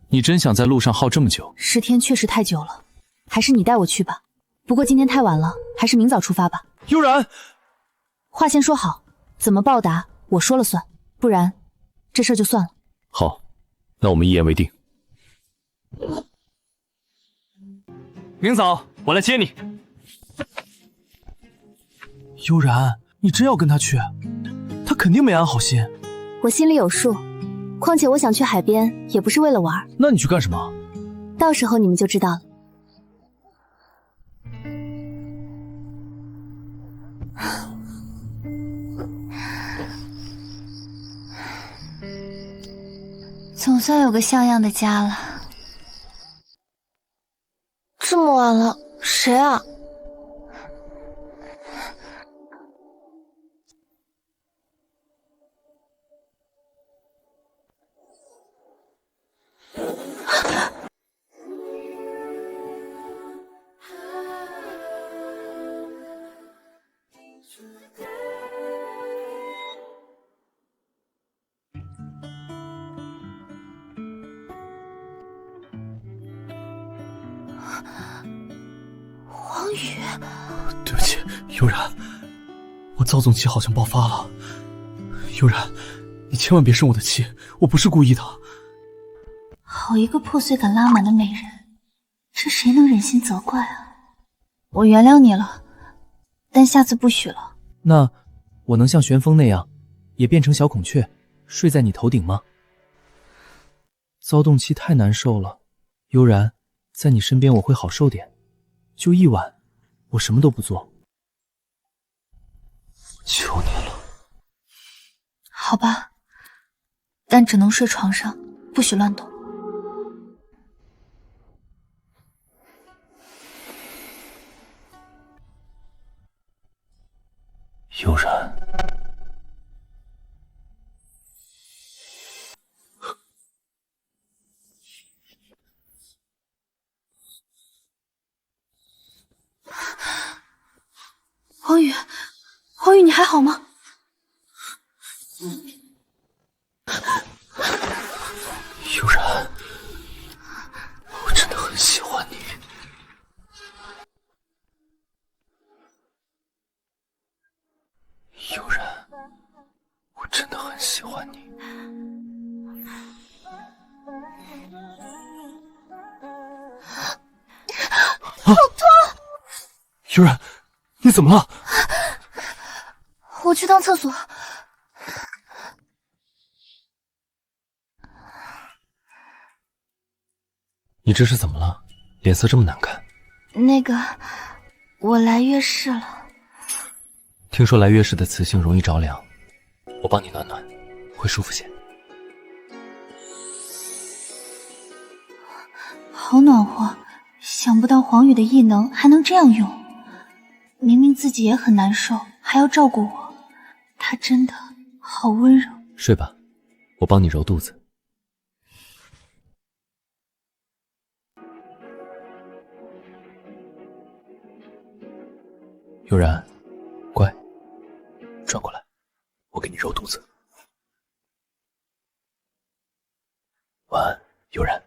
[SPEAKER 3] 你真想在路上耗这么久
[SPEAKER 2] ？10天确实太久了，还是你带我去吧。不过今天太晚了，还是明早出发吧。
[SPEAKER 1] 悠然，
[SPEAKER 2] 话先说好，怎么报答我说了算，不然这事儿就算了。
[SPEAKER 3] 好，那我们一言为定。
[SPEAKER 8] 明早我来接你。
[SPEAKER 10] 悠然，你真要跟他去？他肯定没安好心。
[SPEAKER 2] 我心里有数，况且我想去海边也不是为了玩。
[SPEAKER 10] 那你去干什么？
[SPEAKER 2] 到时候你们就知道了。总算有个像样的家了。
[SPEAKER 5] 这么晚了，谁啊？
[SPEAKER 2] 黄宇，
[SPEAKER 10] 对不起，悠然，我躁动期好像爆发了。悠然，你千万别生我的气，我不是故意的。
[SPEAKER 2] 好一个破碎感拉满的美人，这谁能忍心责怪啊？我原谅你了，但下次不许了。
[SPEAKER 3] 那我能像旋风那样，也变成小孔雀，睡在你头顶吗？躁动期太难受了，悠然，在你身边我会好受点。就一晚，我什么都不做。
[SPEAKER 10] 求你了。
[SPEAKER 2] 好吧，但只能睡床上，不许乱动。
[SPEAKER 10] 悠然，
[SPEAKER 2] 黄宇，黄宇，你还好吗？
[SPEAKER 10] 悠然，我真的很喜欢你。悠然，我真的很喜欢你。
[SPEAKER 2] 好痛！
[SPEAKER 10] 悠然，你怎么了？
[SPEAKER 2] 我去趟厕所。
[SPEAKER 3] 你这是怎么了？脸色这么难看。
[SPEAKER 2] 那个，我来月事了。
[SPEAKER 3] 听说来月事的雌性容易着凉，我帮你暖暖，会舒服些。
[SPEAKER 2] 好暖和，想不到黄宇的异能还能这样用。明明自己也很难受，还要照顾我，他真的好温柔。
[SPEAKER 3] 睡吧，我帮你揉肚子。悠然，乖，转过来，我给你揉肚子。晚安，悠然。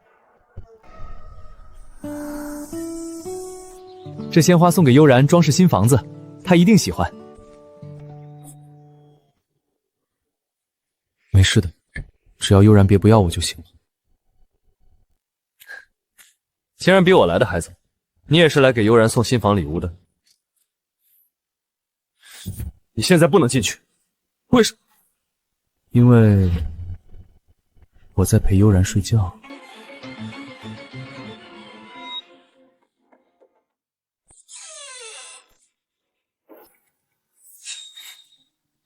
[SPEAKER 1] 这鲜花送给悠然装饰新房子，她一定喜欢。
[SPEAKER 3] 没事的，只要悠然别不要我就行了。
[SPEAKER 8] 竟然比我来的还早，你也是来给悠然送新房礼物的？你现在不能进去，为什么？
[SPEAKER 3] 因为我在陪悠然睡觉。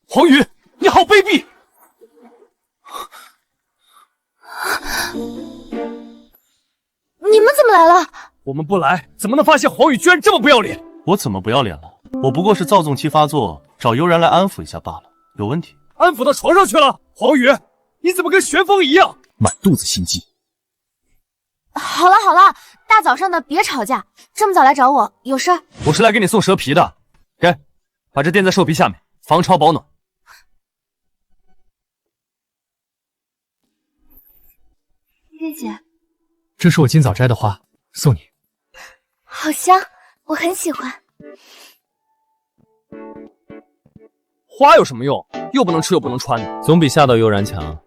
[SPEAKER 8] 黄宇，你好卑鄙！
[SPEAKER 5] 你们怎么来了？
[SPEAKER 8] 我们不来，怎么能发现黄宇居然这么不要脸？
[SPEAKER 10] 我怎么不要脸了？我不过是躁动期发作，找悠然来安抚一下罢了，有问题？
[SPEAKER 8] 安抚到床上去了。黄宇，你怎么跟旋风一样，
[SPEAKER 3] 满肚子心机？
[SPEAKER 5] 好了好了，大早上的别吵架，这么早来找我有事儿？
[SPEAKER 8] 我是来给你送蛇皮的，给，把这垫在兽皮下面，防潮保暖。
[SPEAKER 5] 月姐，
[SPEAKER 1] 这是我今早摘的花，送你。
[SPEAKER 5] 好香，我很喜欢。
[SPEAKER 8] 花有什么用？又不能吃又不能穿的，
[SPEAKER 3] 总比吓到悠然强。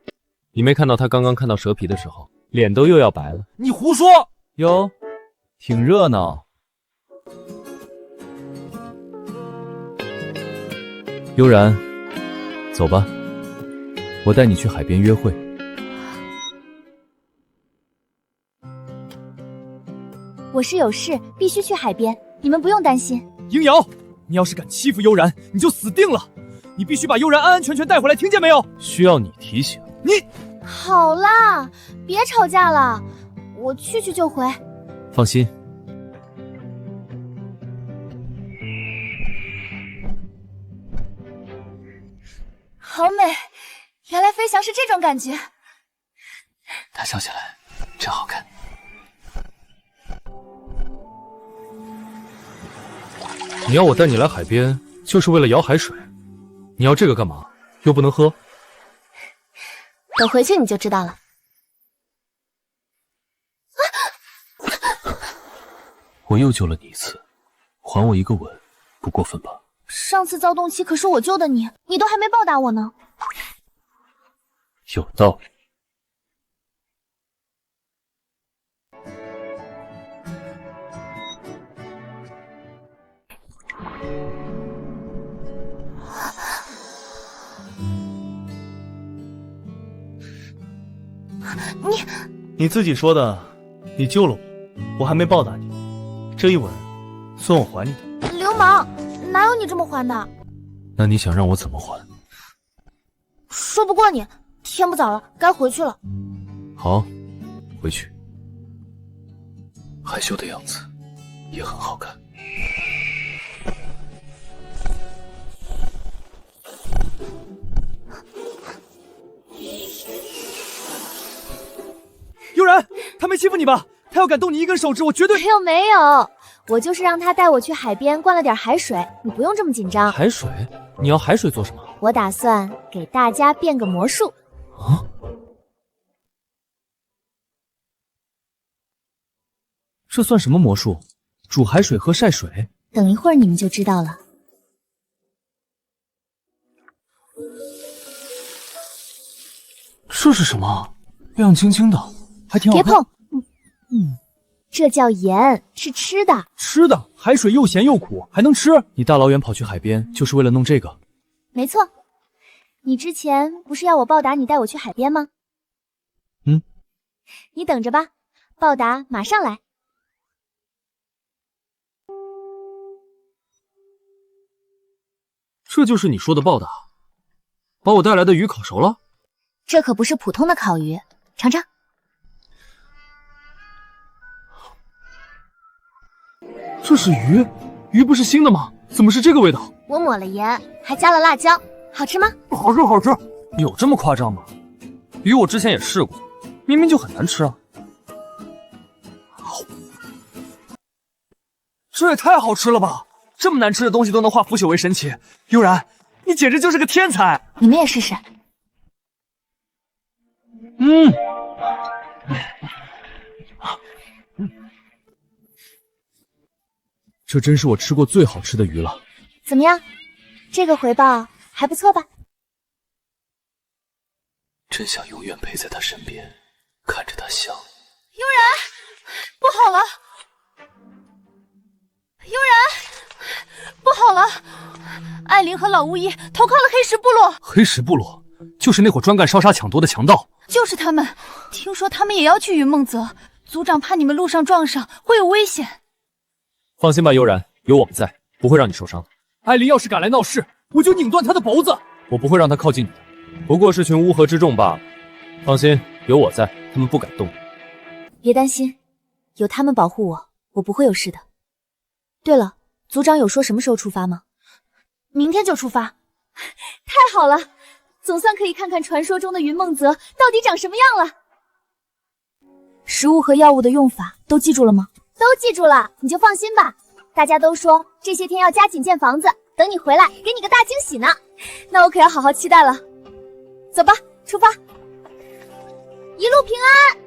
[SPEAKER 3] 你没看到他刚刚看到蛇皮的时候，脸都又要白了。
[SPEAKER 8] 你胡说！
[SPEAKER 3] 哟，挺热闹。悠然，走吧，我带你去海边约会。
[SPEAKER 2] 我是有事必须去海边，你们不用担心。
[SPEAKER 1] 鹰瑶，你要是敢欺负悠然，你就死定了！你必须把悠然安安全全带回来，听见没有？
[SPEAKER 3] 需要你提醒。
[SPEAKER 1] 你
[SPEAKER 2] 好啦，别吵架了，我去就回。
[SPEAKER 3] 放心。
[SPEAKER 5] 好美，原来飞翔是这种感觉。
[SPEAKER 3] 他笑起来真好看。你要我带你来海边，就是为了舀海水。你要这个干嘛？又不能喝。
[SPEAKER 5] 等回去你就知道了。
[SPEAKER 3] 我又救了你一次，还我一个吻，不过分吧？
[SPEAKER 2] 上次躁动期可是我救的你，你都还没报答我呢。
[SPEAKER 3] 有道理。
[SPEAKER 10] 你自己说的，你救了我，我还没报答你，这一吻算我还你的。
[SPEAKER 2] 流氓，哪有你这么还的？
[SPEAKER 3] 那你想让我怎么还？
[SPEAKER 2] 说不过你，天不早了，该回去了。
[SPEAKER 3] 好，回去。害羞的样子也很好看。
[SPEAKER 1] 悠然，他没欺负你吧？他要敢动你一根手指，我绝对……
[SPEAKER 2] 没有，我就是让他带我去海边灌了点海水，你不用这么紧张。
[SPEAKER 3] 海水？你要海水做什么？
[SPEAKER 2] 我打算给大家变个魔术。
[SPEAKER 3] 啊？这算什么魔术？煮海水和晒水？
[SPEAKER 2] 等一会儿你们就知道了。
[SPEAKER 10] 这是什么？亮晶晶的，还挺好看。
[SPEAKER 2] 别碰！这叫盐，是吃的。
[SPEAKER 1] 吃的？海水又咸又苦，还能吃？
[SPEAKER 3] 你大老远跑去海边，就是为了弄这个？
[SPEAKER 2] 没错。你之前不是要我报答你带我去海边吗？你等着吧，报答马上来。
[SPEAKER 8] 这就是你说的报答？把我带来的鱼烤熟了？
[SPEAKER 2] 这可不是普通的烤鱼，尝尝。
[SPEAKER 8] 这是鱼？鱼不是腥的吗？怎么是这个味道？
[SPEAKER 2] 我抹了盐，还加了辣椒，好吃吗？
[SPEAKER 8] 好吃，好吃。有这么夸张吗？鱼我之前也试过，明明就很难吃啊。这也太好吃了吧！
[SPEAKER 10] 这么难吃的东西都能化腐朽为神奇，悠然，你简直就是个天才！
[SPEAKER 2] 你们也试试。
[SPEAKER 3] 这真是我吃过最好吃的鱼了。
[SPEAKER 2] 怎么样？这个回报还不错吧？
[SPEAKER 3] 真想永远陪在他身边，看着他笑。
[SPEAKER 9] 悠然，不好了！悠然，不好了！艾琳和老巫医投靠了黑石部落。
[SPEAKER 8] 黑石部落就是那伙专干烧杀抢夺的强盗。
[SPEAKER 9] 就是他们，听说他们也要去云梦泽，族长怕你们路上撞上会有危险。
[SPEAKER 3] 放心吧，悠然，有我们在，不会让你受伤。
[SPEAKER 1] 艾琳要是敢来闹事，我就拧断她的脖子。
[SPEAKER 3] 我不会让他靠近你的，不过是群乌合之众罢了。放心，有我在，他们不敢动你。
[SPEAKER 2] 别担心，有他们保护我，我不会有事的。对了，族长有说什么时候出发吗？
[SPEAKER 9] 明天就出发。太好了，总算可以看看传说中的云梦泽到底长什么样了。
[SPEAKER 2] 食物和药物的用法都记住了吗？
[SPEAKER 7] 都记住了，你就放心吧。大家都说这些天要加紧建房子，等你回来给你个大惊喜呢。
[SPEAKER 9] 那我可要好好期待了。走吧，出发，
[SPEAKER 7] 一路平安。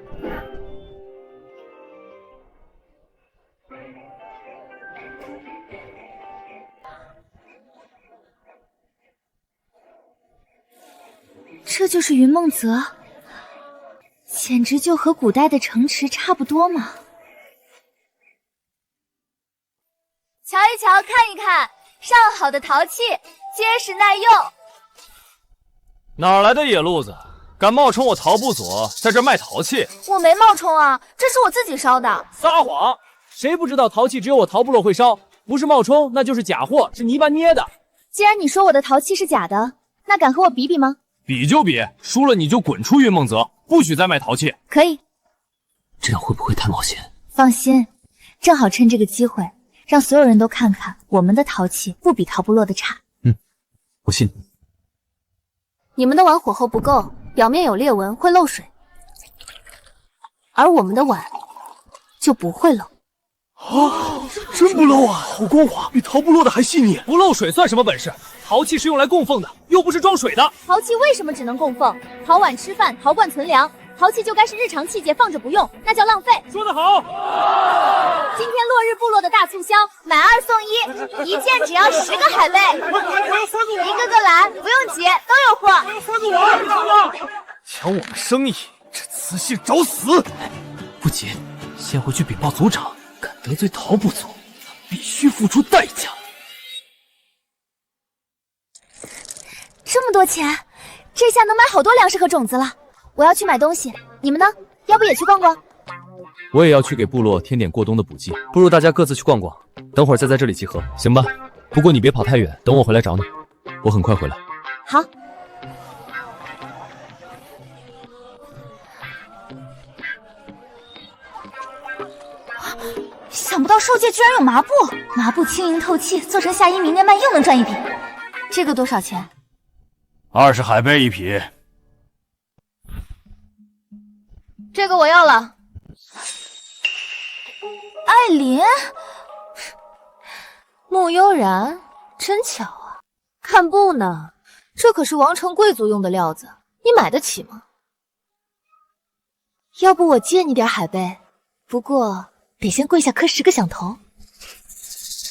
[SPEAKER 2] 这就是云梦泽，简直就和古代的城池差不多嘛。
[SPEAKER 9] 瞧一瞧，看一看，上好的陶器，结实耐用。
[SPEAKER 8] 哪来的野路子，敢冒充我陶部所，在这卖陶器？
[SPEAKER 9] 我没冒充啊，这是我自己烧的。
[SPEAKER 1] 撒谎！谁不知道陶器只有我陶部落会烧？不是冒充，那就是假货，是泥巴捏的。
[SPEAKER 2] 既然你说我的陶器是假的，那敢和我比比吗？
[SPEAKER 8] 比就比，输了你就滚出云梦泽，不许再卖陶器。
[SPEAKER 2] 可以。
[SPEAKER 6] 这样会不会太冒险？
[SPEAKER 2] 放心，正好趁这个机会，让所有人都看看我们的陶器不比陶部落的差。
[SPEAKER 6] 我信你。
[SPEAKER 2] 你们的碗火候不够，表面有裂纹，会漏水，而我们的碗就不会漏。
[SPEAKER 10] 真不漏啊，好光滑，比陶部落的还细腻。
[SPEAKER 1] 不漏水算什么本事？陶器是用来供奉的，又不是装水的。
[SPEAKER 7] 陶器为什么只能供奉？陶碗吃饭，陶罐存粮，陶器就该是日常器械，放着不用，那叫浪费。
[SPEAKER 1] 说得好。
[SPEAKER 7] 今天落日部落的大促销，买2送1，一件只要10个海贝。
[SPEAKER 1] 我要3个碗，
[SPEAKER 7] 一个个来，不用急，都有货。
[SPEAKER 1] 我要3个碗，
[SPEAKER 10] 抢我们生意，这雌性找死！
[SPEAKER 6] 不急，先回去禀报族长，敢得罪陶部族，必须付出代价。
[SPEAKER 2] 这么多钱，这下能买好多粮食和种子了。我要去买东西，你们呢？要不也去逛逛？
[SPEAKER 3] 我也要去给部落添点过冬的补给，
[SPEAKER 8] 不如大家各自去逛逛，等会儿再在这里集合，
[SPEAKER 3] 行吧？不过你别跑太远，等我回来找你。我很快回来。
[SPEAKER 2] 好。想不到兽界居然有麻布，麻布轻盈透气，做成夏衣明年卖又能赚一笔。这个多少钱
[SPEAKER 12] ？20海贝一匹。
[SPEAKER 9] 这个我要了。
[SPEAKER 2] 艾琳，穆悠然，真巧啊！看布呢，这可是王城贵族用的料子，你买得起吗？要不我借你点海贝，不过得先跪下磕10个响头。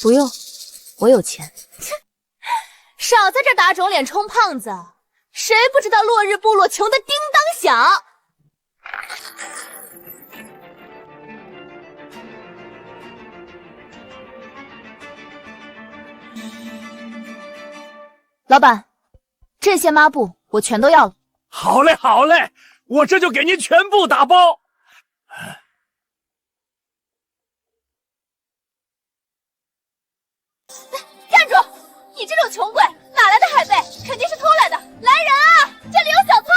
[SPEAKER 2] 不用，我有钱。
[SPEAKER 9] 少在这打肿脸充胖子，谁不知道落日部落穷得叮当响？
[SPEAKER 2] 老板，这些抹布我全都要了。
[SPEAKER 12] 好嘞，好嘞，我这就给您全部打包。
[SPEAKER 9] 站住！你这种穷鬼哪来的海贝？肯定是偷来的！来人啊，这里有小偷！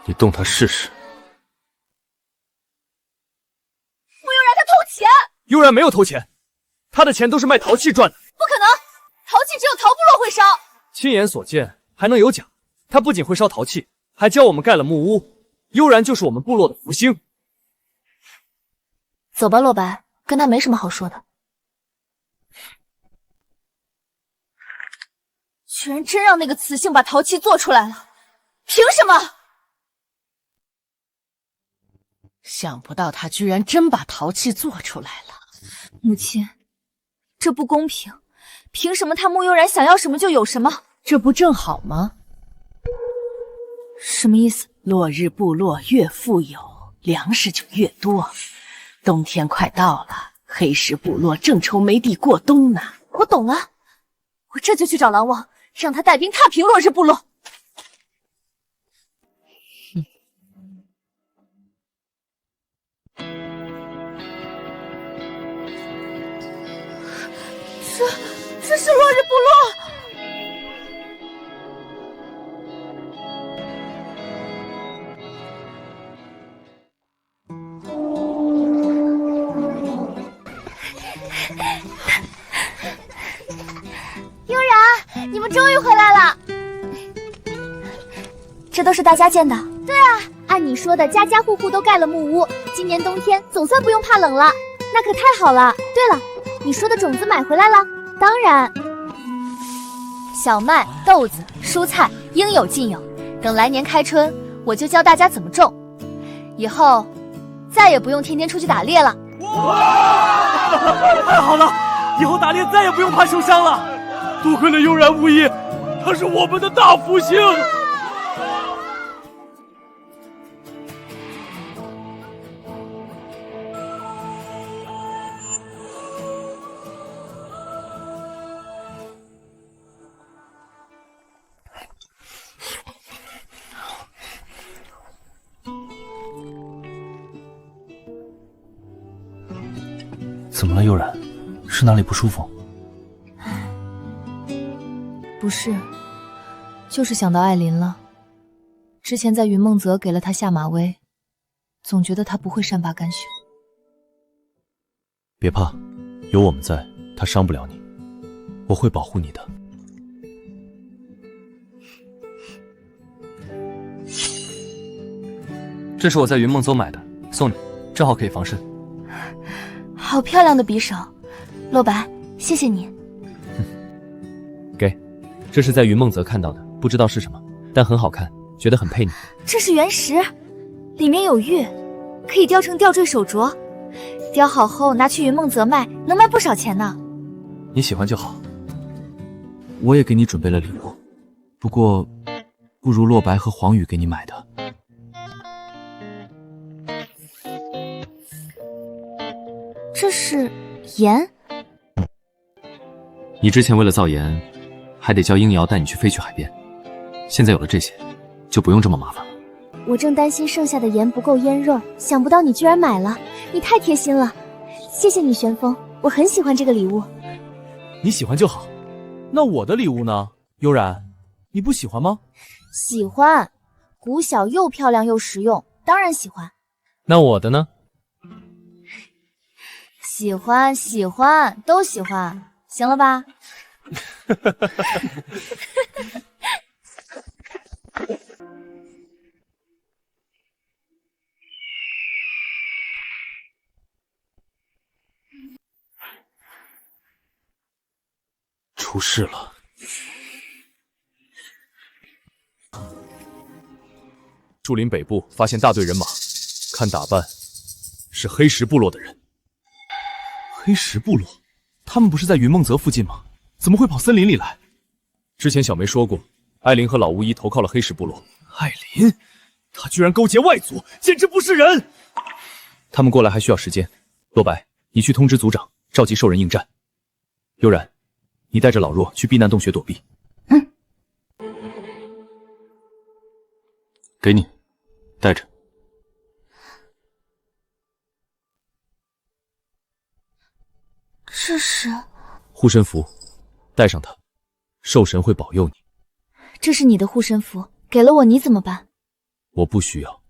[SPEAKER 8] 你动他试试。
[SPEAKER 9] 穆悠然他偷钱！
[SPEAKER 8] 悠然没有偷钱，他的钱都是卖陶器赚的。
[SPEAKER 9] 不可能，陶器只有陶部落会烧。
[SPEAKER 8] 亲眼所见，还能有假？他不仅会烧陶器，还教我们盖了木屋。悠然就是我们部落的福星。
[SPEAKER 2] 走吧，洛白，跟他没什么好说的。
[SPEAKER 9] 居然真让那个雌性把陶器做出来了，凭什么？
[SPEAKER 13] 想不到他居然真把陶器做出来了。
[SPEAKER 9] 母亲，这不公平，凭什么他慕悠然想要什么就有什么？
[SPEAKER 13] 这不正好吗？
[SPEAKER 9] 什么意思？
[SPEAKER 14] 落日部落越富有，粮食就越多。冬天快到了，黑石部落正愁没地过冬呢。
[SPEAKER 9] 我懂了，我这就去找狼王，让他带兵踏平落日部落。这是落日部落。
[SPEAKER 7] 悠然，你们终于回来了。
[SPEAKER 2] 这都是大家建的。
[SPEAKER 7] 对啊，按你说的，家家户户都盖了木屋，今年冬天总算不用怕冷了。
[SPEAKER 2] 那可太好了。对了，你说的种子买回来了？当然。
[SPEAKER 5] 小麦、豆子、蔬菜应有尽有，等来年开春，我就教大家怎么种。以后再也不用天天出去打猎了。
[SPEAKER 11] 太好了，以后打猎再也不用怕受伤了。多亏了悠然巫医，他是我们的大福星。
[SPEAKER 3] 怎么了，悠然？是哪里不舒服？
[SPEAKER 2] 不是，就是想到艾琳了。之前在云梦泽给了她下马威，总觉得她不会善罢甘休。
[SPEAKER 3] 别怕，有我们在，她伤不了你，我会保护你的。
[SPEAKER 8] 这是我在云梦泽买的，送你，正好可以防身。
[SPEAKER 2] 好漂亮的匕首，洛白，谢谢你。
[SPEAKER 3] 给，这是在云梦泽看到的，不知道是什么，但很好看，觉得很配你。
[SPEAKER 2] 这是原石，里面有玉，可以雕成吊坠手镯，雕好后拿去云梦泽卖，能卖不少钱呢。
[SPEAKER 3] 你喜欢就好。我也给你准备了礼物，不过不如洛白和黄宇给你买的。
[SPEAKER 2] 这是盐。
[SPEAKER 3] 你之前为了造盐，还得叫鹰瑶带你去飞去海边，现在有了这些，就不用这么麻烦了。
[SPEAKER 2] 我正担心剩下的盐不够腌肉，想不到你居然买了，你太贴心了，谢谢你，玄风，我很喜欢这个礼物。
[SPEAKER 1] 你喜欢就好，那我的礼物呢？悠然，你不喜欢吗？
[SPEAKER 2] 喜欢，古小又漂亮又实用，当然喜欢。
[SPEAKER 1] 那我的呢？
[SPEAKER 2] 喜欢，喜欢，都喜欢，行了吧？
[SPEAKER 3] 出事了！
[SPEAKER 1] 树林北部发现大队人马，看打扮是黑石部落的人。
[SPEAKER 3] 黑石部落，他们不是在云梦泽附近吗？怎么会跑森林里来？
[SPEAKER 1] 之前小梅说过，艾琳和老巫医投靠了黑石部落。
[SPEAKER 3] 艾琳，
[SPEAKER 1] 她居然勾结外族，简直不是人！他们过来还需要时间。洛白，你去通知族长，召集兽人应战。悠然，你带着老弱去避难洞穴躲避。
[SPEAKER 3] 给你，带着。
[SPEAKER 2] 这是
[SPEAKER 1] 护身符，带上它，兽神会保佑你。
[SPEAKER 2] 这是你的护身符，给了我你怎么办？
[SPEAKER 1] 我不需要。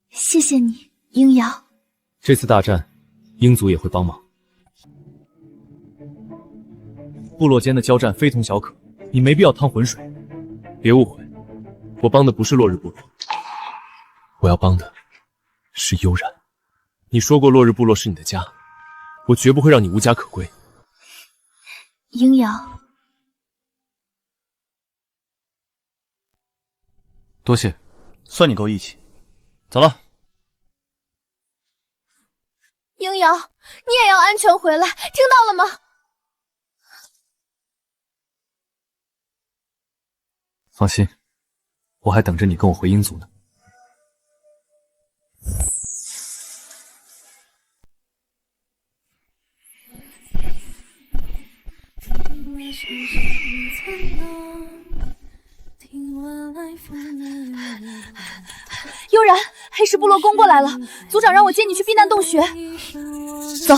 [SPEAKER 2] 谢谢你，鹰瑶。
[SPEAKER 1] 这次大战，鹰族也会帮忙。部落间的交战非同小可，你没必要趟浑水。别误会，我帮的不是落日部落。
[SPEAKER 3] 我要帮的是悠然。你说过落日部落是你的家，我绝不会让你无家可归。
[SPEAKER 2] 鹰瑶，
[SPEAKER 8] 多谢，
[SPEAKER 10] 算你够义气。
[SPEAKER 8] 走了。
[SPEAKER 9] 鹰瑶，你也要安全回来，听到了吗？
[SPEAKER 8] 放心，我还等着你跟我回鹰族呢。
[SPEAKER 9] 悠然，黑石部落攻过来了，族长让我接你去避难洞穴。走。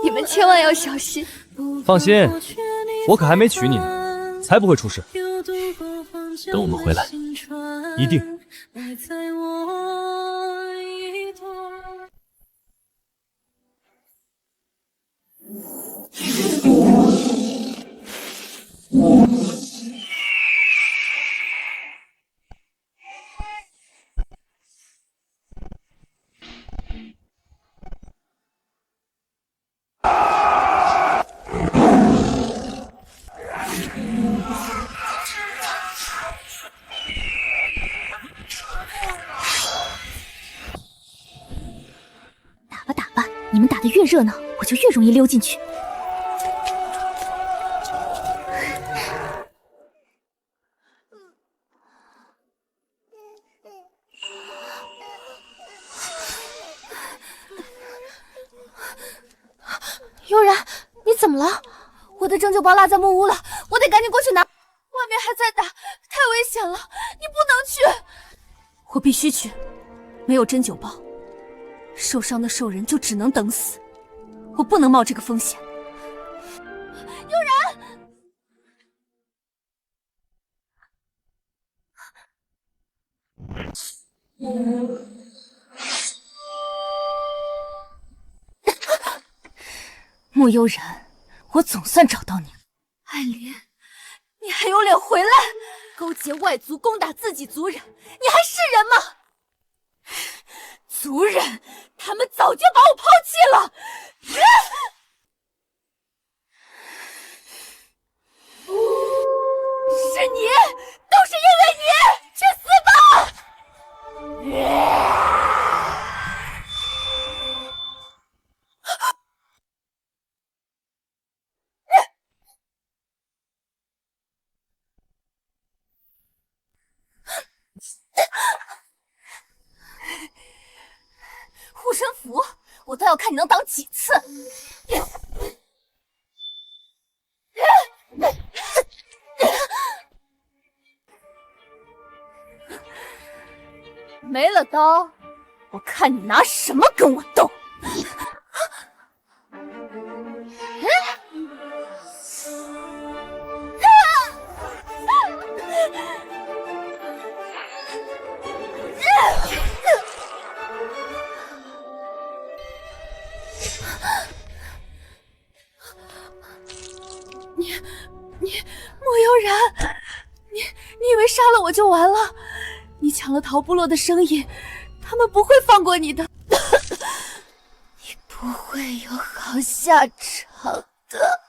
[SPEAKER 9] 你们千万要小心。
[SPEAKER 8] 放心，我可还没娶你呢，才不会出事。
[SPEAKER 3] 等我们回来，
[SPEAKER 8] 一定。
[SPEAKER 2] 你们打得越热闹，我就越容易溜进去。
[SPEAKER 9] 悠然，你怎么了？我的针灸包落在木屋了，我得赶紧过去拿。外面还在打，太危险了，你不能去。我必须去，没有针灸包。受伤的兽人就只能等死，我不能冒这个风险。悠然，穆悠然，我总算找到你了。艾琳，你还有脸回来？勾结外族攻打自己族人，你还是人吗？族人，他们早就把我抛弃了。是你，都是因为你，去死吧！护身符，我倒要看你能挡几次！没了刀，我看你拿什么跟我斗！你莫悠然，你以为杀了我就完了？你抢了桃部落的生意，他们不会放过你的，你不会有好下场的。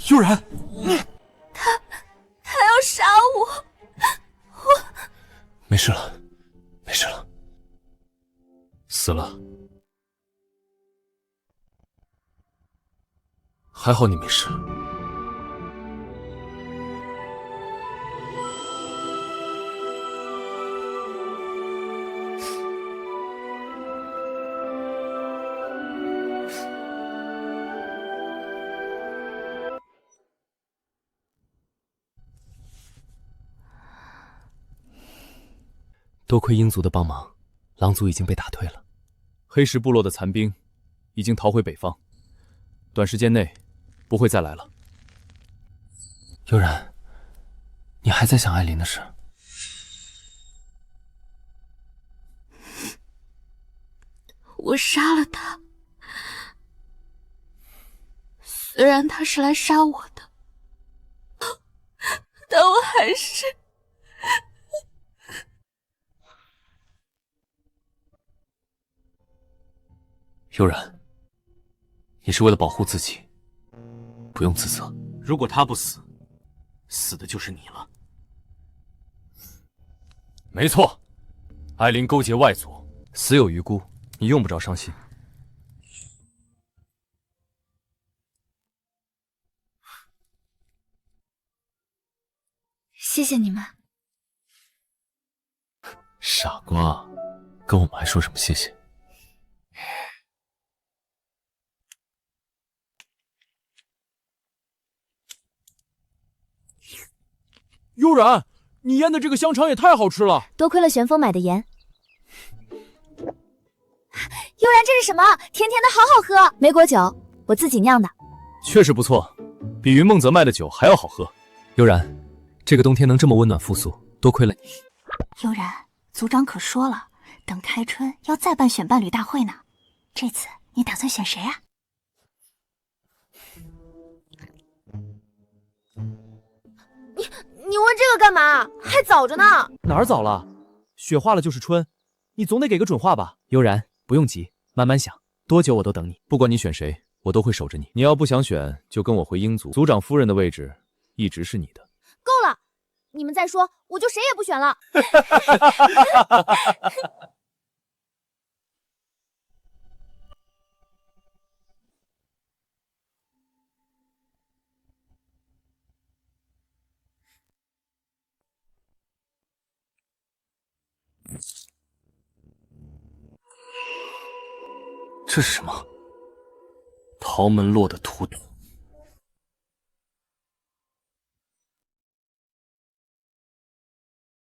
[SPEAKER 10] 悠然，
[SPEAKER 9] 他要杀我，
[SPEAKER 3] 没事了，没事了，死了。还好你没事。多亏鹰族的帮忙，狼族已经被打退了。
[SPEAKER 1] 黑石部落的残兵已经逃回北方，短时间内不会再来了。
[SPEAKER 3] 悠然，你还在想艾琳的事？
[SPEAKER 14] 我杀了他，虽然他是来杀我的，但我还是……
[SPEAKER 3] 悠然，你是为了保护自己，不用自责。
[SPEAKER 8] 如果他不死，死的就是你了。
[SPEAKER 3] 没错，艾琳勾结外族，死有余辜，你用不着伤心。
[SPEAKER 2] 谢谢你们。
[SPEAKER 3] 傻瓜，跟我们还说什么谢谢？
[SPEAKER 1] 悠然，你腌的这个香肠也太好吃了，
[SPEAKER 2] 多亏了玄风买的盐。
[SPEAKER 5] 悠然，这是什么？甜甜的，好好喝。
[SPEAKER 2] 莓果酒，我自己酿的，
[SPEAKER 3] 确实不错，比云梦泽卖的酒还要好喝。悠然，这个冬天能这么温暖复苏，多亏了你。
[SPEAKER 2] 悠然，族长可说了，等开春要再办选伴侣大会呢。这次你打算选谁啊？
[SPEAKER 5] 你问这个干嘛？还早着呢。
[SPEAKER 1] 哪儿早了？雪化了就是春，你总得给个准话吧。悠然，不用急，慢慢想，多久我都等你。不管你选谁，我都会守着你。你要不想选，就跟我回鹰族，族长夫人的位置一直是你的。
[SPEAKER 5] 够了，你们再说，我就谁也不选了。
[SPEAKER 3] 这是什么？桃门落的图腾。